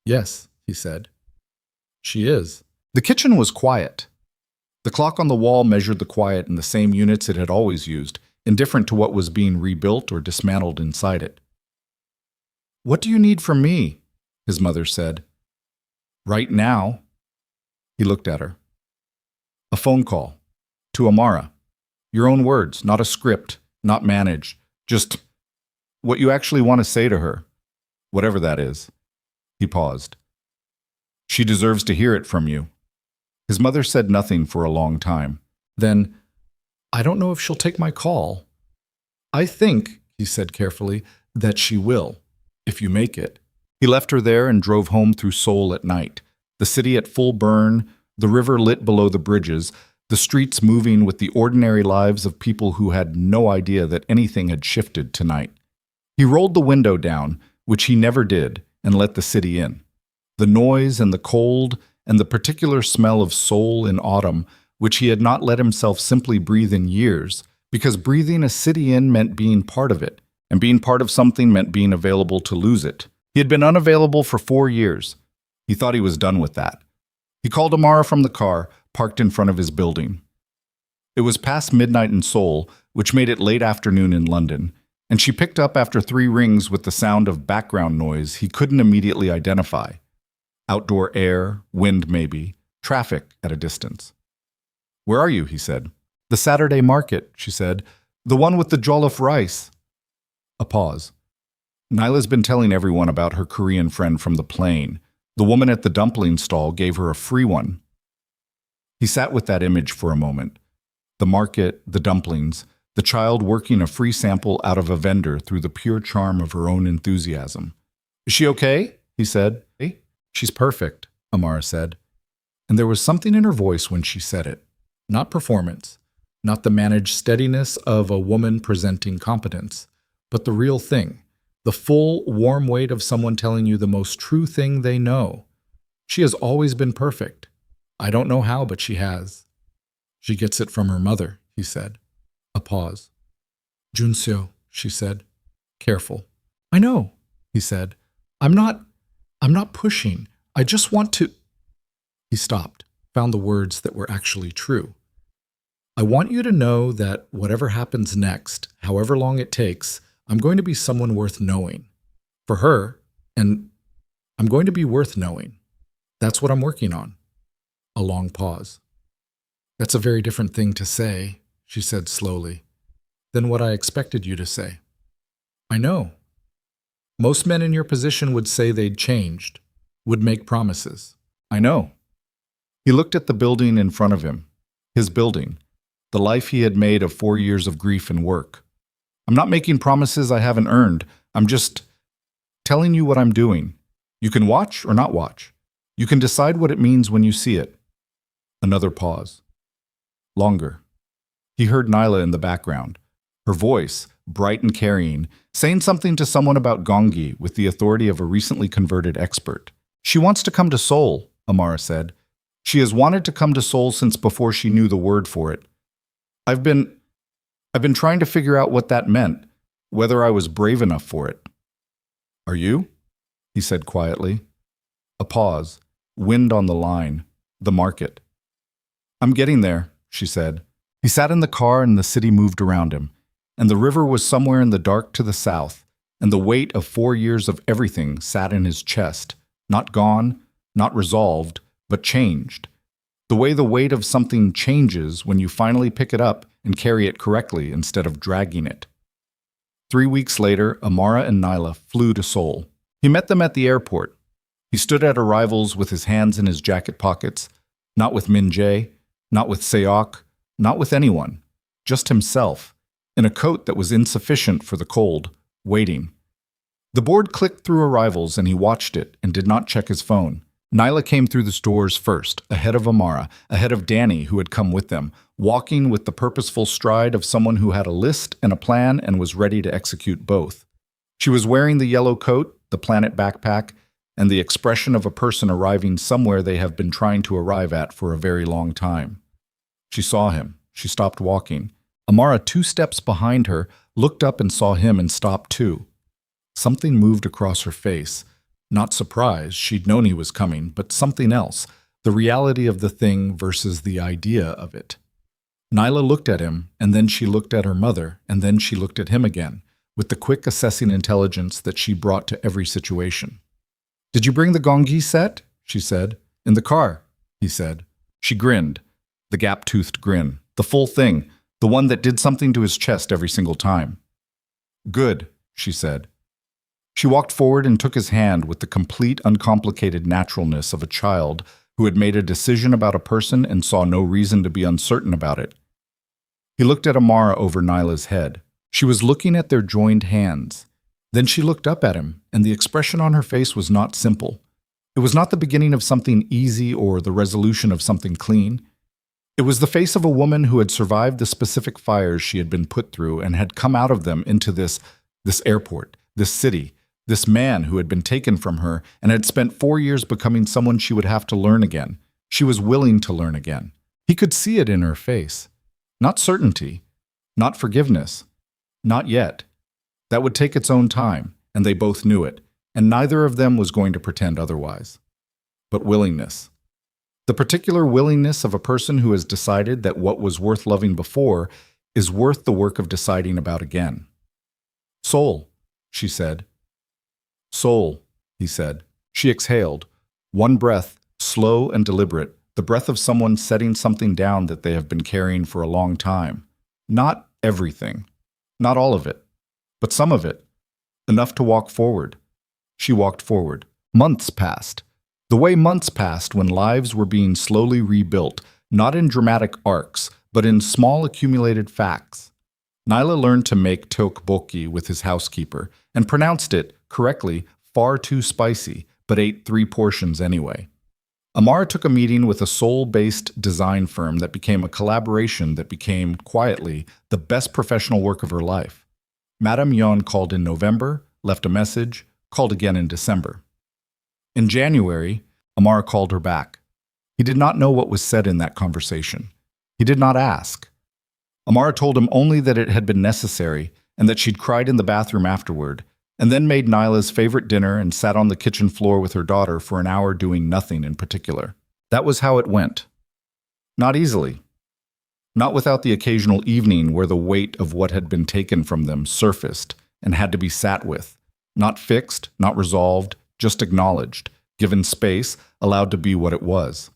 "Yes," he said. "She is." The kitchen was quiet. The clock on the wall measured the quiet in the same units it had always used, indifferent to what was being rebuilt or dismantled inside it. "What do you need from me?" his mother said. "Right now." He looked at her. "A phone call. To Amara. Your own words, not a script, not managed. Just what you actually want to say to her. Whatever that is." He paused. "She deserves to hear it from you." His mother said nothing for a long time. Then, "I don't know if she'll take my call." "I think," he said carefully, "that she will, if you make it." He left her there and drove home through Seoul at night, the city at full burn, the river lit below the bridges, the streets moving with the ordinary lives of people who had no idea that anything had shifted tonight. He rolled the window down, which he never did, and let the city in. The noise and the cold and the particular smell of soul in autumn, which he had not let himself simply breathe in years, because breathing a city in meant being part of it, and being part of something meant being available to lose it. He had been unavailable for 4 years. He thought he was done with that. He called Amara from the car, parked in front of his building. It was past midnight in Seoul, which made it late afternoon in London, and she picked up after 3 rings with the sound of background noise he couldn't immediately identify. Outdoor air, wind maybe, traffic at a distance. "Where are you?" he said. "The Saturday market," she said. "The one with the jollof rice." A pause. Nyla's been telling everyone about her Korean friend from the plane. The woman at the dumpling stall gave her a free one. He sat with that image for a moment. The market, the dumplings, the child working a free sample out of a vendor through the pure charm of her own enthusiasm. "Is she okay?" he said. "Hey, she's perfect," Amara said. And there was something in her voice when she said it. Not performance, not the managed steadiness of a woman presenting competence, but the real thing, the full, warm weight of someone telling you the most true thing they know. She has always been perfect. I don't know how, but she has. She gets it from her mother, he said. A pause. "Junseo," she said. Careful. "I know," he said. I'm not pushing. I just want to." He stopped, found the words that were actually true. "I want you to know that whatever happens next, however long it takes, I'm going to be someone worth knowing. For her, and I'm going to be worth knowing. That's what I'm working on." A long pause. "That's a very different thing to say," she said slowly, "than what I expected you to say." "I know. Most men in your position would say they'd changed, would make promises." "I know." He looked at the building in front of him, his building, the life he had made of 4 years of grief and work. "I'm not making promises I haven't earned. I'm just telling you what I'm doing. You can watch or not watch. You can decide what it means when you see it." Another pause. Longer. He heard Nyla in the background, her voice, bright and carrying, saying something to someone about gongi with the authority of a recently converted expert. "She wants to come to Seoul," Amara said. "She has wanted to come to Seoul since before she knew the word for it. I've been trying to figure out what that meant, whether I was brave enough for it." "Are you?" he said quietly. A pause. Wind on the line. The market. "I'm getting there," she said. He sat in the car and the city moved around him, and the river was somewhere in the dark to the south, and the weight of 4 years of everything sat in his chest, not gone, not resolved, but changed. The way the weight of something changes when you finally pick it up and carry it correctly instead of dragging it. 3 weeks later, Amara and Nyla flew to Seoul. He met them at the airport. He stood at arrivals with his hands in his jacket pockets, not with Min Jae, not with Seok, not with anyone, just himself, in a coat that was insufficient for the cold, waiting. The board clicked through arrivals and he watched it and did not check his phone. Nyla came through the doors first, ahead of Amara, ahead of Danny, who had come with them, walking with the purposeful stride of someone who had a list and a plan and was ready to execute both. She was wearing the yellow coat, the planet backpack, and the expression of a person arriving somewhere they have been trying to arrive at for a very long time. She saw him. She stopped walking. Amara, 2 steps behind her, looked up and saw him and stopped too. Something moved across her face. Not surprise, she'd known he was coming, but something else, the reality of the thing versus the idea of it. Nyla looked at him, and then she looked at her mother, and then she looked at him again, with the quick assessing intelligence that she brought to every situation. "Did you bring the gongi set?" she said. "In the car," he said. She grinned, the gap-toothed grin, the full thing, the one that did something to his chest every single time. "Good," she said. She walked forward and took his hand with the complete, uncomplicated naturalness of a child who had made a decision about a person and saw no reason to be uncertain about it. He looked at Amara over Nyla's head. She was looking at their joined hands. Then she looked up at him, and the expression on her face was not simple. It was not the beginning of something easy or the resolution of something clean. It was the face of a woman who had survived the specific fires she had been put through and had come out of them into this airport, this city, This man who had been taken from her and had spent 4 years becoming someone she would have to learn again. She was willing to learn again. He could see it in her face. Not certainty, not forgiveness, not yet. That would take its own time, and they both knew it, and neither of them was going to pretend otherwise. But willingness. The particular willingness of a person who has decided that what was worth loving before is worth the work of deciding about again. Soul, she said. Soul, he said. She exhaled. One breath, slow and deliberate, the breath of someone setting something down that they have been carrying for a long time. Not everything. Not all of it. But some of it. Enough to walk forward. She walked forward. Months passed. The way months passed when lives were being slowly rebuilt, not in dramatic arcs, but in small accumulated facts. Nyla learned to make tteokbokki with his housekeeper and pronounced it, correctly, far too spicy, but ate 3 portions anyway. Amara took a meeting with a Seoul-based design firm that became a collaboration that became, quietly, the best professional work of her life. Madame Yeon called in November, left a message, called again in December. In January, Amara called her back. He did not know what was said in that conversation. He did not ask. Amara told him only that it had been necessary and that she'd cried in the bathroom afterward, and then made Nyla's favorite dinner and sat on the kitchen floor with her daughter for an hour doing nothing in particular. That was how it went. Not easily. Not without the occasional evening where the weight of what had been taken from them surfaced and had to be sat with. Not fixed, not resolved, just acknowledged, given space, allowed to be what it was.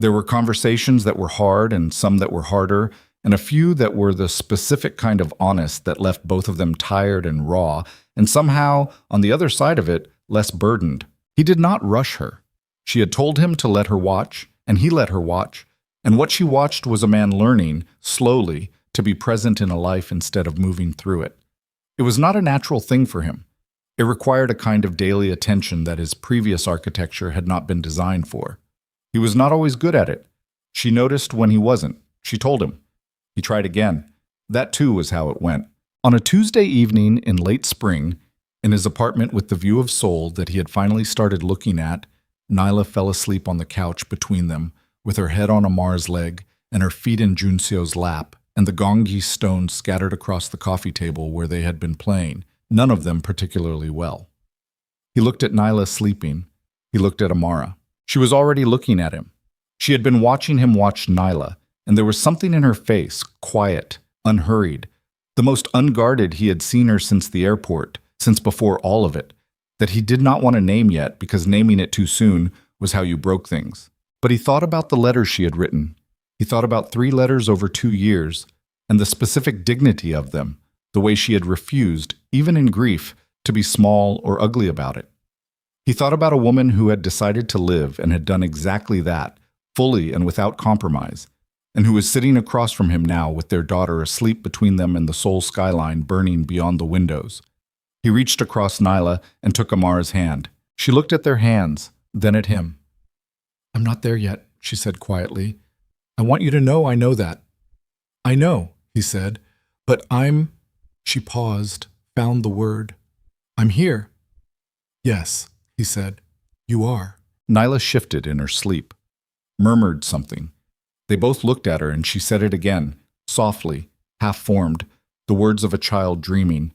There were conversations that were hard and some that were harder, and a few that were the specific kind of honest that left both of them tired and raw, and somehow, on the other side of it, less burdened. He did not rush her. She had told him to let her watch, and he let her watch, and what she watched was a man learning, slowly, to be present in a life instead of moving through it. It was not a natural thing for him. It required a kind of daily attention that his previous architecture had not been designed for. He was not always good at it. She noticed when he wasn't. She told him. He tried again. That too was how it went. On a Tuesday evening in late spring, in his apartment with the view of Seoul that he had finally started looking at, Nyla fell asleep on the couch between them, with her head on Amar's leg and her feet in Junseo's lap, and the gongi stones scattered across the coffee table where they had been playing, none of them particularly well. He looked at Nyla sleeping. He looked at Amara. She was already looking at him. She had been watching him watch Nyla, and there was something in her face, quiet, unhurried, the most unguarded he had seen her since the airport, since before all of it, that he did not want to name yet because naming it too soon was how you broke things. But he thought about the letters she had written. He thought about 3 letters over 2 years, and the specific dignity of them, the way she had refused, even in grief, to be small or ugly about it. He thought about a woman who had decided to live and had done exactly that, fully and without compromise, and who was sitting across from him now with their daughter asleep between them and the Seoul skyline burning beyond the windows. He reached across Nyla and took Amara's hand. She looked at their hands, then at him. "I'm not there yet," she said quietly. "I want you to know I know that." "I know," he said, "but I'm—" She paused, found the word. "I'm here." "Yes," he said, "you are." Nyla shifted in her sleep, murmured something. They both looked at her and she said it again, softly, half-formed, the words of a child dreaming.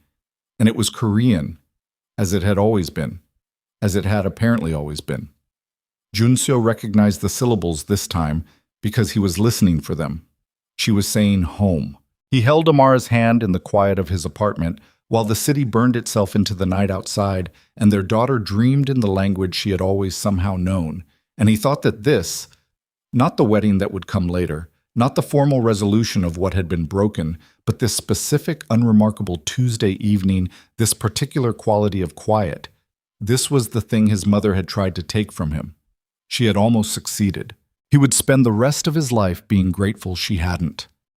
And it was Korean, as it had always been, as it had apparently always been. Junseo recognized the syllables this time because he was listening for them. She was saying home. He held Amara's hand in the quiet of his apartment while the city burned itself into the night outside and their daughter dreamed in the language she had always somehow known. And he thought that this, not the wedding that would come later, not the formal resolution of what had been broken, but this specific, unremarkable Tuesday evening, this particular quality of quiet, this was the thing his mother had tried to take from him. She had almost succeeded. He would spend the rest of his life being grateful she hadn't.